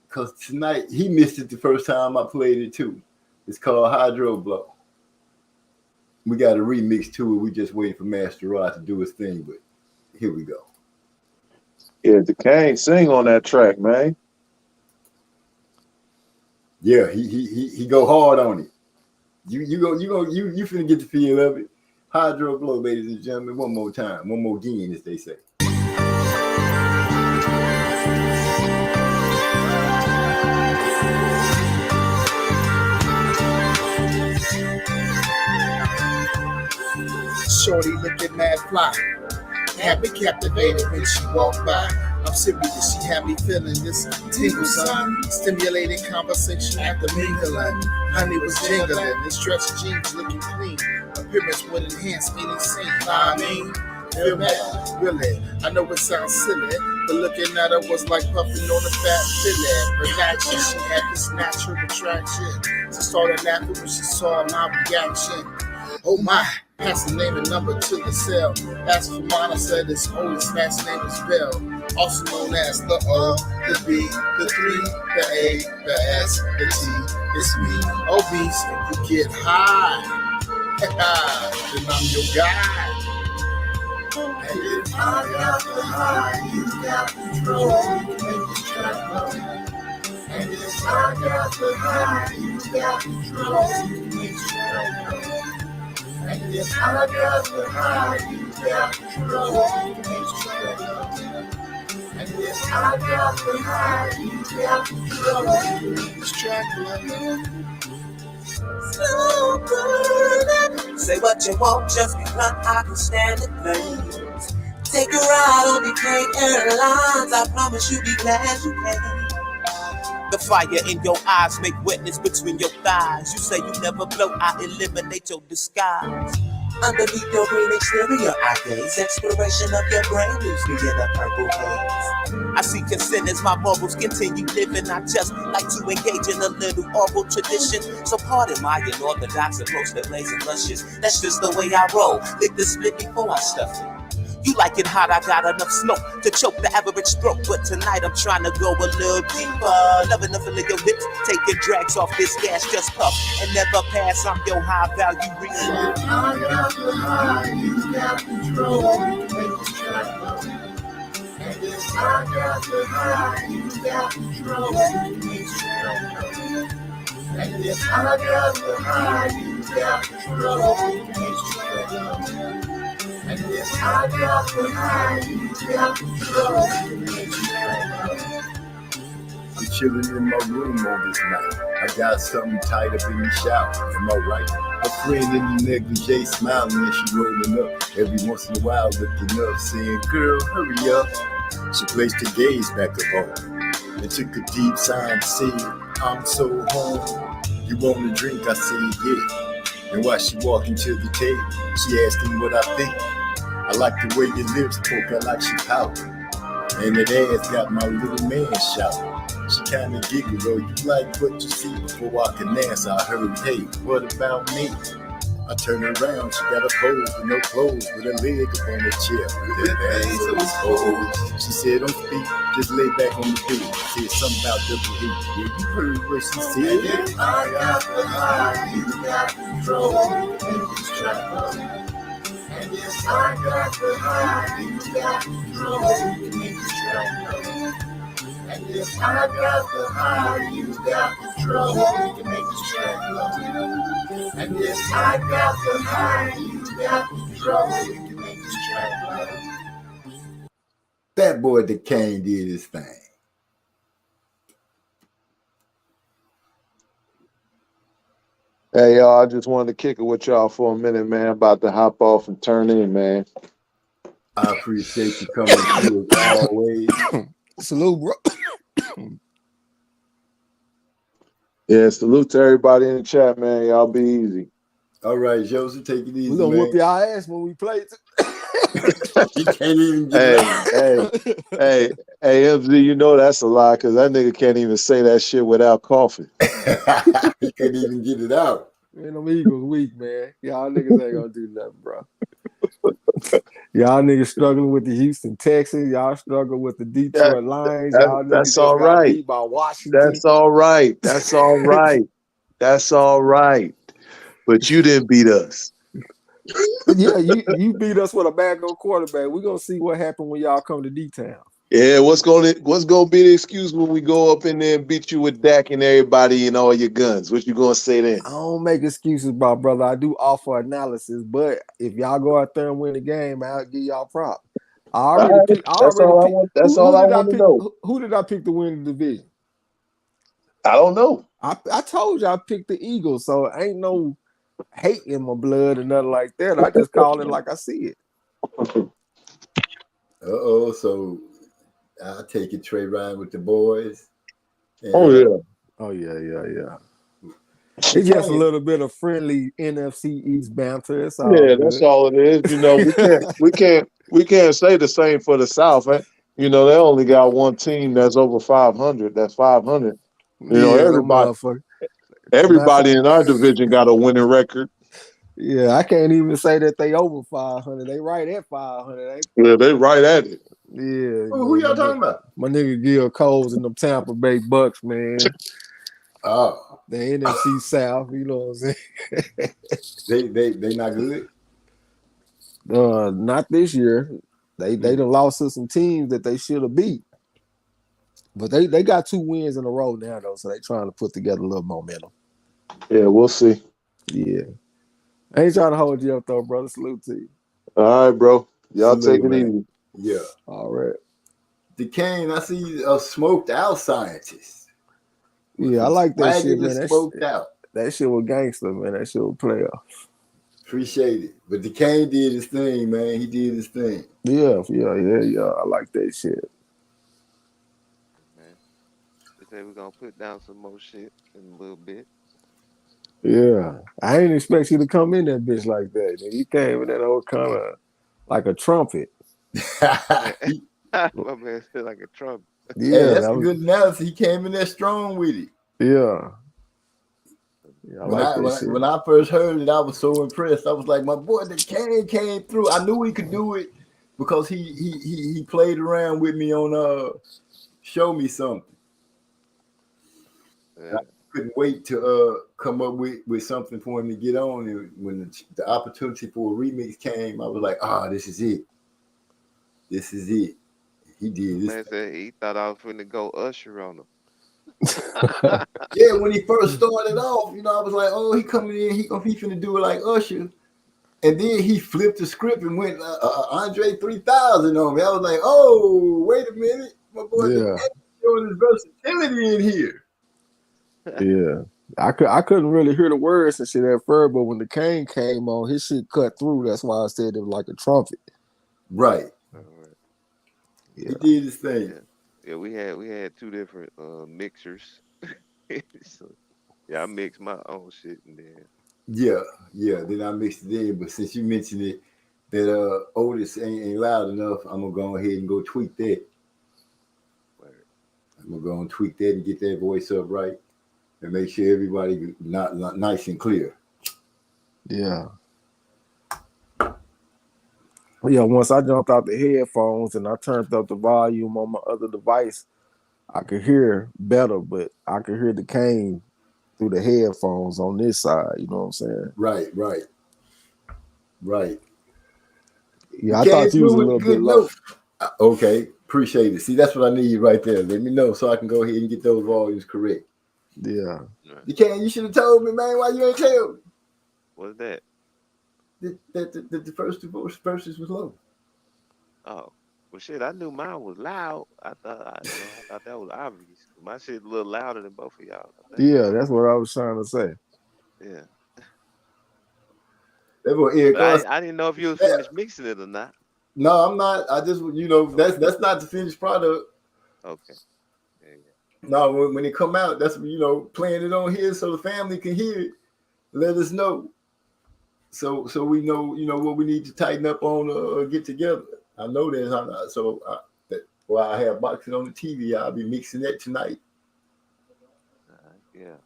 C: Cause tonight he missed it the first time I played it too. It's called Hydro Blow. We got a remix to it. We just waiting for Master Rod to do his thing, but here we go.
G: Yeah, Decane sing on that track, man.
C: Yeah, he go hard on it. You finna get the feel of it. Hydro Blow, ladies and gentlemen, one more time, one more again, as they say.
B: Shorty looking mad fly, had me captivated when she walked by. I'm serious, she had me feeling this tingle, son. Stimulating conversation after mingling. Honey was jingling, and stretched jeans looking clean. Appearance would enhance any scene. I mean, feel that? Really? I know it sounds silly, but looking at her was like puffing on a fat fillet. Her action, she had this natural attraction. She started laughing when she saw my reaction. Oh my. Pass the name and number to the cell. Asked for mine, I said his only last name is Bell. Also known as the O, the B, the 3, the A, the S, the T. It's me, obese, and you get high. Then I'm your guy. And if I got the high, you got control. You can make this track go. And if I got the high, you got control. You can make this track go. And if I got the high, you got control. And if I got the high, you got control. This track
H: Slow burning. Say what you want, just be blunt. I can stand the flames. Take a ride on the great airlines. I promise you be glad you came. The fire in your eyes make wetness between your thighs. You say you never blow, I eliminate your disguise. Underneath your green exterior, I gaze. Exploration of your brain leaves me in a purple haze. I see consent as my morals continue living. I just like to engage in a little oral tradition. So pardon my unorthodox approach to blazing luscious. That's just the way I roll. Lick the split before I stuff it. You like it hot, I got enough smoke to choke the average stroke. But tonight I'm trying to go a little deeper. Loving the feel of your lips, taking drags off this gas, just puff and never pass. I'm your high value reason.
B: I got the high, you got control. Make the track go. And if I got the high, you got control. Make the track go. And if I got the high, you got control. Make the track go. And if I got the high, you got control. Make the track go.
C: I'm chilling in my room on this night. I got something tied up in the shower. Am I right? A friend in the negligee smiling and she rolling up. Every once in a while looking up, saying, "Girl, hurry up." She placed her gaze back up on me and took a deep sigh and said, "I'm so home. You want a drink?" I said, "Yeah." And while she walking to the table, she asked me what I think. I like the way your lips poke, I like she pouting. And that ass got my little man shouting. She kinda giggled, "Oh, you like what you see?" Before I can answer, I heard, "Hey, what about me?" I turned around, she got a pose with no clothes, with her leg up on the chair, with her face so exposed. She said, "Don't speak, just lay back on the bed." Said something about double heat. Yeah, you heard what she said.
B: And if I got the high, you got control. Make this track go. And if I got the high, you got control. Make this track go. And if I got the high, you got control. You can make this track go. And if I got the high, you got control. You can make this track go.
C: That boy the Kane did his thing.
G: Hey, y'all, I just wanted to kick it with y'all for a minute, man. About to hop off and turn in, man.
C: I appreciate you coming through as always.
E: Salute, bro.
G: Yeah, salute to everybody in the chat, man. Y'all be easy.
C: All right, Joseph, take it easy,
E: We gonna
C: man.
E: whoop y'all ass when we play.
C: You can't even get it out.
G: Hey, MZ, you know that's a lie because that nigga can't even say that shit without coughing.
C: He can't even get it out.
E: Man, them Eagles weak, man. Y'all niggas ain't gonna do nothing, bro. Y'all niggas struggling with the Houston Texans. Y'all struggle with the Detroit Lions. Y'all niggas
G: That's
E: just
G: all
E: got
G: right.
E: beat by Washington.
G: That's all right. That's all right. That's all right. But you didn't beat us.
E: Yeah, you beat us with a backup quarterback. We're gonna see what happened when y'all come to D-Town.
G: Yeah, what's gonna be the excuse when we go up in there and beat you with Dak and everybody and all your guns? What you gonna say then?
E: I don't make excuses, my brother. I do offer analysis, but if y'all go out there and win the game, I'll give y'all props. I already picked.
G: That's all I want. That's all I want to know.
E: Who did I pick to win the division?
G: I don't know.
E: I told you I picked the Eagles, so ain't no hate in my blood or nothing like that. I just call it like I see it.
C: So I'll take it, Trey Ryan with the boys. And,
E: Oh yeah. It's just a little bit of friendly NFC East banter. It's all good.
G: That's all it is. You know, we can't say the same for the South. Eh? You know, they only got one team that's over 500. That's 500. You know, everybody in our division got a winning record.
E: Yeah, I can't even say that they over 500. They right at 500.
G: They right at it.
E: Yeah.
C: Who y'all talking about?
E: My nigga Gil Coles and them Tampa Bay Bucks, man.
C: Oh,
E: the NFC South. You know what I'm
C: saying? They not good.
E: Not this year. They done lost to some teams that they should have beat. But they got 2 wins in a row now, though, so they trying to put together a little momentum.
G: Yeah, we'll see.
E: Yeah. I ain't trying to hold you up, though, brother. Salute to you.
G: All right, bro. Y'all
C: Salute,
G: take it
C: man.
G: easy.
C: Yeah.
E: All right.
C: Duquesne, I see a smoked out scientist.
E: Yeah, I like that shit, man.
C: Smoked out.
E: That shit was gangster, man. That shit was player.
C: Appreciate it. But Duquesne did his thing, man. He did his thing.
E: Yeah. I like that shit.
F: Man, they say we're gonna put down some more shit in a little bit.
E: Yeah, I didn't expect you to come in that bitch like that. You came with that old kind of like a trumpet.
F: My man feel like a trumpet.
E: Yeah,
C: hey, that's a good analysis. He came in there strong with it.
E: Yeah.
C: When I first heard it, I was so impressed. I was like, my boy, the Duquesne came through. I knew he could do it because he played around with me on Show Me Something.
F: Yeah.
C: I couldn't wait to come up with something for him to get on. And when the opportunity for a remix came, I was like, this is it. This is it. He did this.
F: Man said he thought I was finna go Usher on him.
C: Yeah, when he first started off, I was like, he coming in, he finna do it like Usher. And then he flipped the script and went Andre 3000 on me. I was like, wait a minute. My boy showing his versatility in here.
E: Yeah. I couldn't really hear the words and shit at first, but when the Duquesne came on, his shit cut through. That's why I said it was like a trumpet.
C: Right.
E: Yeah.
C: He did his thing.
F: Yeah, we had two different mixers. So, I mixed my own shit and then.
C: Yeah. Then I mixed it in. But since you mentioned it, that Otis ain't loud enough, I'm gonna go ahead and go tweak that. I'm gonna go and tweak that and get that voice up right, and make sure everybody not nice and clear.
E: Yeah. Yeah, once I jumped out the headphones and I turned up the volume on my other device, I could hear better, but I could hear the Duquesne through the headphones on this side. You know what I'm saying?
C: Right.
E: Yeah, I thought you was a little bit low.
C: Okay, appreciate it. See, that's what I need right there. Let me know so I can go ahead and get those volumes correct.
E: Yeah.
C: You should have told me, man. Why you ain't tell me?
F: What's that?
C: The first two verses was low.
F: Oh, well, shit, I knew mine was loud. I thought that was obvious. My shit a little louder than both of y'all.
E: Yeah, that's what I was trying to say.
F: Yeah. I didn't know if you was finished mixing it or not.
C: No, I'm not. I just, that's not the finished product.
F: Okay.
C: No, when it come out, that's playing it on here so the family can hear it. Let us know. So we know, what we need to tighten up on or get together. I know that. So while I have boxing on the TV, I'll be mixing that tonight.
F: Yeah.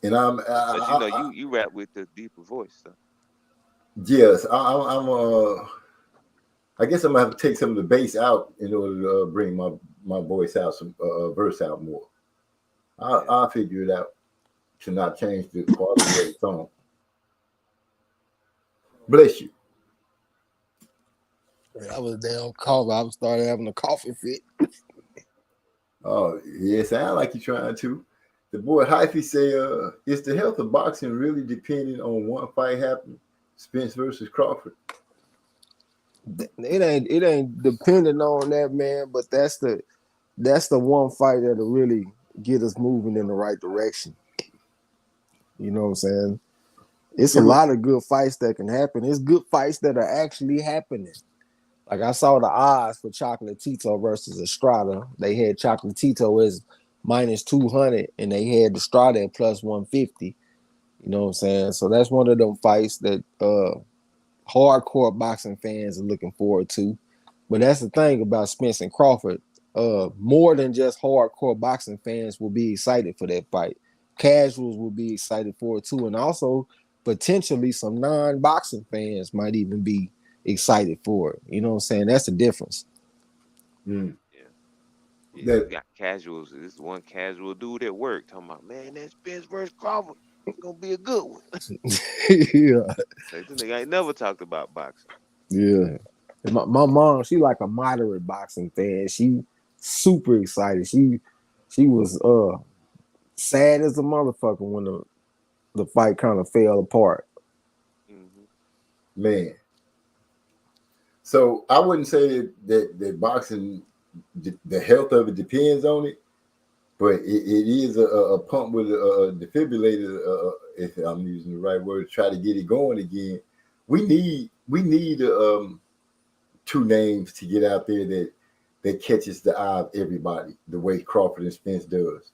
C: And
F: but you rap with the deeper voice, so.
C: Yes, I guess I'm gonna have to take some of the bass out in order to bring my voice out, some verse out more. I'll figure it out to not change the quality of the song. Bless you.
E: I was damn cough. I started having a coughing fit.
C: Oh, yeah, sound like you're trying to. The boy Hyphy say, is the health of boxing really dependent on one fight happening? Spence versus Crawford.
E: It ain't dependent on that, man, but that's the one fight that'll really get us moving in the right direction. You know what I'm saying? It's a lot of good fights that can happen. It's good fights that are actually happening. Like I saw the odds for Chocolatito versus Estrada. They had Chocolatito as -200 and they had Estrada at +150. You know what I'm saying? So that's one of them fights that hardcore boxing fans are looking forward to. But that's the thing about Spence and Crawford. More than just hardcore boxing fans will be excited for that fight. Casuals will be excited for it too. And also potentially some non-boxing fans might even be excited for it. You know what I'm saying? That's the difference.
C: Mm.
F: Yeah. You got casuals. This one casual dude at work talking about, man, that Spence versus Crawford. It's gonna be a good one.
E: Yeah.
F: This nigga ain't never talked about boxing.
E: Yeah. My mom, she like a moderate boxing fan. She super excited. She was sad as a motherfucker when the fight kind of fell apart.
C: Man. So I wouldn't say that boxing, the health of it depends on it, but it is a pump with a defibrillator. If I'm using the right word, to try to get it going again. We need two names to get out there that catches the eye of everybody, the way Crawford and Spence does.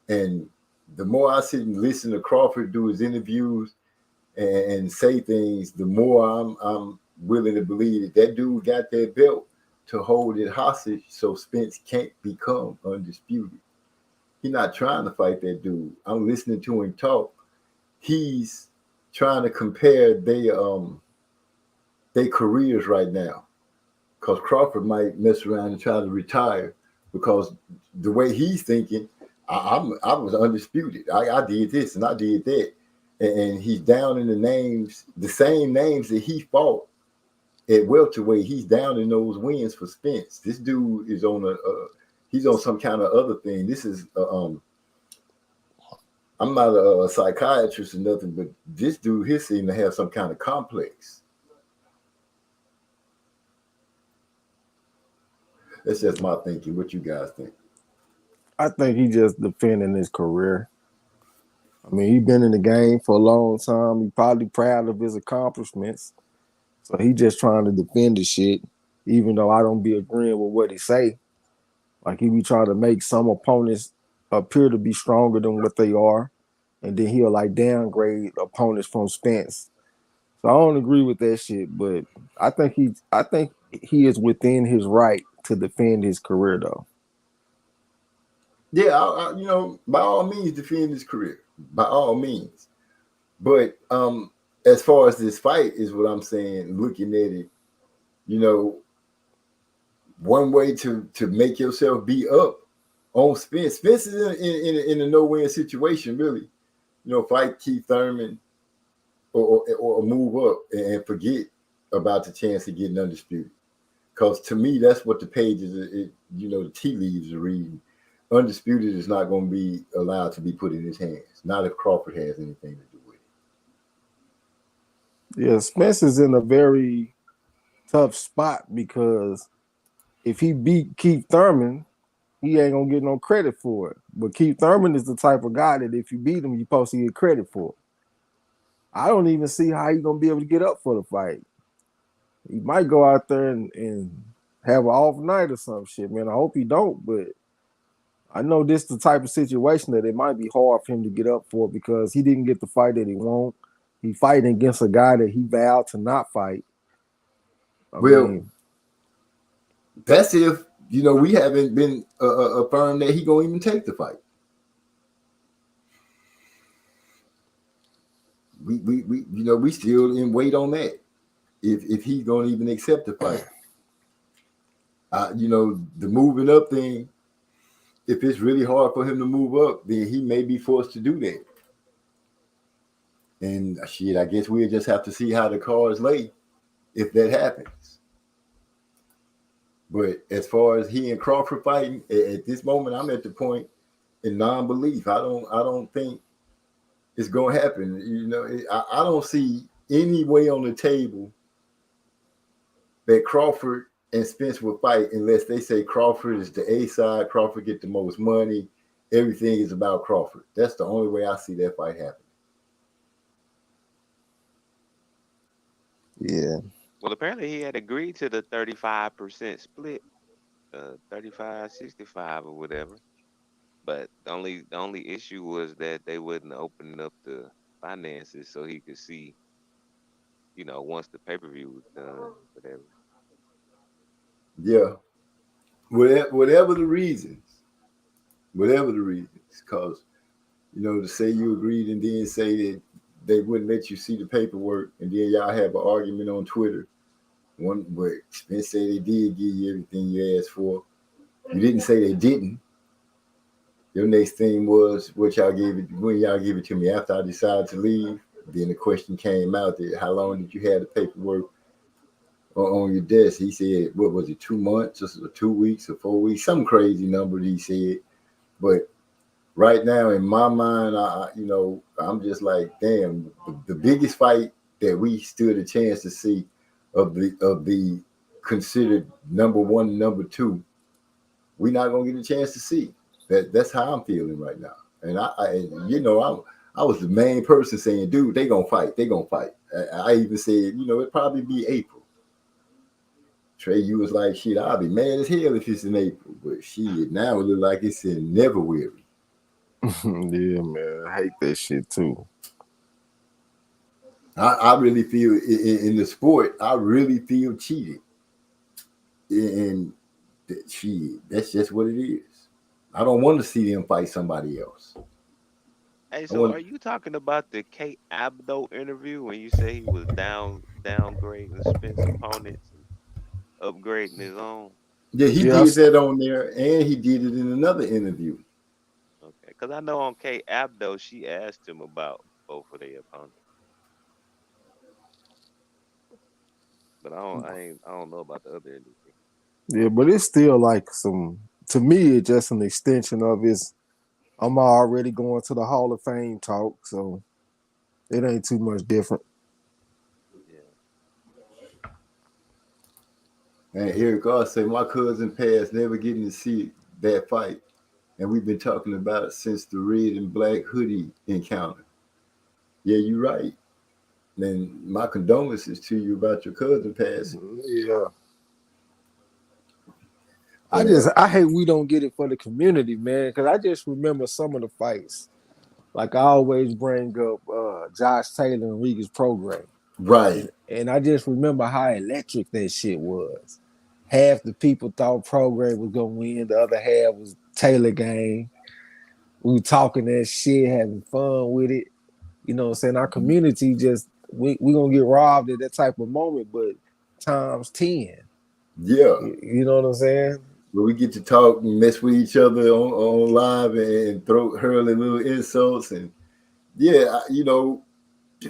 C: And the more I sit and listen to Crawford do his interviews and say things, the more I'm willing to believe that dude got that belt to hold it hostage so Spence can't become undisputed. He's not trying to fight that dude. I'm listening to him talk. He's trying to compare their careers right now, because Crawford might mess around and try to retire, because the way he's thinking, I was undisputed. I did this and I did that, and he's down in the names, the same names that he fought at welterweight. He's down in those wins for Spence. This dude is on he's on some kind of other thing. This is I'm not a psychiatrist or nothing, but this dude here seems to have some kind of complex. That's just my thinking. What you guys think?
E: I think he just defending his career. I mean, he's been in the game for a long time. He's probably proud of his accomplishments. So he just trying to defend the shit, even though I don't be agreeing with what he say. Like, he be trying to make some opponents appear to be stronger than what they are, and then he'll like downgrade opponents from Spence. So I don't agree with that shit, but I think he is within his right to defend his career, though.
C: Yeah, I by all means defend his career, by all means. But as far as this fight is what I'm saying, looking at it, one way to make yourself be up on Spence. Spence is in a no-win situation, really. Fight Keith Thurman or move up and forget about the chance of getting undisputed. Because to me, that's what the pages, the tea leaves are reading. Undisputed is not going to be allowed to be put in his hands. Not if Crawford has anything to do with it.
E: Yeah, Spence is in a very tough spot, because if he beat Keith Thurman, he ain't going to get no credit for it. But Keith Thurman is the type of guy that if you beat him, you're supposed to get credit for it. I don't even see how he's going to be able to get up for the fight. He might go out there and have an off night or some shit, man. I hope he don't, but I know this is the type of situation that it might be hard for him to get up for, because he didn't get the fight that he wanted. He fighting against a guy that he vowed to not fight. I mean,
C: that's if, we haven't been affirmed that he gonna even take the fight. We still in wait on that. If he's gonna even accept the fight. The moving up thing, if it's really hard for him to move up, then he may be forced to do that. And shit, I guess we'll just have to see how the cards lay if that happens. But as far as he and Crawford fighting, at this moment, I'm at the point in non-belief. I don't think it's gonna happen. I don't see any way on the table that Crawford and Spence will fight unless they say Crawford is the A side, Crawford get the most money, everything is about Crawford. That's the only way I see that fight happen.
E: Yeah.
F: Well, apparently he had agreed to the 35% split, 35-65 or whatever. But the only issue was that they wouldn't open up the finances so he could see, once the pay-per-view was done, whatever.
C: Yeah. Whatever the reasons, because, to say you agreed and then say that they wouldn't let you see the paperwork, and then y'all have an argument on Twitter. One where Spence said they did give you everything you asked for. You didn't say they didn't. Your next thing was when y'all gave it to me after I decided to leave. Then the question came out that how long did you have the paperwork on your desk? He said, what was it, 2 months or 2 weeks or 4 weeks? Some crazy number he said. But right now in my mind, I'm just like, damn, the biggest fight that we stood a chance to see of the considered number one and number two, we're not gonna get a chance to see. That's how I'm feeling right now. And I was the main person saying, dude, they gonna fight. I even said, it'd probably be April. Trey, you was like, shit, I'll be mad as hell if it's in April. But shit, now it look like it's in February.
E: Yeah, man. I hate that shit too.
C: I really feel in the sport, I really feel cheated. And that's just what it is. I don't want to see them fight somebody else.
F: Hey, so are you talking about the Kate Abdo interview when you say he was downgrading Spence opponents and upgrading his own?
C: Yeah, he did that on there, and he did it in another interview.
F: Okay, because I know on Kate Abdo, she asked him about both of their opponents. But I don't know about the other interview.
E: Yeah, but it's still like to me, it's just an extension of his. I'm already going to the Hall of Fame talk, so it ain't too much different.
F: Yeah.
C: And Eric God said, my cousin passed, never getting to see that fight. And we've been talking about it since the red and black hoodie encounter. Yeah, you're right. And my condolences to you about your cousin passing.
E: Yeah. I hate we don't get it for the community, man, because I just remember some of the fights. Like I always bring up Josh Taylor and Riga's program.
C: Right.
E: And I just remember how electric that shit was. Half the people thought program was gonna win, the other half was Taylor game. We were talking that shit, having fun with it. You know what I'm saying? Our community just we gonna get robbed at that type of moment, but times 10.
C: Yeah.
E: You know what I'm saying?
C: Where we get to talk and mess with each other on live and hurling little insults. And yeah,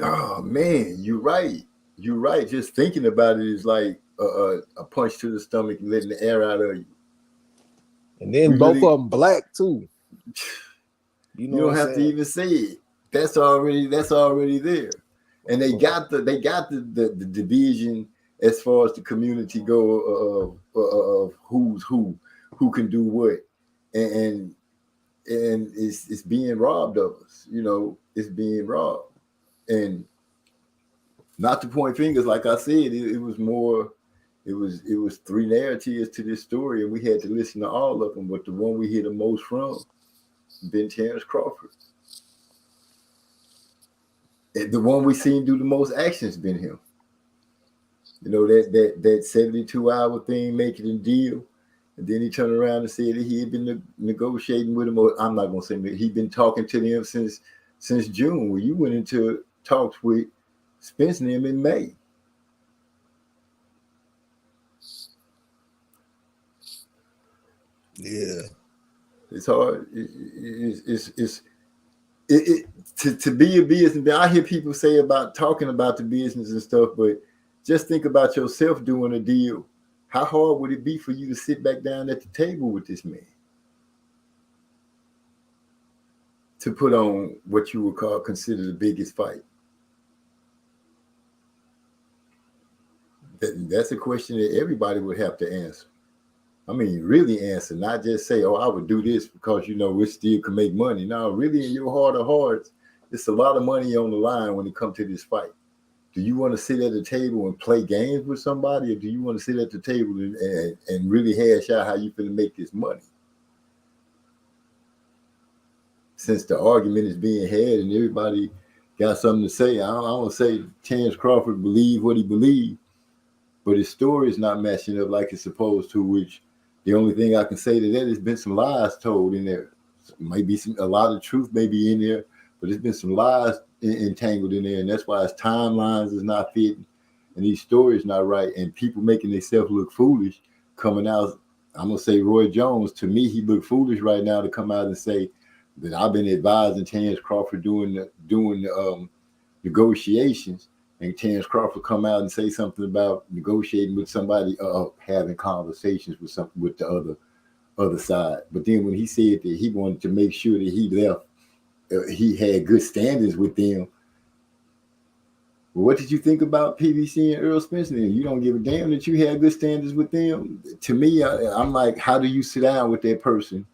C: oh man, you're right. You're right. Just thinking about it is like a punch to the stomach and letting the air out of you.
E: And then both of them black too.
C: You don't have to even say it. That's already there. And they got the division as far as the community go of who's who can do what, and it's being robbed of us. It's being robbed, and not to point fingers. Like I said, it was more. It was three narratives to this story, and we had to listen to all of them. But the one we hear the most from, been Terrence Crawford. And the one we seen do the most actions been him. That 72-hour thing, making a deal, and then he turned around and said that he had been negotiating with him. Or I'm not gonna say that he'd been talking to them since June. Where you went into talks with Spence and him in May.
E: Yeah,
C: it's hard. To be a businessman. I hear people say about talking about the business and stuff, but just think about yourself doing a deal. How hard would it be for you to sit back down at the table with this man to put on what you would consider the biggest fight? That's a question that everybody would have to answer. I mean, really answer, not just say, oh, I would do this because, we still can make money. No, really in your heart of hearts, it's a lot of money on the line when it comes to this fight. Do you want to sit at the table and play games with somebody, or do you want to sit at the table and really hash out how you're going to make this money? Since the argument is being had and everybody got something to say, I don't want to say Terrence Crawford believed what he believed, but his story is not matching up like it's supposed to, which the only thing I can say to that has been some lies told in there. Maybe a lot of truth may be in there, but there's been some lies entangled in there, and that's why his timelines is not fitting, and these stories not right, and people making themselves look foolish coming out. I'm gonna say Roy Jones. To me, he looked foolish right now to come out and say that I've been advising Terrence Crawford doing the negotiations, and Terrence Crawford come out and say something about negotiating with somebody, having conversations with the other side. But then when he said that he wanted to make sure that he left, he had good standings with them. Well, what did you think about PBC and Earl Spence? Then you don't give a damn that you had good standards with them. To me, I'm like, how do you sit down with that person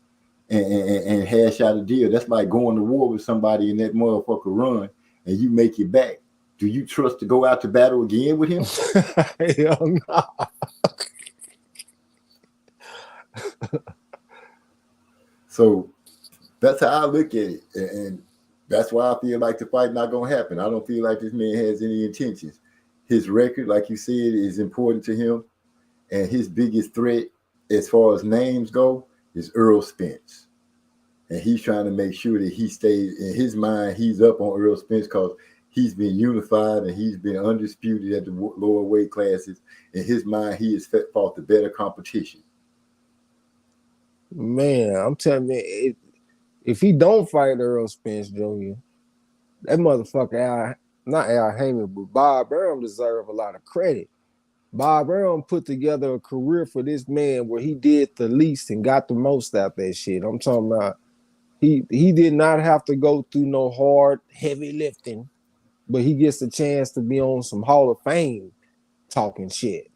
C: and hash out a deal? That's like going to war with somebody and that motherfucker run and you make it back. Do you trust to go out to battle again with him?
E: Hell no.
C: So that's how I look at it, and that's why I feel like the fight not gonna happen. I don't feel like this man has any intentions. His record, like you said, is important to him, and his biggest threat, as far as names go, is Earl Spence, and he's trying to make sure that he stays in his mind. He's up on Earl Spence because he's been unified and he's been undisputed at the lower weight classes. In his mind, he has fought the better competition.
E: Man, I'm telling you, if he don't fight Earl Spence Jr., that motherfucker, not Al Heyman, but Bob Arum deserve a lot of credit. Bob Arum put together a career for this man where he did the least and got the most out that shit. I'm talking about he did not have to go through no hard, heavy lifting, but he gets a chance to be on some Hall of Fame talking shit.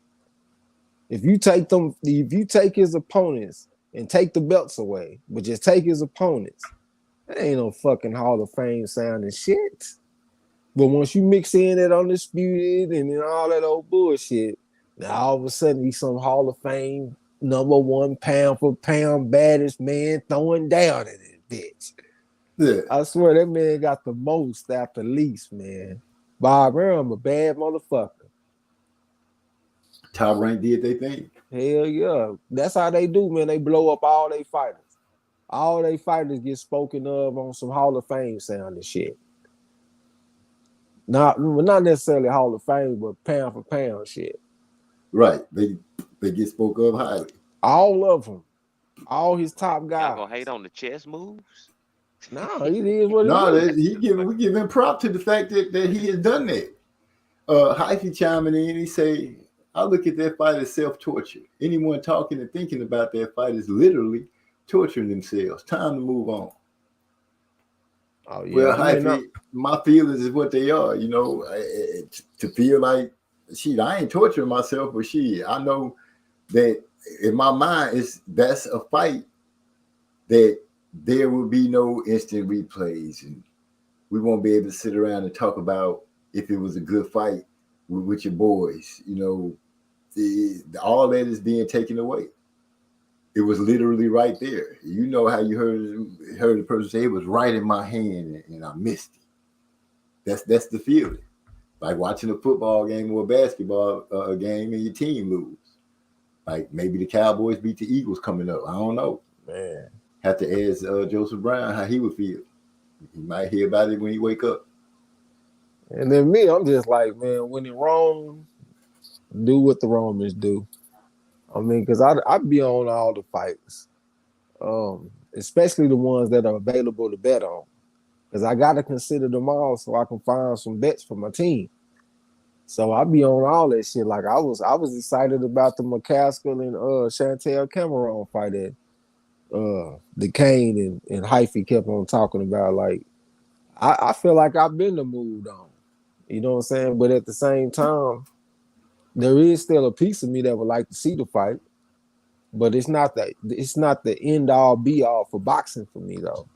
E: If you take his opponents and take the belts away, but just take his opponents, that ain't no fucking Hall of Fame sounding shit. But once you mix in that Undisputed and then all that old bullshit, now all of a sudden he's some Hall of Fame #1 pound for pound baddest man throwing down in it, bitch.
C: Yeah.
E: I swear that man got the most out the least, man. Bob Arum, a bad motherfucker.
C: Top Rank did they thing.
E: Hell yeah. That's how they do, man. They blow up all they fighters. All they fighters get spoken of on some Hall of Fame sounding shit. Not necessarily Hall of Fame, but pound for pound shit.
C: Right. They get spoke of highly.
E: All of them. All his top guys.
F: Y'all gonna hate on the chess moves?
E: No, it is what it
C: No,
E: is.
C: we give him prop to the fact that he has done that. Hyphy chiming in, he say, I look at that fight as self-torture. Anyone talking and thinking about that fight is literally torturing themselves. Time to move on.
E: Oh, yeah.
C: Well, Hyphy, my feelings is what they are, you know, to feel like, shit, I ain't torturing myself, but shit, I know that in my mind, that's a fight that there will be no instant replays, and we won't be able to sit around and talk about if it was a good fight with your boys. You know, all that is being taken away. It was literally right there. You know how you heard the person say it was right in my hand and I missed it. That's the feeling. Like watching a football game or a basketball game and your team lose. Like maybe the Cowboys beat the Eagles coming up. I don't know.
E: Man.
C: Have to ask Joseph Brown how he would feel. He might hear about it when he wake up.
E: And then me, I'm just like, man, when in Rome, do what the Romans do. I mean, because I'd be on all the fights, especially the ones that are available to bet on. Because I got to consider them all so I can find some bets for my team. So I'd be on all that shit. Like I was excited about the McCaskill and Chantel Cameron fight that the Kane and Hyphy kept on talking about. Like I feel like I've been moved on. You know what I'm saying? But at the same time, there is still a piece of me that would like to see the fight, but it's not the end all be all for boxing for me though.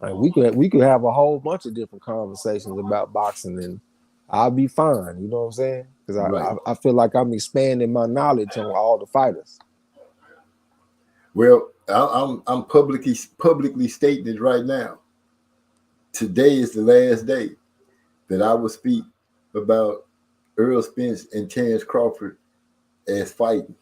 E: Like we could have a whole bunch of different conversations about boxing and I'll be fine. You know what I'm saying? Because
C: Right.
E: I feel like I'm expanding my knowledge on all the fighters.
C: Well, I'm publicly stating it right now. Today is the last day that I will speak about Earl Spence and Terrence Crawford as fighting.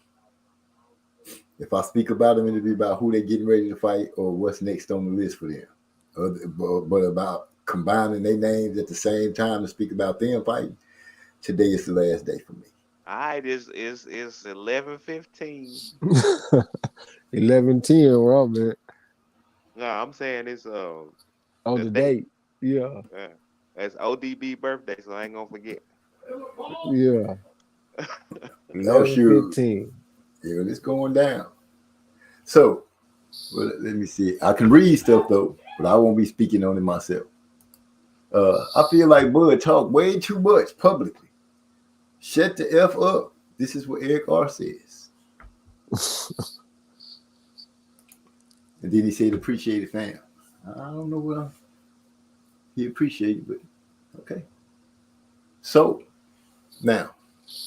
C: If I speak about them, it'll be about who they're getting ready to fight or what's next on the list for them. But about combining their names at the same time to speak about them fighting, today is the last day for me.
F: All right, it's 11:15.
E: 11:10, where I'm at.
F: No, I'm saying it's
E: On the date. Yeah.
F: It's ODB birthday, so I ain't gonna forget.
E: Yeah.
C: Oh, sure.
E: 11:15.
C: Yeah, it's going down. So, well, let me see. I can read stuff though, but I won't be speaking on it myself. I feel like Bud talk way too much publicly. Shut the F up. This is what Eric R says. And then he said, appreciate it, fam. I don't know what he appreciated, but okay. So now,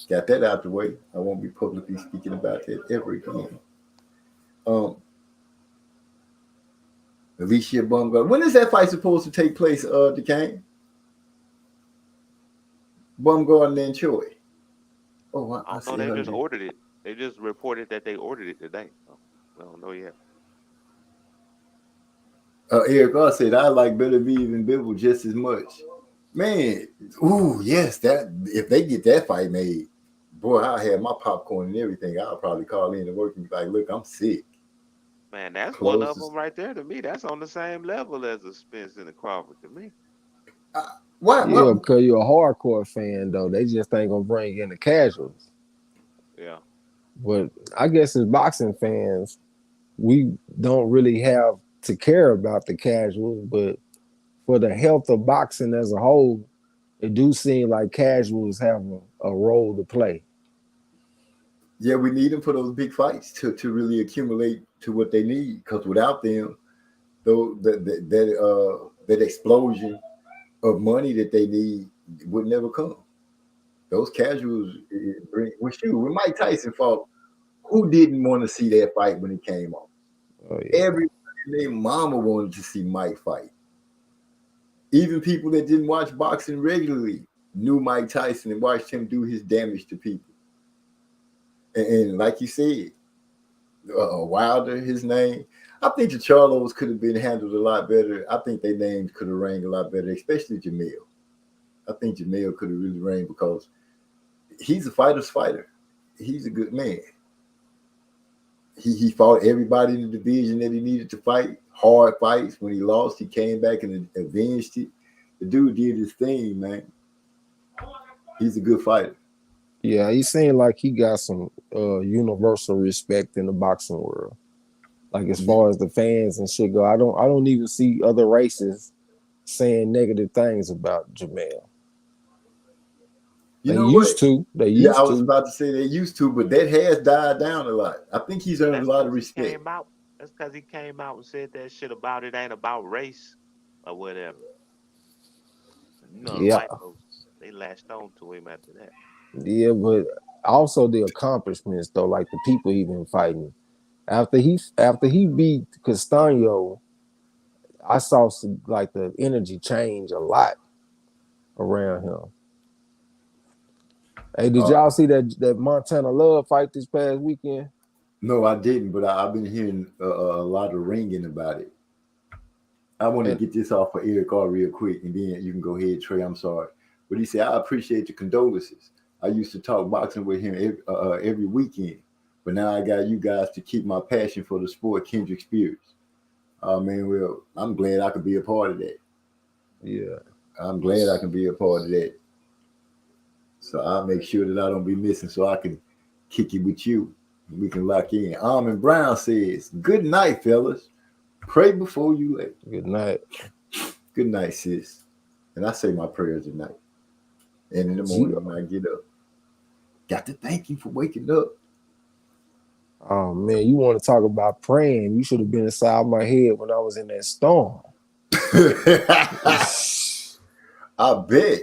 C: got that out the way. I won't be publicly speaking about that ever again. Alicia Bumgarner. When is that fight supposed to take place, DeCane? Bumgarner and Choi. Oh, I
F: don't know. They just ordered it. They just reported that they ordered it today. I don't know yet.
C: Eric R said, I like Better Be Even Bibble just as much. Man, ooh, yes, that if they get that fight made, boy, I'll have my popcorn and everything. I'll probably call in to work and be like, look, I'm sick.
F: Man, that's one of them right there to me. That's on the same level as a Spence and a Crawford to me.
C: Why?
E: Yeah, because you're a hardcore fan, though. They just ain't going to bring in the casuals.
F: Yeah.
E: But I guess as boxing fans, we don't really have to care about the casuals, but for the health of boxing as a whole, it do seem like casuals have a role to play.
C: Yeah, we need them for those big fights to really accumulate to what they need. Because without them, though, that explosion of money that they need would never come. Those casuals bring. Well, shoot, when Mike Tyson fought, who didn't want to see that fight when it came on?
E: Oh, yeah.
C: Everybody and their mama wanted to see Mike fight. Even people that didn't watch boxing regularly knew Mike Tyson and watched him do his damage to people. And like you said, Wilder, his name, I think the Charlos could have been handled a lot better. I think their names could have rang a lot better, especially Jamil. I think Jamil could have really rang because he's a fighter's fighter. He's a good man. He fought everybody in the division that he needed to fight. Hard fights. When he lost, he came back and avenged it. The dude did his thing, man. He's a good fighter.
E: Yeah, he seemed like he got some universal respect in the boxing world. Like as far as the fans and shit go, I don't even see other races saying negative things about Jamel.
C: You
E: they
C: know
E: used
C: what?
E: to. They used
C: Yeah, I was
E: to.
C: about to say they used to, but that has died down a lot. I think he's earned a lot of respect.
F: That's because he came out and said that shit about it ain't about race or whatever. You know, the white folks, they latched on to him after that.
E: Yeah, but also the accomplishments though, like the people he been fighting. After he beat Castaño, I saw some, like the energy change a lot around him. Hey, did y'all see that Montana Love fight this past weekend?
C: No, I didn't, but I've been hearing a lot of ringing about it. I want to get this off for Eric R real quick, and then you can go ahead, Trey. I'm sorry. But he said, I appreciate the condolences. I used to talk boxing with him every weekend, but now I got you guys to keep my passion for the sport kindred spirits. Oh, man, well, I'm glad I could be a part of that.
E: Yeah.
C: I'm glad I can be a part of that. So I'll make sure that I don't be missing so I can kick it with you. And we can lock in. Armin Brown says, good night, fellas. Pray before you lay.
E: Good night.
C: Good night, sis. And I say my prayers at night. And in the morning when I get up. Got to thank you for waking up.
E: Oh, man, you want to talk about praying. You should have been inside my head when I was in that storm.
C: I bet.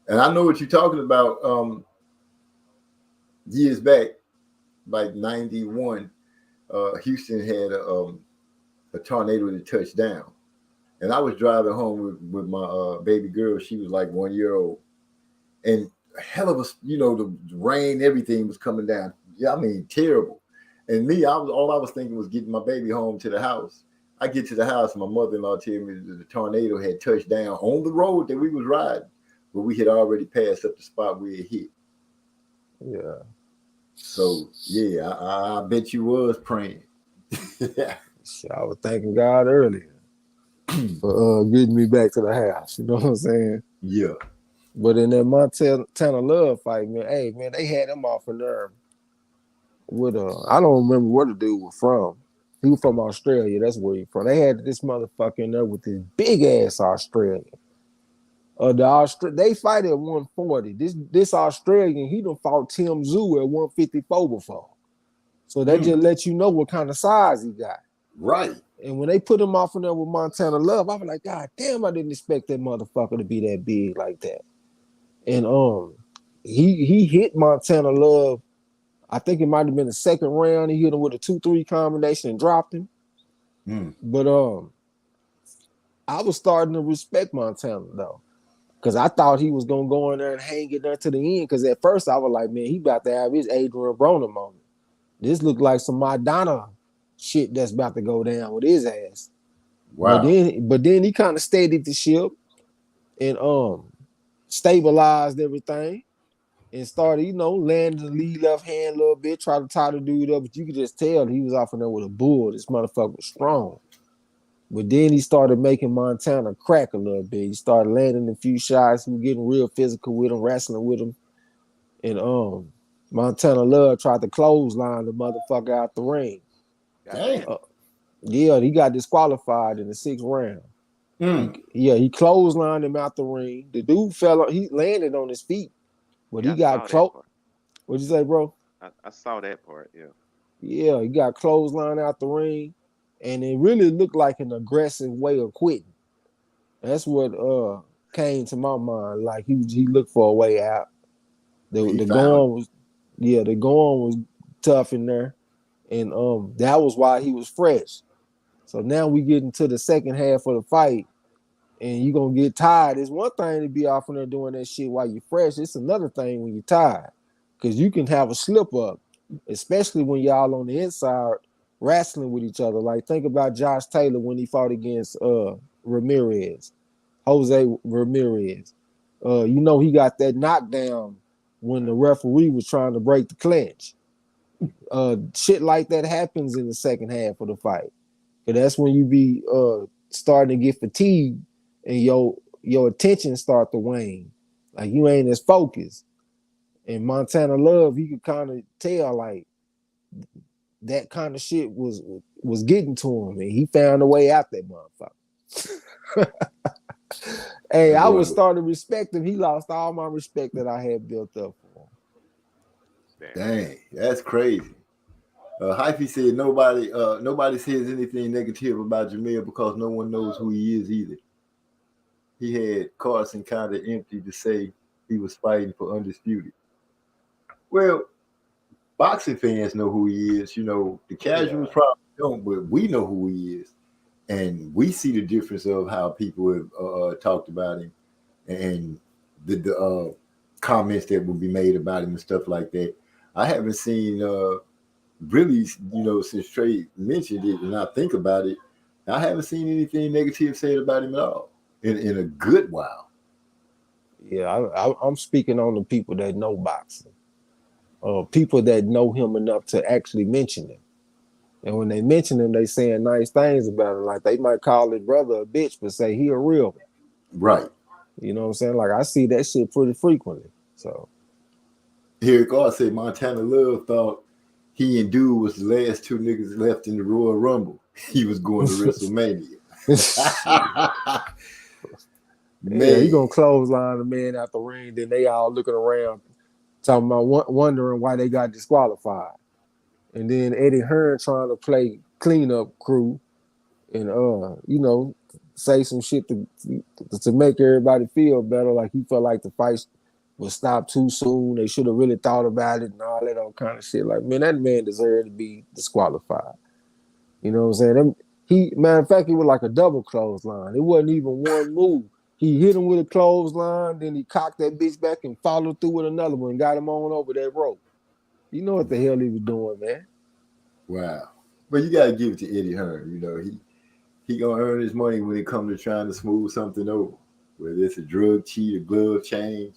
C: And I know what you're talking about. Years back, like 91, Houston had a tornado that touched down. And I was driving home with my baby girl. She was like 1 year old. And a hell of a, the rain, everything was coming down. Yeah, I mean, terrible. And me, all I was thinking was getting my baby home to the house. I get to the house, and my mother-in-law tells me that the tornado had touched down on the road that we was riding, but we had already passed up the spot where it hit.
E: Yeah.
C: So, yeah, I bet you was praying.
E: I was thanking God earlier for getting me back to the house. You know what I'm saying?
C: Yeah.
E: But in that Montana Love fight, man, hey, man, they had him off of nerve. I don't remember where the dude was from. He was from Australia. That's where he from. They had this motherfucker in there with this big ass Australian. They fight at 140. This Australian, he done fought Tim Tszyu at 154 before. So that just lets you know what kind of size he got.
C: Right.
E: And when they put him off in there with Montana Love, I was like, God damn, I didn't expect that motherfucker to be that big like that. And he hit Montana Love. I think it might have been the second round. He hit him with a 2-3 combination and dropped him. But I was starting to respect Montana though, because I thought he was gonna go in there and hang it there to the end. Because at first I was like, man, he about to have his Adrian Broner moment. This looked like some Madonna shit that's about to go down with his ass.
C: Wow.
E: But then he kind of steadied the ship and stabilized everything and started, landing the lead left hand a little bit, try to tie the dude up, but you could just tell he was off in there with a bull. This motherfucker was strong. But then he started making Montana crack a little bit. He started landing a few shots. He was getting real physical with him, wrestling with him. And Montana Love tried to clothesline the motherfucker out the ring.
C: Damn.
E: Yeah, he got disqualified in the 6th round. He clotheslined him out the ring. The dude he landed on his feet, but he got close. What'd you say, bro?
F: I saw that part, yeah.
E: Yeah, he got clotheslined out the ring, and it really looked like an aggressive way of quitting. That's what came to my mind. Like he looked for a way out. The going was tough in there, and that was why he was fresh. So now we get into the second half of the fight, and you're gonna get tired. It's one thing to be off in there doing that shit while you're fresh. It's another thing when you're tired, because you can have a slip up, especially when y'all on the inside wrestling with each other. Like think about Josh Taylor when he fought against Jose Ramirez. He got that knockdown when the referee was trying to break the clinch. Shit like that happens in the second half of the fight. But that's when you be starting to get fatigued and your attention start to wane. Like you ain't as focused. And Montana Love, you could kind of tell like that kind of shit was getting to him, and he found a way out that motherfucker. Hey, I was starting to respect him. He lost all my respect that I had built up for him.
C: Dang, that's crazy. Hyphy said nobody says anything negative about Jamil because no one knows who he is either. He had Carson kind of empty to say he was fighting for Undisputed. Well, boxing fans know who he is. The casuals probably don't, but we know who he is. And we see the difference of how people have talked about him and the comments that will be made about him and stuff like that. I haven't seen really, since Trey mentioned it and I think about it, I haven't seen anything negative said about him at all in a good while.
E: Yeah, I'm speaking on the people that know boxing. People that know him enough to actually mention him. And when they mention him, they saying nice things about him. Like they might call his brother a bitch, but say he a real one.
C: Right.
E: You know what I'm saying? Like I see that shit pretty frequently. So
C: here God said Montana Love thought he and Dude was the last two niggas left in the Royal Rumble. He was going to WrestleMania.
E: Man, you gonna clothesline the man out the ring, then they all looking around, talking about wondering why they got disqualified. And then Eddie Hearn trying to play cleanup crew and say some shit to make everybody feel better. Like he felt like the fight was stopped too soon. They should have really thought about it and all that all kind of shit. Like, man, that man deserved to be disqualified. You know what I'm saying? Matter of fact, it was like a double clothesline. It wasn't even one move. He hit him with a clothesline, then he cocked that bitch back and followed through with another one and got him on over that rope. You know what the hell he was doing, man.
C: Wow. But you got to give it to Eddie Hearn. He going to earn his money when it comes to trying to smooth something over, whether it's a drug cheat, a glove change,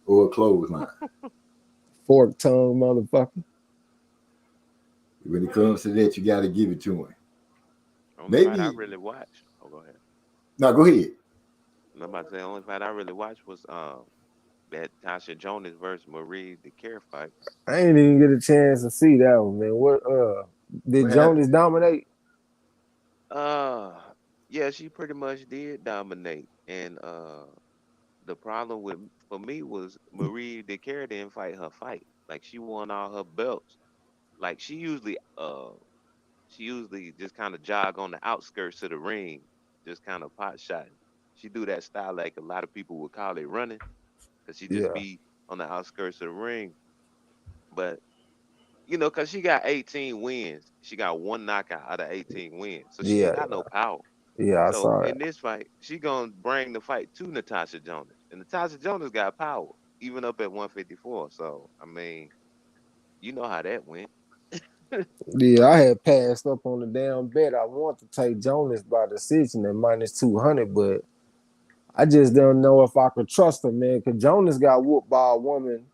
C: or a clothesline.
E: Fork tongue motherfucker.
C: When it comes to that, you got to give it to him.
F: Only fight I really watched. Oh, go ahead.
C: No, go ahead.
F: I'm about to say the only fight I really watched was that Tasha Jonas versus Marie DeCare fight.
E: I ain't even get a chance to see that one, man. What did Jonas dominate?
F: Yeah, she pretty much did dominate. And the problem with for me was Marie DeCare didn't fight her fight. Like she won all her belts. Like she usually just kind of jog on the outskirts of the ring, just kind of pot shotting. She do that style like a lot of people would call it running, because she just
E: Yeah.
F: be on the outskirts of the ring. But because she got 18 wins, she got one knockout out of 18 wins, so she ain't
E: Yeah.
F: got no power.
E: Yeah, I
F: So
E: saw it.
F: in this fight, she gonna bring the fight to Natasha Jonas, and Natasha Jonas got power even up at 154. So I mean, you know how that went.
E: Yeah, I had passed up on the damn bet. I want to take Jonas by decision at -200, but I just don't know if I could trust her, man. Cause Jonas got whooped by a woman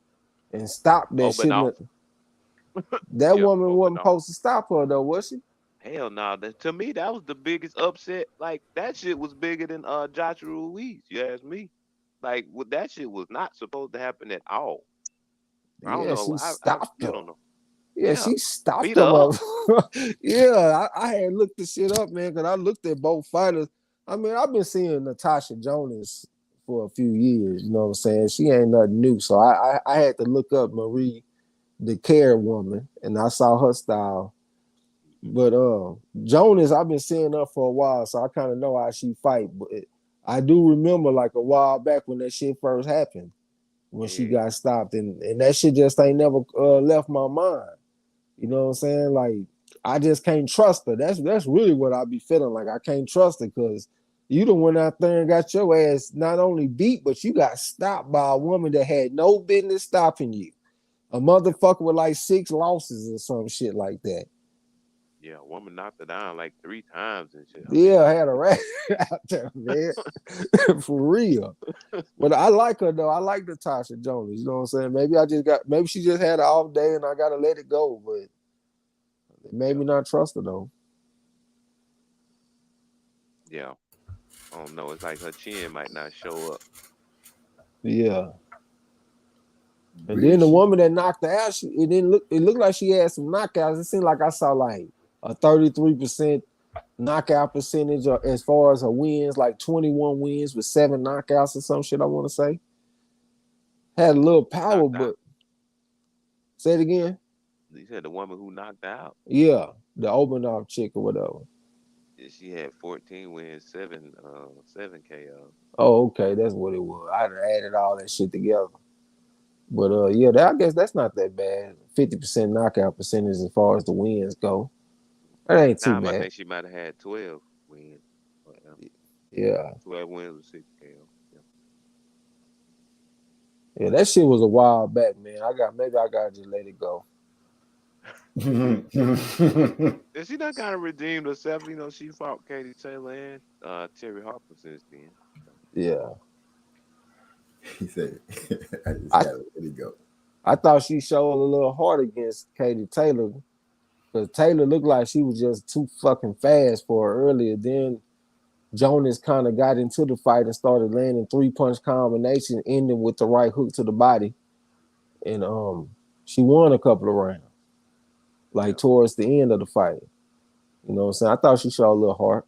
E: and stopped that shit.
F: Open off.
E: That
F: Yeah,
E: woman
F: open
E: wasn't
F: off.
E: supposed to stop her though, was she?
F: Hell no. To me, that was the biggest upset. Like that shit was bigger than Joshua Ruiz. You ask me. Like that shit was not supposed to happen at all. I don't
E: Yeah,
F: know.
E: she
F: I
E: stopped
F: still
E: her.
F: don't know.
E: Yeah,
F: Yeah,
E: she stopped
F: beat
E: them
F: her
E: up.
F: up.
E: Yeah, I had looked the shit up, man, because I looked at both fighters. I mean, I've been seeing Natasha Jonas for a few years, you know what I'm saying? She ain't nothing new. So I had to look up Marie the Care woman, and I saw her style. But Jonas, I've been seeing her for a while, so I kind of know how she fight. But I do remember like a while back when that shit first happened, when she
F: Yeah.
E: got stopped, and that shit just ain't never left my mind. You know what I'm saying? Like I just can't trust her. That's really what I be feeling like. I can't trust her because you done went out there and got your ass not only beat, but you got stopped by a woman that had no business stopping you. A motherfucker with like 6 losses or some shit like that.
F: Yeah, a woman knocked her down like 3 times and shit. I
E: Yeah,
F: mean,
E: I had a rat out there, man. For real. But I like her though. I like Natasha Jonas. You know what I'm saying? Maybe she just had an off day and I gotta let it go, but maybe not trust her though.
F: yeah. I don't know. It's like her chin might not show up.
E: Yeah. And then the woman that knocked her out, it looked like she had some knockouts. It seemed like I saw like a 33% knockout percentage as far as her wins, like 21 wins with 7 knockouts or some shit, I want to say. Had a little power, but say it again.
F: You said the woman who knocked out.
E: Yeah, the open off chick or whatever.
F: She had 14 wins, 7 KO.
E: Oh, okay, that's what it was. I added all that shit together. But yeah, I guess that's not that bad. 50% knockout percentage as far as the wins go. That ain't too
F: I
E: bad.
F: think she might have had 12 wins.
E: Yeah.
F: 12 wins with 6 KO.
E: Yeah, that shit was a while back, man. Maybe I gotta just let it go.
F: And she done kind of redeemed herself. She fought Katie Taylor and Terry Harper since then.
E: Yeah.
C: He said, I just gotta let it go.
E: I thought she showed a little heart against Katie Taylor because Taylor looked like she was just too fucking fast for her earlier. Then Jonas kind of got into the fight and started landing 3-punch combination, ending with the right hook to the body. And she won a couple of rounds, like towards the end of the fight. You know what I'm saying? I thought she showed a little heart.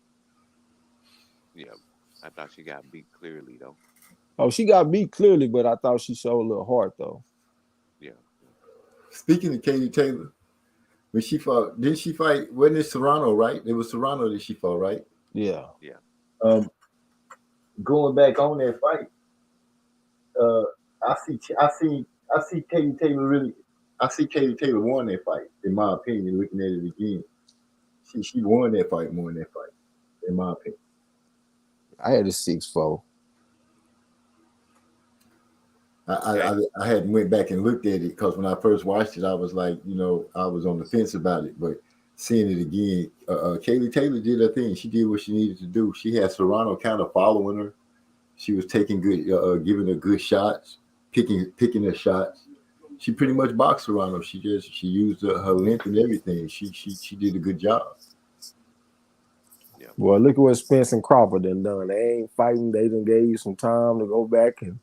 F: Yeah, I thought she got beat clearly, though.
E: Oh, she got beat clearly, but I thought she showed a little heart, though.
F: Yeah.
C: Speaking of Katie Taylor, when she fought, didn't she fight? Wasn't it Serrano, right? It was Serrano that she fought, right?
E: Yeah.
F: Yeah.
C: Going back on that fight, I see Katie Taylor really. I see Katie Taylor won that fight, in my opinion. Looking at it again, she won that fight more in that fight, in my opinion.
E: I had a 6-4.
C: I hadn't went back and looked at it because when I first watched it, I was like, I was on the fence about it. But seeing it again, Katie Taylor did her thing. She did what she needed to do. She had Serrano kind of following her. She was taking good, giving her good shots, picking her shots. She pretty much boxed Serrano. She used her length and everything. She did a good job.
F: Yeah.
E: Well, look at what Spence and Crawford done. They ain't fighting. They done gave you some time to go back and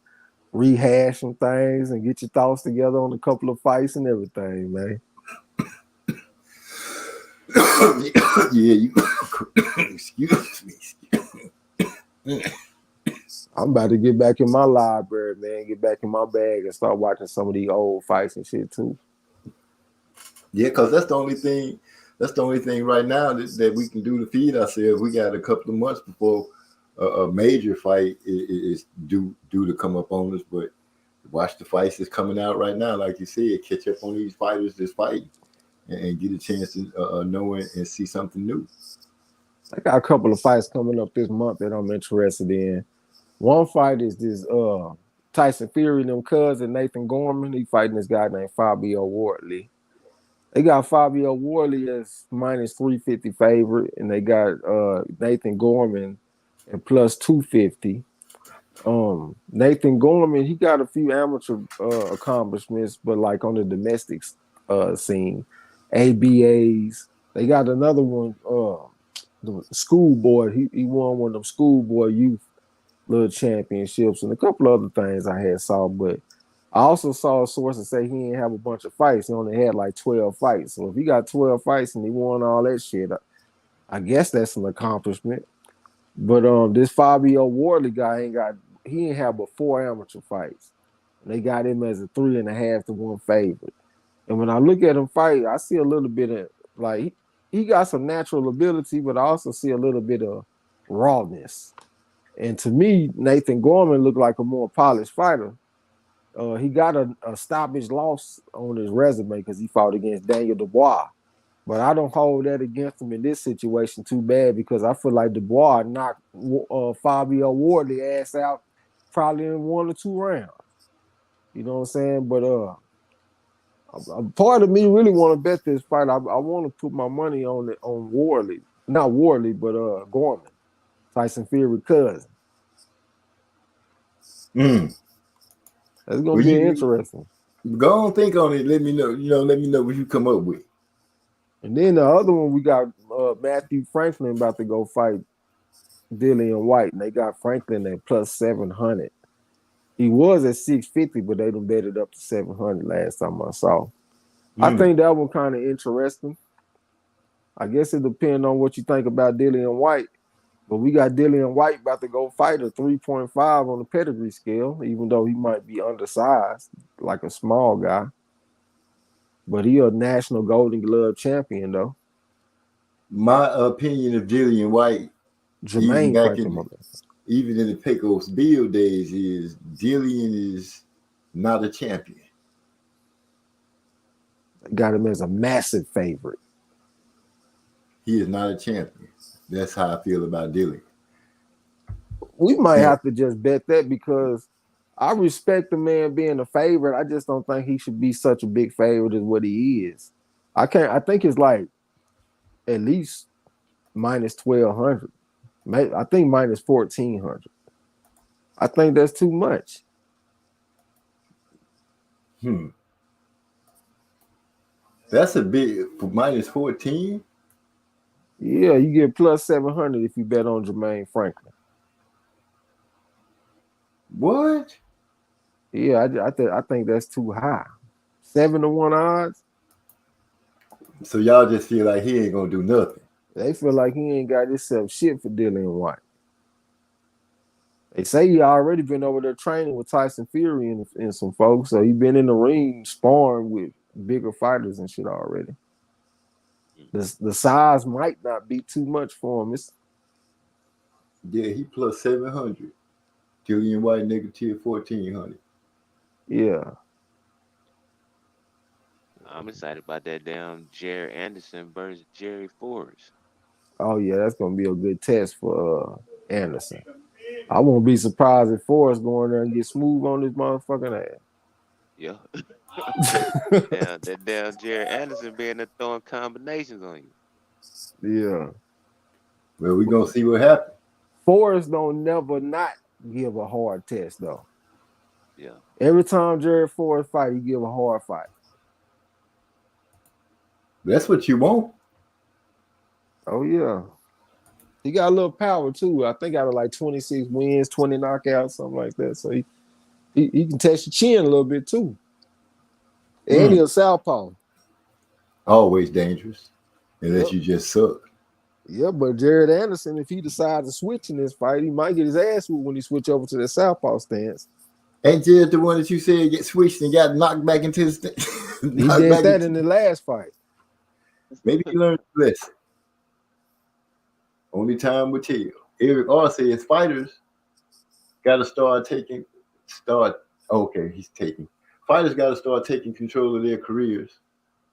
E: rehash some things and get your thoughts together on a couple of fights and everything, man.
C: Yeah, you excuse me.
E: I'm about to get back in my library, man. Get back in my bag and start watching some of these old fights and shit too.
C: Yeah, because that's the only thing. That's the only thing right now that we can do to feed ourselves. We got a couple of months before a major fight is due to come up on us. But watch the fights that's coming out right now, like you said, catch up on these fighters that's fighting and get a chance to know and see something new.
E: I got a couple of fights coming up this month that I'm interested in. One fight is this Tyson Fury and them cousin Nathan Gorman. He fighting this guy named Fabio Wardley. They got Fabio Wardley as minus 350 favorite, and they got Nathan Gorman at plus 250. Nathan Gorman, he got a few amateur accomplishments, but like on the domestic scene, ABAs. They got another one, the schoolboy. He won one of them schoolboy youth little championships and a couple other things I had saw, but I also saw sources say he didn't have a bunch of fights. He only had like 12 fights. So if he got 12 fights and he won all that shit, I guess that's an accomplishment. But this Fabio Wardley guy he ain't have but 4 amateur fights. And they got him as a 3.5 to 1 favorite. And when I look at him fight, I see a little bit of like he got some natural ability, but I also see a little bit of rawness. And to me, Nathan Gorman looked like a more polished fighter. He got a stoppage loss on his resume because he fought against Daniel Dubois. But I don't hold that against him in this situation too bad because I feel like Dubois knocked Fabio Wardley ass out probably in 1 or 2 rounds. You know what I'm saying? But a part of me really want to bet this fight. I want to put my money on Wardley. Not Wardley, but Gorman. Tyson Fury cousin. That's gonna be interesting.
C: Go on, think on it. Let me know. Let me know what you come up with.
E: And then the other one, we got Matthew Franklin about to go fight Dillian White, and they got Franklin at plus 700. He was at 650, but they done bet it up to 700 last time I saw. I think that one kind of interesting. I guess it depends on what you think about Dillian White. But we got Dillian White about to go fight a 3.5 on the pedigree scale, even though he might be undersized, like a small guy. But he a national Golden Glove champion, though.
C: My opinion of Dillian White,
E: Jermaine
C: even in the Pecos Bill days, is Dillian is not a champion.
E: Got him as a massive favorite.
C: He is not a champion. That's how I feel about Dillian.
E: We might have to just bet that because I respect the man being a favorite. I just don't think he should be such a big favorite as what he is. I think it's like at least minus 1,200. I think minus 1,400. I think that's too much.
C: That's a big for minus 14.
E: Yeah, you get plus 700 if you bet on Jermaine Franklin.
C: What?
E: Yeah, I think that's too high. 7 to 1 odds.
C: So y'all just feel like he ain't gonna do nothing.
E: They feel like he ain't got himself shit for Dillian White. They say he already been over there training with Tyson Fury and some folks, so he been in the ring sparring with bigger fighters and shit already. The size might not be too much for him.
C: Yeah, he plus 700. Dillian White negative 1,400.
E: Yeah.
F: I'm excited about that damn Jerry Anderson versus Jerry Forrest.
E: Oh yeah, that's gonna be a good test for Anderson. I won't be surprised if Forrest go in there and get smooth on this motherfucking ass.
F: Yeah. That damn Jerry Anderson being there throwing combinations on you.
E: Yeah.
C: Well, we gonna see what happens.
E: Forrest don't never not give a hard test though.
F: Yeah.
E: Every time Jerry Forrest fight, he give a hard fight.
C: That's what you want.
E: Oh yeah. He got a little power too. I think out of like 26 wins, 20 knockouts, something like that. So he can test your chin a little bit too. And he's a southpaw.
C: Always dangerous, unless you just suck.
E: Yeah, but Jared Anderson, if he decides to switch in this fight, he might get his ass whooped when he switch over to the southpaw stance.
C: Ain't Jared the one that you said get switched and got knocked back into his
E: He did that in the last fight.
C: Maybe he learned the lesson. Only time will tell. Eric R says fighters got to Fighters got to start taking control of their careers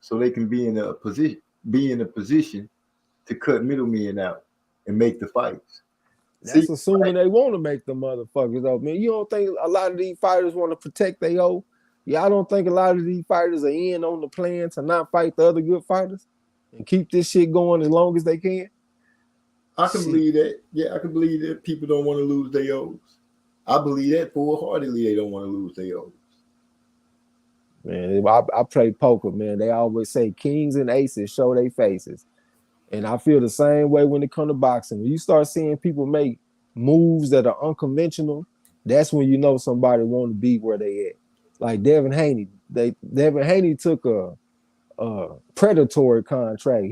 C: so they can be in a position to cut middlemen out and make the fights.
E: That's assuming they want to make the motherfuckers though, man. You don't think a lot of these fighters want to protect their own? Yeah, I don't think a lot of these fighters are in on the plan to not fight the other good fighters and keep this shit going as long as they can.
C: I can believe that. Yeah, I can believe that people don't want to lose their O's. I believe that full-heartedly they don't want to lose their O's.
E: Man, I play poker, man. They always say kings and aces show their faces. And I feel the same way when it comes to boxing. When you start seeing people make moves that are unconventional, that's when you know somebody want to be where they at. Like Devin Haney. Devin Haney took a predatory contract.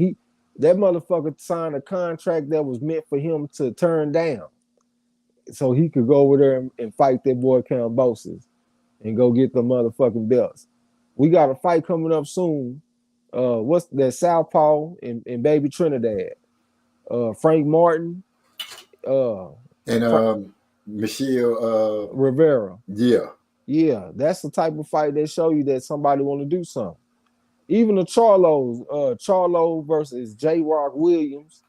E: That motherfucker signed a contract that was meant for him to turn down. So he could go over there and fight that boy Kambosos and go get the motherfucking belts. We got a fight coming up soon. What's that? Southpaw and Baby Trinidad. Frank Martin.
C: And Michelle
E: Rivera.
C: Yeah.
E: Yeah, that's the type of fight that show you that somebody want to do something. Even the Charlo versus J. Rock Williams,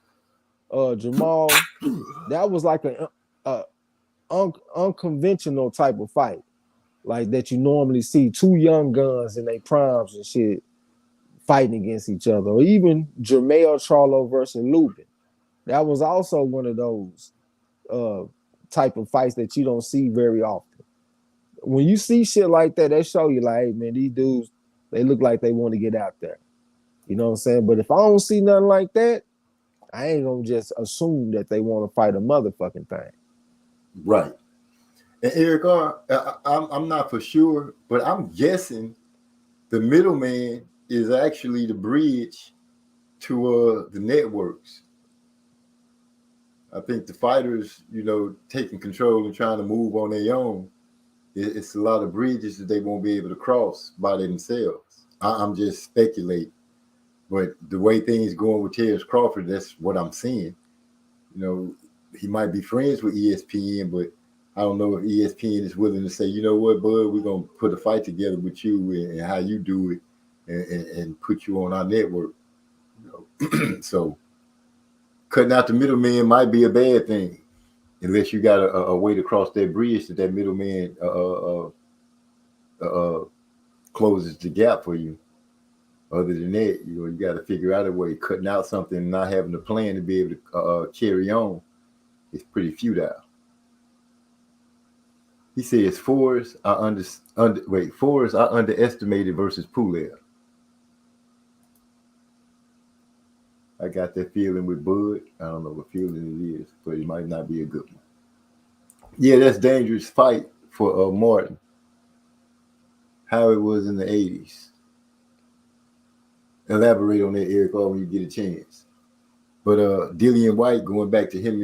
E: Jamal, that was like a unconventional type of fight, like that you normally see two young guns in their primes and shit fighting against each other. Or even Jermell Charlo versus Lubin. That was also one of those type of fights that you don't see very often. When you see shit like that, they show you like, hey man, these dudes, they look like they want to get out there. You know what I'm saying? But if I don't see nothing like that, I ain't gonna just assume that they want to fight a motherfucking thing.
C: Right. And Eric R, I'm not for sure, but I'm guessing the middleman is actually the bridge to the networks. I think the fighters, taking control and trying to move on their own, it's a lot of bridges that they won't be able to cross by themselves. I'm just speculating. But the way things going with Terrence Crawford, that's what I'm seeing. He might be friends with ESPN, but I don't know if ESPN is willing to say, you know what, bud, we're going to put a fight together with you and how you do it and put you on our network. So cutting out the middleman might be a bad thing unless you got a way to cross that bridge that middleman closes the gap for you. Other than that, you got to figure out a way. Cutting out something and not having a plan to be able to carry on is pretty futile. He says Forrest are underestimated versus Pulev. I got that feeling with Bud. I don't know what feeling it is, but it might not be a good one. Yeah, that's dangerous fight for Martin. How it was in the 80s. Elaborate on that, Eric, when you get a chance. But Dillian White, going back to him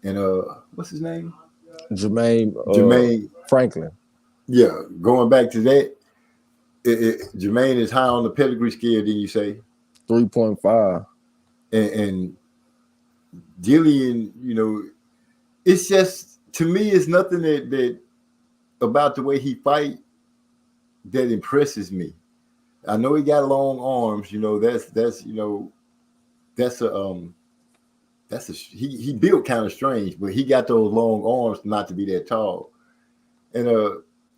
C: and what's his name?
E: Jermaine Franklin.
C: Yeah, going back to that, Jermaine is high on the pedigree scale, didn't you say?
E: 3.5.
C: And Dillian, it's just, to me, it's nothing that about the way he fight that impresses me. I know he got long arms, he built kind of strange, but he got those long arms not to be that tall. And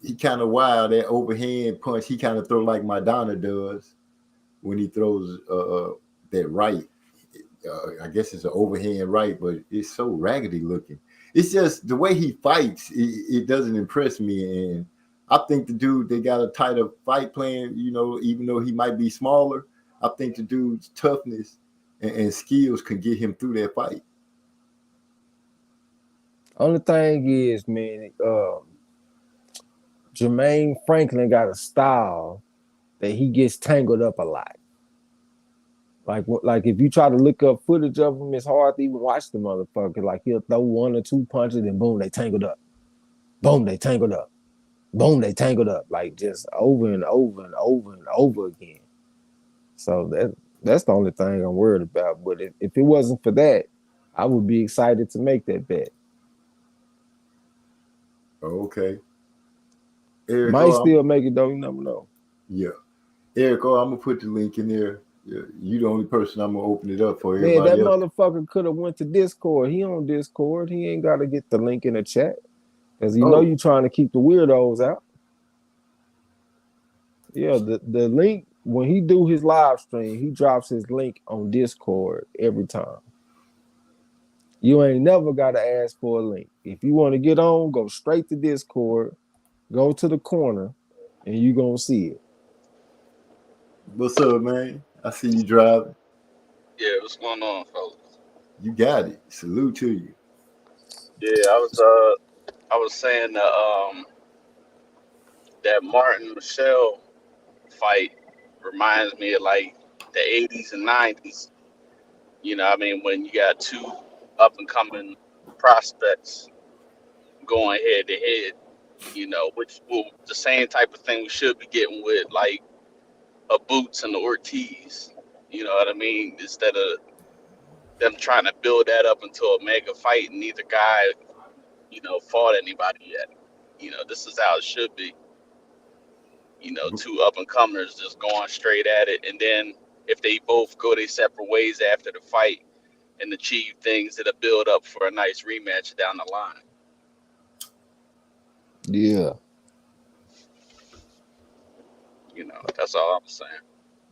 C: he kind of wild, that overhand punch, he kind of throw like Maidana does when he throws that right. I guess it's an overhand right, but it's so raggedy looking. It's just the way he fights, it doesn't impress me. And I think the dude, they got a tighter fight plan, even though he might be smaller. I think the dude's toughness and skills can get him through that fight.
E: Only thing is, man, Jermaine Franklin got a style that he gets tangled up a lot. Like if you try to look up footage of him, it's hard to even watch the motherfucker. Like he'll throw 1 or 2 punches and boom, they tangled up. Boom, they tangled up. Boom, they tangled up. Like just over and over and over and over again. So that's the only thing I'm worried about. But if it wasn't for that, I would be excited to make that bet.
C: Okay. Eric,
E: Might still make it though, you never know.
C: Yeah. Eric, I'm gonna put the link in there. Yeah, you the only person I'm gonna open it up for.
E: Man,
C: Everybody
E: that
C: else.
E: motherfucker could have went to Discord. He on Discord. He ain't got to get the link in the chat. Because you know you trying to keep the weirdos out. Yeah, the link, when he do his live stream, he drops his link on Discord every time. You ain't never got to ask for a link. If you want to get on, go straight to Discord, go to the corner, and you going to see it.
C: What's up, man? I see you driving.
K: Yeah, what's going on, fellas?
C: You got it. Salute to you.
K: Yeah, I was saying that Martin Michelle fight reminds me of like the 80s and 90s. You know, I mean, when you got 2 up and coming prospects going head to head, you know, which will the same type of thing we should be getting with like a Boots and the Ortiz. You know what I mean? Instead of them trying to build that up into a mega fight and neither guy, you know, fought anybody yet. You know, this is how it should be. You know, 2 up and comers just going straight at it, and then if they both go their separate ways after the fight and achieve things that'll build up for a nice rematch down the line.
E: Yeah.
K: You know, that's all I'm saying.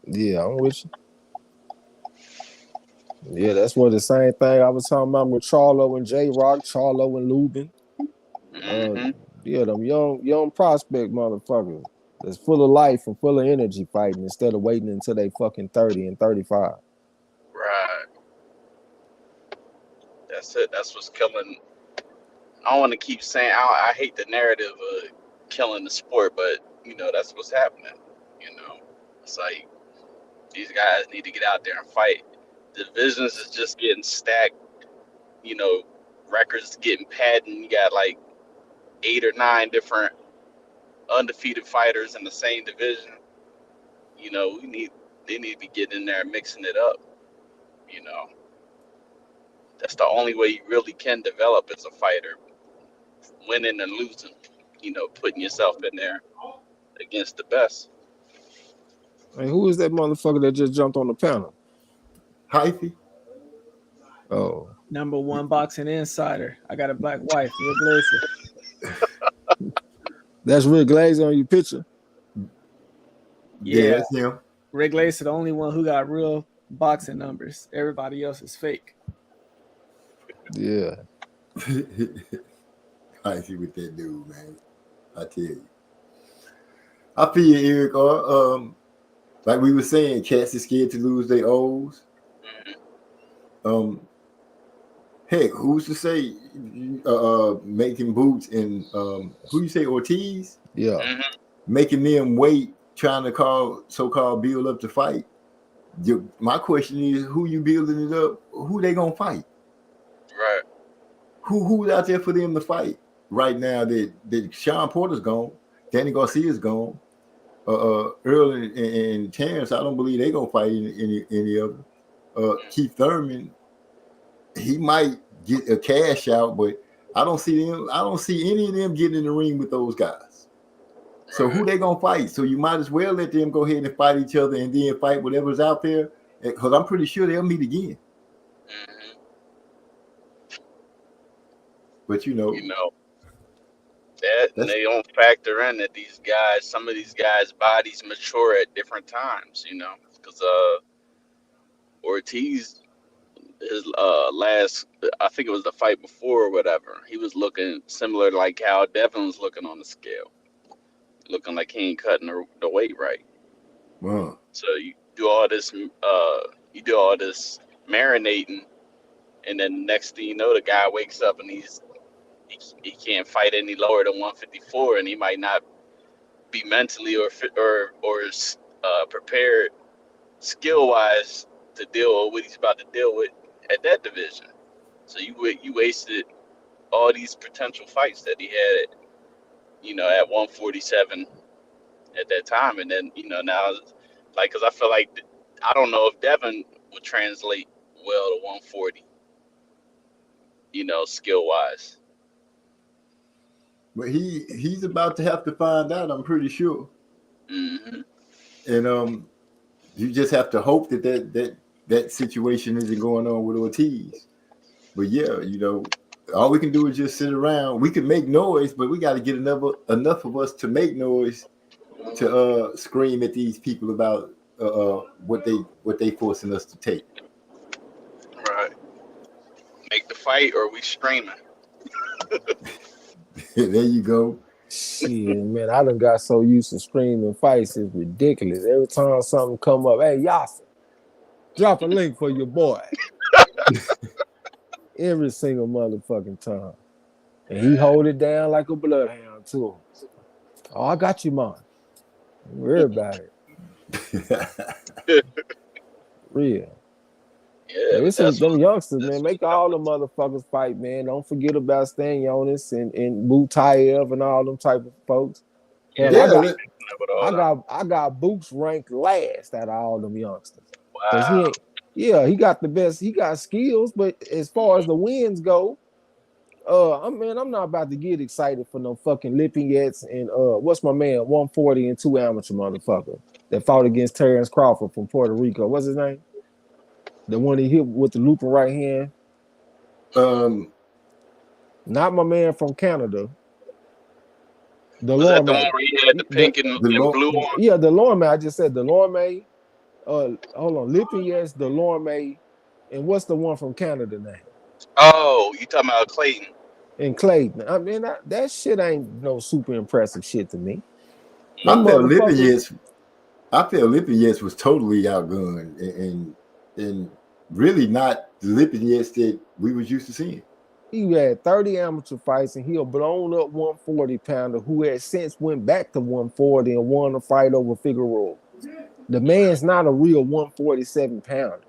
E: Yeah, I'm with you. Yeah, that's what the same thing I was talking about with Charlo and J-Rock, Charlo and Lubin. Yeah, them young prospect motherfuckers that's full of life and full of energy fighting instead of waiting until they fucking 30 and 35.
K: Right. That's it. That's what's killing. I don't want to keep saying, I hate the narrative of killing the sport, but, you know, that's what's happening. You know, it's like these guys need to get out there and fight. The business is just getting stacked. You know, records getting padded. You got like 8 or 9 different undefeated fighters in the same division. You know, they need to be getting in there and mixing it up. You know, that's the only way you really can develop as a fighter, winning and losing. You know, putting yourself in there against the best.
E: Hey, who is that motherfucker that just jumped on the panel?
C: Hyphy.
E: Oh.
D: #1 boxing insider. I got a black wife, Rick Glazer.
E: That's Rick Glazer on your picture?
C: Yeah, that's him.
D: Rick Glazer, the only one who got real boxing numbers. Everybody else is fake.
E: Yeah.
C: Hyphy with that dude, man. I tell you. I feel you, Eric. Like we were saying, cats are scared to lose their O's. Heck, who's to say making Boots and who you say Ortiz?
E: Yeah.
C: Making them wait, trying to so-called build up the fight. My question is, who you building it up? Who they gonna fight?
K: Right.
C: Who's out there for them to fight right now? That Sean Porter's gone, Danny Garcia's gone, Earl and Terrence. I don't believe they gonna fight any of them. Keith Thurman, he might get a cash out, but I don't see them. I don't see any of them getting in the ring with those guys. So who they gonna fight? So you might as well let them go ahead and fight each other and then fight whatever's out there, because I'm pretty sure they'll meet again. But you know that they don't factor in that these guys, some of these guys' bodies mature at different times. You know, because Ortiz, his last, I think it was the fight before or whatever, he was looking similar to like how Devin was looking on the scale, looking like he ain't cutting the weight right. Wow.
K: So you do all this marinating, and then the next thing you know, the guy wakes up and he can't fight any lower than 154, and he might not be mentally or prepared skill wise to deal with what he's about to deal with at that division. So you wasted all these potential fights that he had, at 147 at that time, and then now, like, because I feel like I don't know if Devin would translate well to 140, skill wise.
C: But he's about to have to find out, I'm pretty sure.
K: Mm-hmm.
C: And you just have to hope that situation isn't going on with Ortiz. But yeah, all we can do is just sit around. We can make noise, but we got to get enough of us to make noise to scream at these people about what they forcing us to take.
K: Right. Make the fight, or we streaming.
C: There you go.
E: Shit, man, I done got so used to screaming fights, it's ridiculous. Every time something come up, hey, Yasser, drop a link for your boy. Every single motherfucking time. And he hold it down like a bloodhound, too. Oh, I got you, man. Don't worry about it. Real.
K: Yeah,
E: It's them youngsters, man. Make all the motherfuckers fight, man. Don't forget about Stanionis and Butayev and all them type of folks. Hell,
C: Yeah,
E: I got Boots ranked last out of all them youngsters.
K: Wow.
E: He got the best. He got skills, but as far as the wins go, I'm not about to get excited for no fucking Lipinets and what's my man, 140 and 2 amateur motherfucker that fought against Terrence Crawford from Puerto Rico. What's his name? The one he hit with the looping right hand. Not my man from Canada.
K: Was that the one where he had the pink and blue on?
E: Yeah, Delorme. I just said Delorme. Hold on, Lipinets, Delorme, and what's the one from Canada name?
K: Oh, you talking about Clayton?
E: And Clayton. I mean, that shit ain't no super impressive shit to me.
C: I felt Lipinets was totally outgunned and really not the Lipinets that we was used to seeing.
E: He had 30 amateur fights, and he a blown up 140 pounder who had since went back to 140 and won a fight over Figueroa. The man's not a real 147 pounder.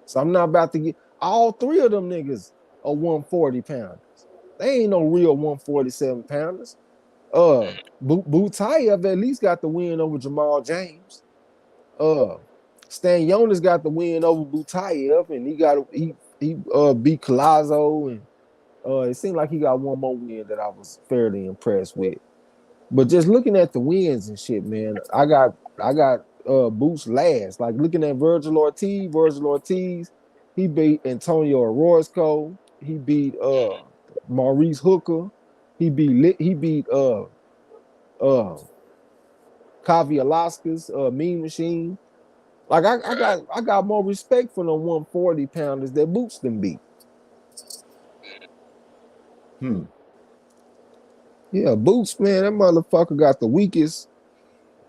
E: So I'm not about to get all three of them niggas are 140 pounders. They ain't no real 147 pounders. Butayev at least got the win over Jamal James. Stanionis got the win over Butayev, and he beat Collazo, and it seemed like he got one more win that I was fairly impressed with. But just looking at the wins and shit, man, I got Boots last. Like looking at Virgil Ortiz, he beat Antonio Orozco, he beat Maurice Hooker, he beat Kavi Alaska's Mean Machine. Like I got more respect for the 140 pounders that Boots them beat. Yeah, Boots, man, that motherfucker got the weakest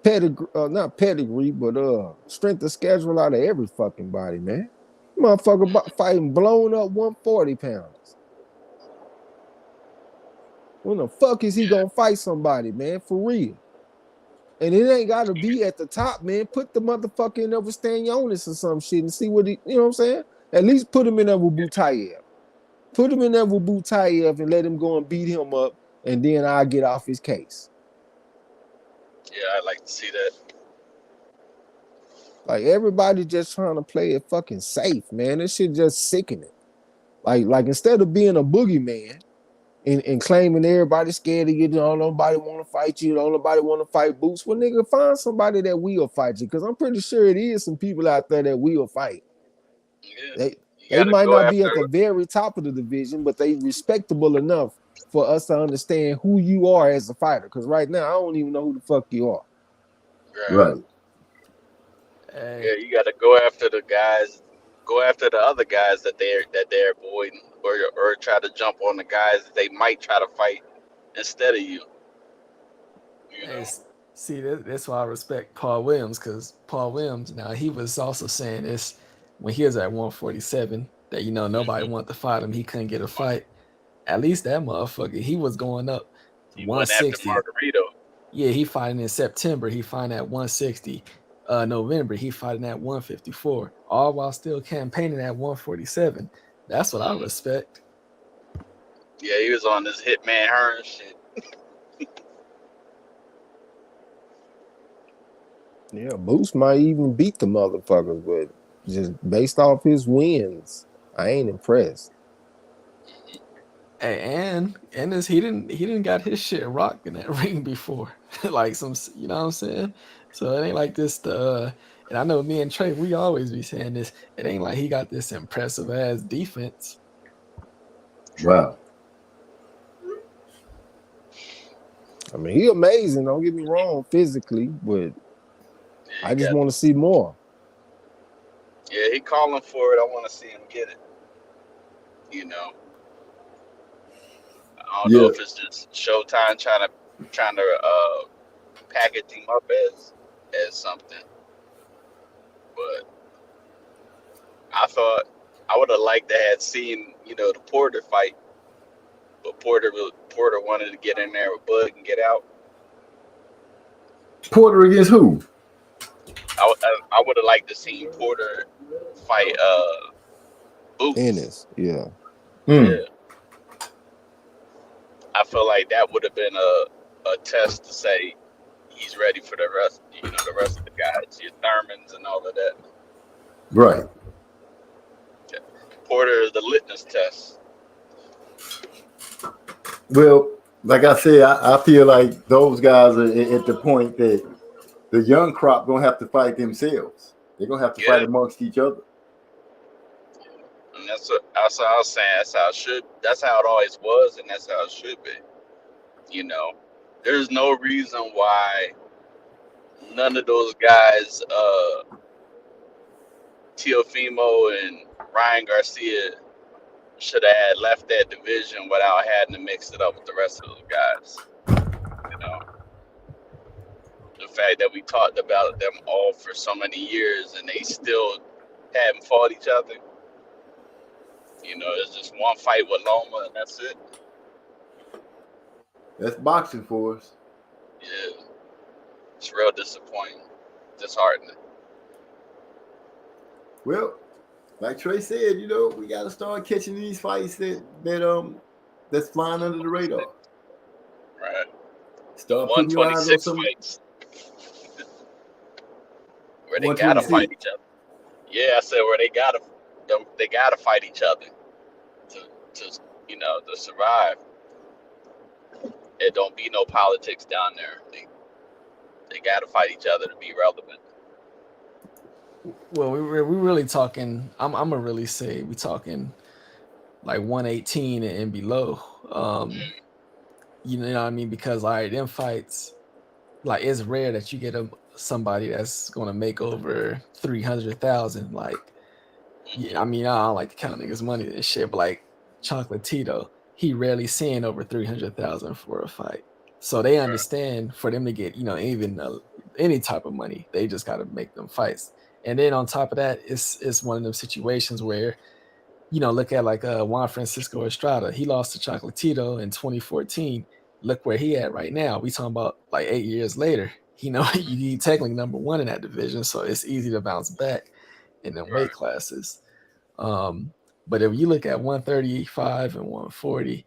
E: not pedigree, but strength of schedule out of every fucking body, man. Motherfucker fighting blown up 140 pounders. When the fuck is he gonna fight somebody, man? For real. And it ain't gotta be at the top, man. Put the motherfucker in there with Stanionis or some shit and see what he, you know what I'm saying? At least put him in there with Butayev. Put him in there with Butayev and let him go and beat him up, and then I'll get off his case.
K: Yeah, I'd like to see that.
E: Like everybody just trying to play it fucking safe, man. This shit just sickening. Like instead of being a boogeyman and claiming everybody's scared of you, don't nobody want to fight you, don't nobody want to fight Boots. Well, nigga, find somebody that will fight you, because I'm pretty sure it is some people out there that will fight.
K: Yeah.
E: They might not be at the very top of the division, but they respectable enough for us to understand who you are as a fighter. Because right now, I don't even know who the fuck you are.
C: Right.
K: Yeah, you got to go after the guys, go after the other guys that they're avoiding, or try to jump on the guys that they might try to fight instead of you.
D: Hey, see, that's why I respect Paul Williams, because Paul Williams, now he was also saying this when he was at 147, that, nobody wanted to fight him. He couldn't get a fight. At least that motherfucker, he was going up to 160.
K: Margarito.
D: Yeah, he fighting in September. He fighting at 160. November, he fighting at 154, all while still campaigning at 147. That's what I respect.
K: Yeah, he was on this Hitman Hearn shit.
E: Yeah, Boost might even beat the motherfuckers, but just based off his wins, I ain't impressed.
D: Hey, and this he didn't got his shit rocked in that ring before, like some, you know what I'm saying? So it ain't like this. And I know me and Trey, we always be saying this. It ain't like he got this impressive ass defense.
C: Wow.
E: I mean, he amazing. Don't get me wrong, physically, but I just want to see more.
K: Yeah, he calling for it. I want to see him get it. You know, I don't know if it's just Showtime trying to package him up as something, but I thought I would have liked to have seen, you know, the Porter fight, but Porter wanted to get in there with Bud and get out.
C: Porter against who?
K: I would have liked to see Porter fight Boots.
E: Ennis, yeah.
K: Yeah. I feel like that would have been a test to say he's ready for the rest of the guys, your Thurmans and all of that.
C: Right.
K: Yeah. Porter is the litmus test.
C: Well, like I said, I feel like those guys are at the point that the young crop gonna have to fight themselves. They're gonna have to fight amongst each other.
K: And that's what I was saying. That's how it always was, and that's how it should be. You know, there's no reason why none of those guys, Teofimo and Ryan Garcia, should have had left that division without having to mix it up with the rest of the guys. You know, the fact that we talked about them all for so many years and they still haven't fought each other. You know, there's just one fight with Loma and that's it.
C: That's boxing for us.
K: Yeah, it's real disappointing, disheartening.
C: Well, like Trey said, you know, we got to start catching these fights that's flying under the radar.
K: Right.
C: Start putting your eyes on some
K: fights where they gotta fight each other. Yeah, I said where they gotta fight each other to you know, to survive. It don't be no politics down there. They gotta fight each other to be relevant.
D: Well, we're really talking. I'm gonna really say we talking like 118 and below. You know what I mean? Because them fights, like it's rare that you get somebody that's gonna make over 300,000. Like, yeah, I mean, I don't like to count niggas' money and shit, but like Chocolatito, he rarely seeing over 300,000 for a fight. So they understand for them to get, you know, even any type of money, they just got to make them fights. And then on top of that, it's one of those situations where, you know, look at like Juan Francisco Estrada. He lost to Chocolatito in 2014. Look where he at right now. We talking about like 8 years later. You know, you technically number one in that division, so it's easy to bounce back in the weight classes. But if you look at 135 and 140,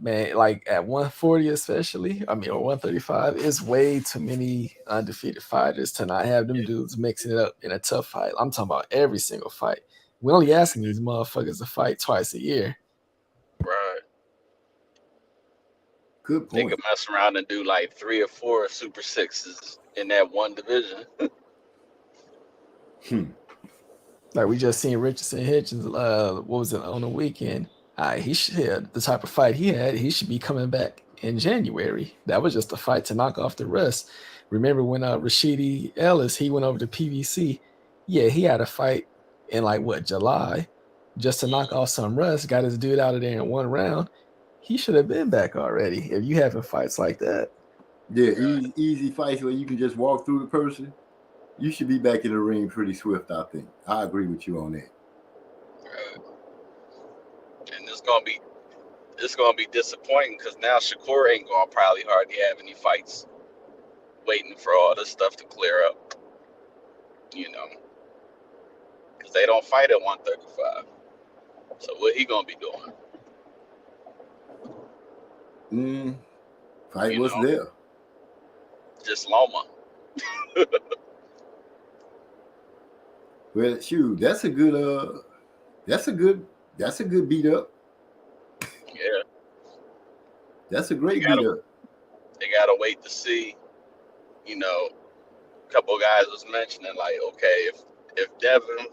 D: man, like at 140 especially, or 135, it's way too many undefeated fighters to not have them dudes mixing it up in a tough fight. I'm talking about every single fight. We only asking these motherfuckers to fight twice a year.
K: Right.
C: Good point.
K: They could mess around and do like 3 or 4 Super Sixes in that one division.
D: Like we just seen Richardson Hitchens, what was it, on the weekend? He should, the type of fight he had, he should be coming back in January. That was just a fight to knock off the rust. Remember when Rashidi Ellis, he went over to PBC? Yeah, he had a fight in July, just to knock off some rust, got his dude out of there in one round. He should have been back already if you having fights like that.
C: Yeah, easy fights where you can just walk through the person. You should be back in the ring pretty swift, I think. I agree with you on that.
K: And it's gonna be disappointing because now Shakur ain't gonna probably hardly have any fights, waiting for all this stuff to clear up. you know, because they don't fight at 135. So what he gonna be doing?
C: Fight
K: You
C: was
K: know,
C: there.
K: just Loma.
C: Well, shoot, that's a good beat up.
K: Yeah,
C: That's a
K: they
C: great beat
K: gotta
C: up.
K: they gotta wait to see. You know, a couple of guys was mentioning like, okay, if Devin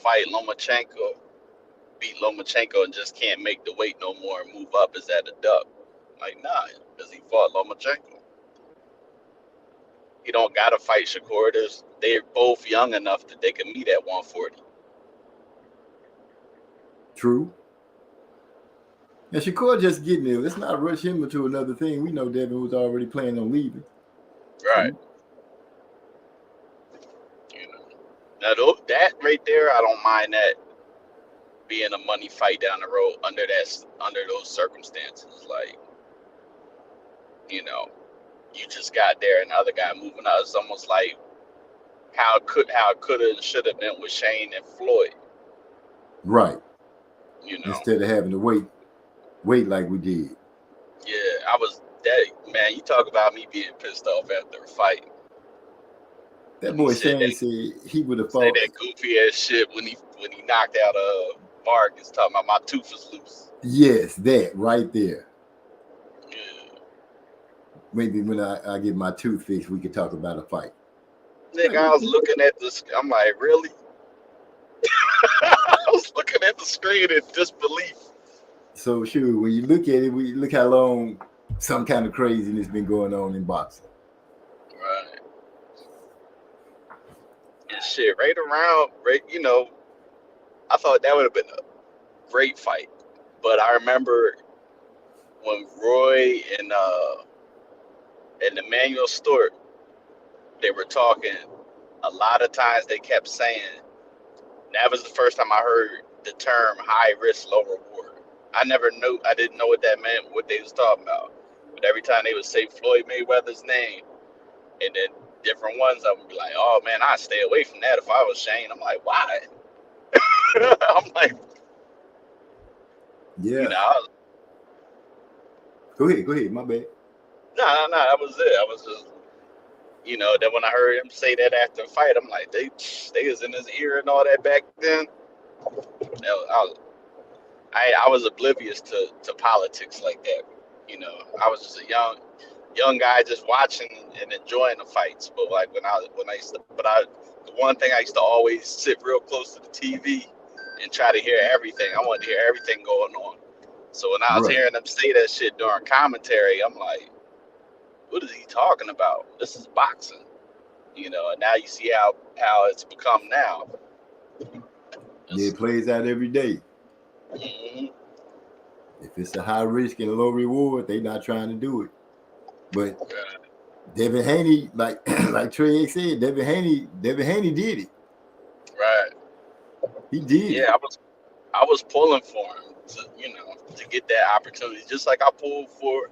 K: fight Lomachenko, beat Lomachenko and just can't make the weight no more and move up, is that a dub? Like, nah, because he fought Lomachenko. He don't gotta fight Shakur. They're both young enough that they can meet at 140.
C: True. And Shakur just getting there. Let's not rush him into another thing. We know Devin was already planning on leaving.
K: Right. You know. Now that right there, I don't mind that being a money fight down the road under those circumstances. Like, you know, you just got there and the other guy moving out. It's almost like how it could have and should have been with Shane and Floyd.
C: Right.
K: You know.
C: Instead of having to wait like we did.
K: Yeah, I was that man. You talk about me being pissed off after a fight.
C: That boy Shane said he would have fought.
K: That goofy ass shit when he knocked out Vargas, talking about my tooth is loose.
C: Yes, that right there.
K: Yeah.
C: Maybe when I get my tooth fixed, we could talk about a fight.
K: Nigga, I was looking at this. I'm like, really? I was looking at the screen in disbelief.
C: So sure, when you look at it, we look how long some kind of craziness been going on in boxing.
K: Right. And shit, right, you know, I thought that would have been a great fight. But I remember when Roy and Emmanuel Stewart, they were talking, a lot of times they kept saying, that was the first time I heard the term high risk, low reward. I didn't know what that meant, what they was talking about. But every time they would say Floyd Mayweather's name, and then different ones of them would be like, oh man, I'd stay away from that if I was Shane. I'm like, why? I'm like,
C: yeah.
K: You know,
C: Go ahead, my bad.
K: No, that was it. I was just, you know, that when I heard him say that after the fight, I'm like, they was in his ear and all that back then. I was oblivious to politics like that. You know, I was just a young guy just watching and enjoying the fights. But like the one thing I used to always sit real close to the TV and try to hear everything. I wanted to hear everything going on. So when I was hearing them say that shit during commentary, I'm like, what is he talking about? This is boxing. You know, and now you see how it's become now.
C: It plays out every day.
K: Mm-hmm.
C: If it's a high risk and a low reward, they not trying to do it. But Devin Haney, like Trey X said, Devin Haney did it.
K: Right.
C: He did.
K: Yeah, I was pulling for him to get that opportunity, just like I pulled for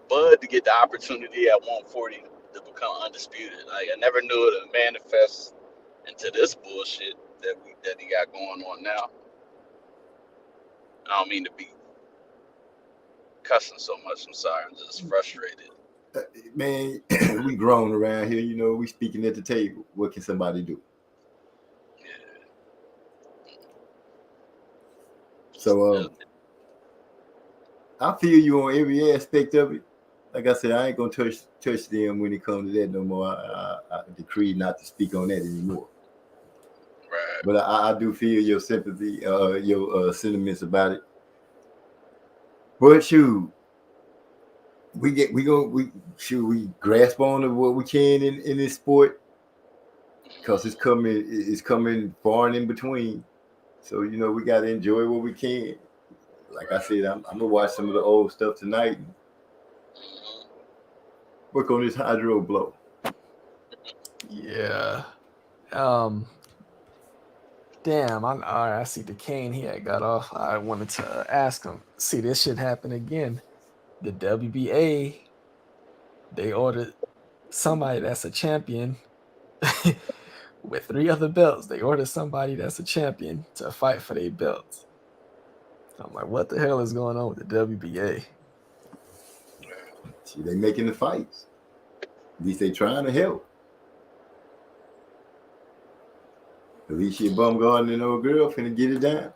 K: Bud to get the opportunity at 140 to become undisputed. Like, I never knew it would manifest into this bullshit that he got going on now. I don't mean to be cussing so much. I'm sorry. I'm just frustrated.
C: Man, we grown around here. You know, we speaking at the table. What can somebody do?
K: Yeah.
C: So I feel you on every aspect of it. Like I said, I ain't gonna touch them when it comes to that no more. I decree not to speak on that anymore.
K: Right.
C: But I do feel your sympathy, your sentiments about it. But shoot, we grasp on to what we can in this sport, because it's coming far and in between. So you know we gotta enjoy what we can. Like I said, I'm gonna watch some of the old stuff tonight. Work on this hydro blow.
D: Yeah. Damn, I see Duquesne, he had got off. I wanted to ask him, see this shit happen again. The WBA, they ordered somebody that's a champion with 3 other belts, they order somebody that's a champion to fight for their belts. I'm like, what the hell is going on with the WBA?
C: See, they making the fights. At least they trying to help. Alicia Baumgarten and old girl finna get it down.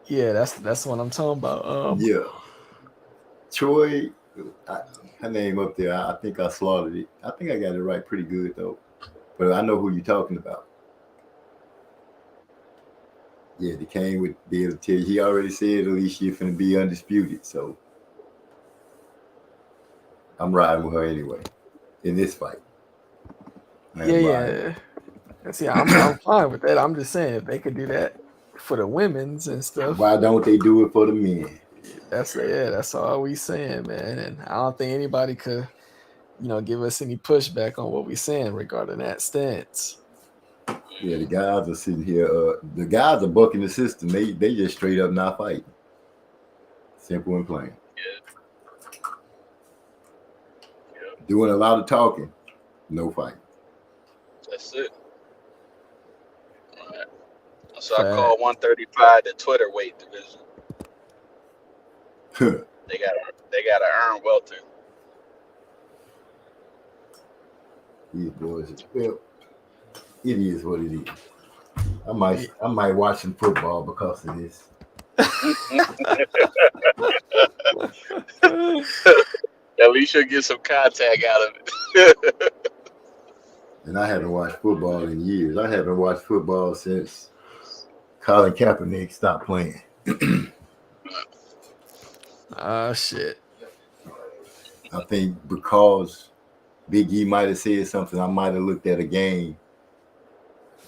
D: Yeah, that's what I'm talking about.
C: Yeah. Troy, her name up there, I think I slaughtered it. I think I got it right pretty good, though. But I know who you're talking about. Yeah, the Kane would be able to tell you. He already said Alicia finna be undisputed, so I'm riding with her anyway in this fight.
D: Yeah. See, I'm fine with that. I'm just saying if they could do that for the women's and stuff.
C: Why don't they do it for the men?
D: That's all we saying, man. And I don't think anybody could, give us any pushback on what we saying regarding that stance.
C: Yeah, the guys are sitting here. The guys are bucking the system. They just straight up not fighting. Simple and plain.
K: Yeah.
C: Doing a lot of talking, no fighting.
K: That's it. All right. So I call 135 the Twitter weight division. They got to earn welter.
C: These boys, well, it is what it is. I might watch some football because of this.
K: At least you'll get some contact out of it.
C: And I haven't watched football in years. I haven't watched football since Colin Kaepernick stopped playing.
D: Shit.
C: I think because Big E might have said something, I might have looked at a game.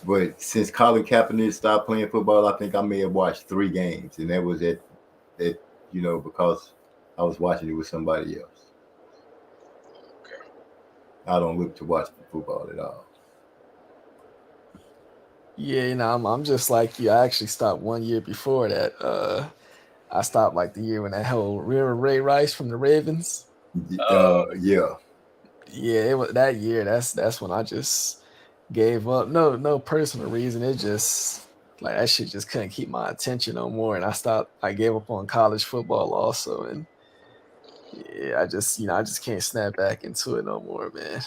C: But since Colin Kaepernick stopped playing football, I think I may have watched 3 games, and that was at because I was watching it with somebody else.
K: Okay.
C: I don't look to watch football at all.
D: Yeah, I'm just like you. I actually stopped 1 year before that. I stopped like the year when that whole Ray Rice from the Ravens.
C: Yeah.
D: Yeah, it was that year. That's when I just gave up. No personal reason. It just like that shit just couldn't keep my attention no more, and I gave up on college football also, and yeah, I just can't snap back into it no more, man.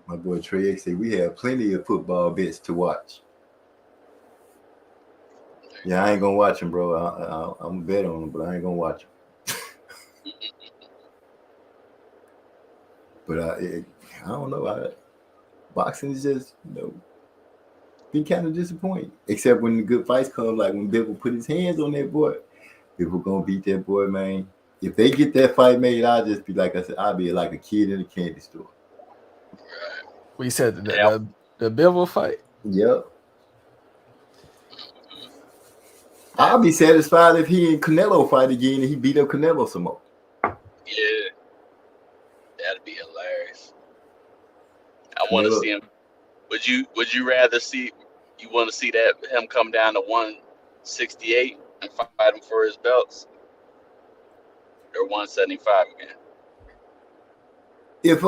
C: My boy Trey X said we have plenty of football bits to watch. Yeah, I ain't gonna watch them, bro. I'm bet on them, but I ain't gonna watch them. But I don't know. Boxing is just, been kind of disappointing. Except when the good fights come, like when Bivol put his hands on that boy. Bivol gonna beat that boy, man. If they get that fight made, I'll just be like I said, I'll be like a kid in a candy store.
D: We said the Bivol fight.
C: Yep. I'll be satisfied if he and Canelo fight again and he beat up Canelo some more.
K: Yeah. That'd be hilarious. I want to see him. Would you rather see him come down to 168 and fight him for his belts? Or 175 again?
C: If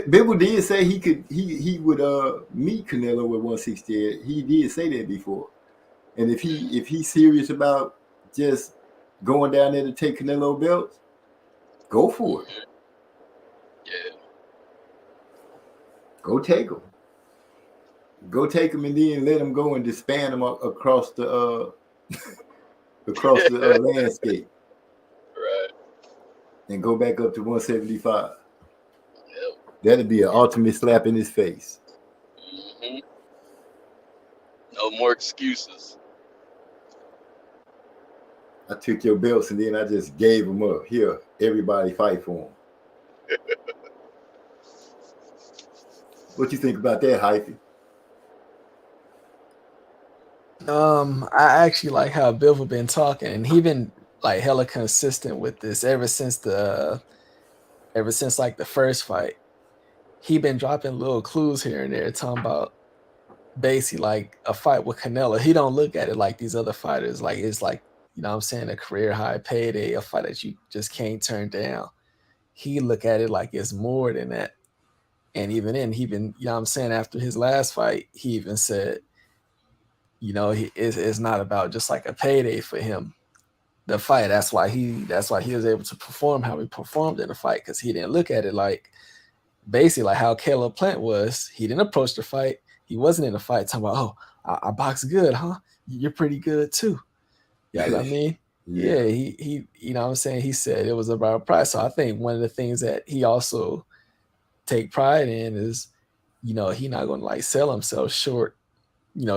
C: Bivol did say he would meet Canelo at 168, he did say that before. And if he's serious about just going down there to take Canelo belts, go for it.
K: Yeah.
C: Go take him. Go take him and then let him go and disband him across the landscape.
K: Right.
C: And go back up to 175.
K: Yep.
C: That'd be an ultimate slap in his face.
K: Mm-hmm. No more excuses.
C: I took your belts and then I just gave them up. Here, everybody fight for them. What you think about that, Hyphy?
D: I actually like how Bivol been talking, and he been like hella consistent with this ever since like the first fight. He been dropping little clues here and there, talking about basically like a fight with Canelo. He don't look at it like these other fighters. Like it's like, what I'm saying, a career high payday, a fight that you just can't turn down. He look at it like it's more than that. And even then, after his last fight, he even said, it's not about just like a payday for him. The fight, that's why he was able to perform how he performed in the fight, because he didn't look at it like basically like how Caleb Plant was. He didn't approach the fight. He wasn't in the fight talking about, I box good, huh? You're pretty good too. You know what I mean? Yeah, he he said it was about price. So I think one of the things that he also take pride in is, he not going to like sell himself short,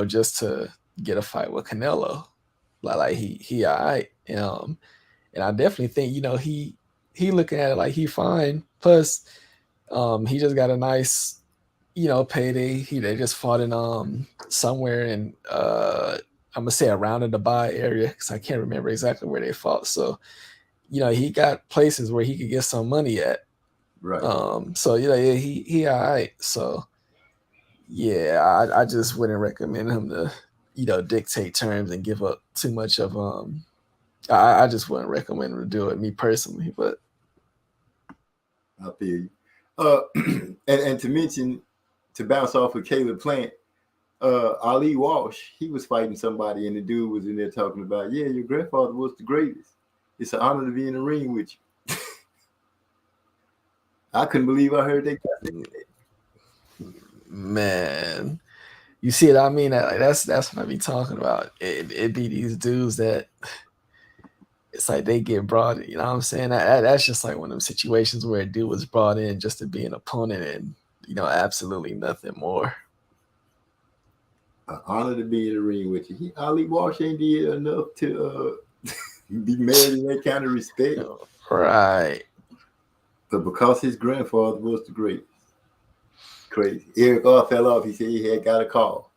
D: just to get a fight with Canelo. Like he all right. And I definitely think, he looking at it like he fine. Plus, he just got a nice, payday. They just fought in somewhere in I'm gonna say around the Dubai area, because I can't remember exactly where they fought. So, he got places where he could get some money at.
C: Right.
D: So he all right. So yeah, I just wouldn't recommend him to, dictate terms and give up too much of I just wouldn't recommend him to do it, me personally, but
C: I feel you. And to mention, to bounce off of Caleb Plant, Ali Walsh, he was fighting somebody, and the dude was in there talking about, yeah, your grandfather was the greatest. It's an honor to be in the ring with you. I couldn't believe I heard that.
D: Man, you see what I mean? That's what I be talking about. It be these dudes that it's like they get brought, you know what I'm saying? That's just like one of them situations where a dude was brought in just to be an opponent and, absolutely nothing more.
C: An honor to be in the ring with you. Ali Walsh ain't did enough to be made in that kind of respect.
D: Right.
C: But because his grandfather was the greatest. Crazy. Eric R fell off. He said he had got a call.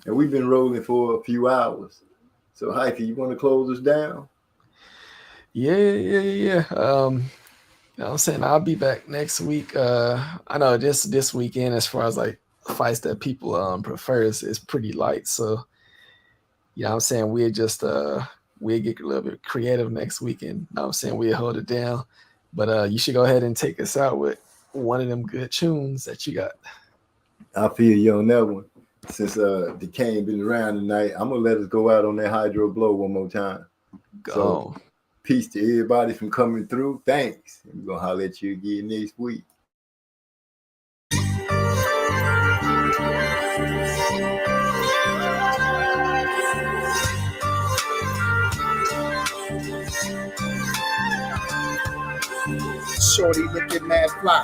C: And we've been rolling for a few hours. So, Hyphy, you want to close us down?
D: Yeah. I'm saying I'll be back next week. I know this weekend, as far as like fights that people prefer, is pretty light. So, I'm saying we'll just we'll get a little bit creative next weekend. I'm saying we'll hold it down. But you should go ahead and take us out with one of them good tunes that you got.
C: I feel you on that one. Since the Kane been around tonight, I'm gonna let us go out on that Hydro Blow one more time.
D: Go.
C: So, peace to everybody from coming through. Thanks. We're gonna holler at you again next week.
B: Shorty looking mad fly.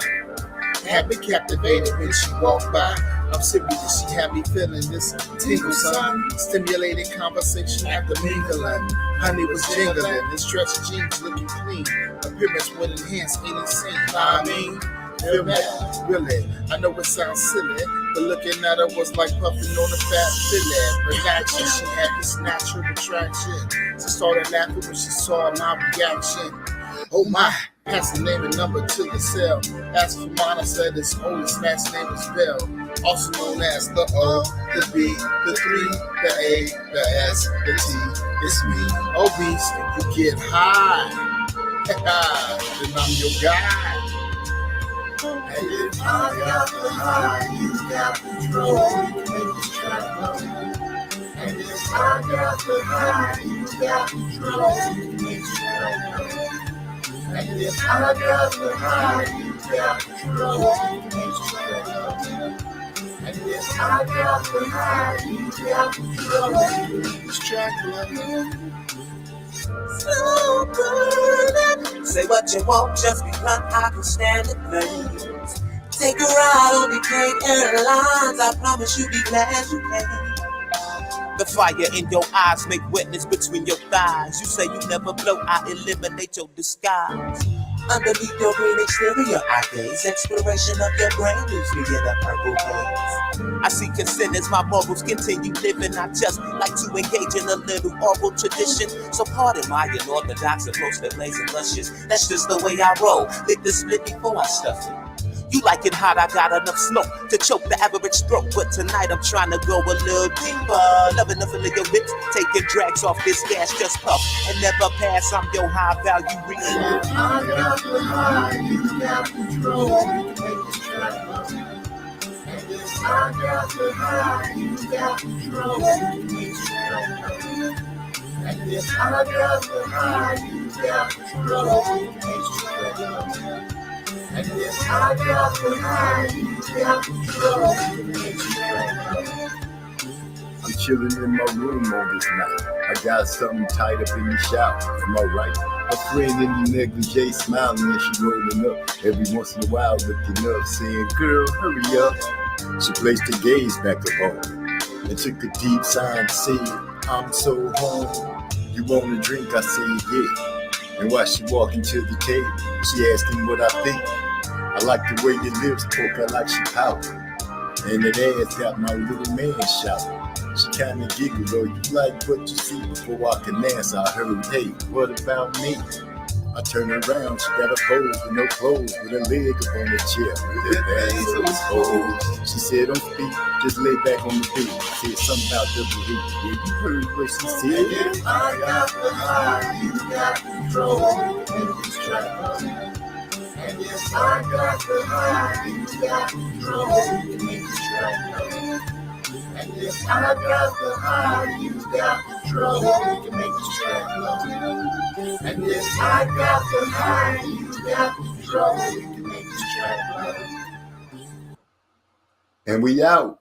B: Had me captivated when she walked by. I'm serious, she had me feeling this tingle, son. Stimulating conversation after mingling. Honey was jingling, and stretched jeans looking clean. Appearance would enhance any scene. I mean, feel that? Really? I know it sounds silly, but looking at her was like puffing on a fat fillet. Relaxing, she had this natural attraction. She started laughing when she saw my reaction. Oh my, passed the name and number to the cell. Asked for mine, said his oldest man's name was Bell. Also known as the O, the B, the 3, the A, the S, the T. It's me, obese, if you get high, then I'm your guy. And if I got the high, you got control, you can make this track go. And if I got the high, you got control, you can make this track go. And if I got the high, you got control, you can make this track go. And if I got the high, you got control, you can make this track go.
H: Slow burning. Say what you want, just be blunt, I can stand the flames. Take a ride on the great airlines, I promise you'll be glad you came. The fire in your eyes make wetness between your thighs. You say you never blow, I eliminate your disguise. Underneath your green exterior, I gaze. Exploration of your brain leaves me in a purple haze. I see consent as my morals continue living. I just like to engage in a little oral tradition. So pardon my unorthodox approach that blazing luscious. That's just the way I roll. Lick the split before I stuff it. You like it hot, I got enough smoke to choke the average throat. But tonight I'm trying to go a little deeper. Loving the feel of your lips, taking drags off this gas, just puff and never pass. I'm your high value reason.
B: I got the high, you got control, you can make this track go. I got the high, you got control. And if I got the high, you got control. And if I got the high, you got control.
C: I'm chilling in my room on this night. I got something tied up in the shower. Am I right? A friend in the negligee smiling and she rolling up. Every once in a while looking up, saying, girl, hurry up. She placed her gaze back up home and took a deep sigh and said, I'm so home. You want a drink? I said, yeah. And while she walking to the table, she asked him what I think. I like the way your lips poke out like she pouted. And that ass got my little man shouting. She kinda giggled, oh, you like what you see. Before I can answer, I heard, hey, what about me? I turned around, she got a pose with no clothes, with her leg up on the chair, with her legs so exposed. She said, don't speak, just lay back on the bed. Said something about double heat. Yeah, you heard what she said.
B: If I got the high, you got control. And this track. And if I got the high, you got control. And this track. And if I got the high, you got control. We can make this track flow. And if I got the high, you got control. We can make this track flow.
C: And we out.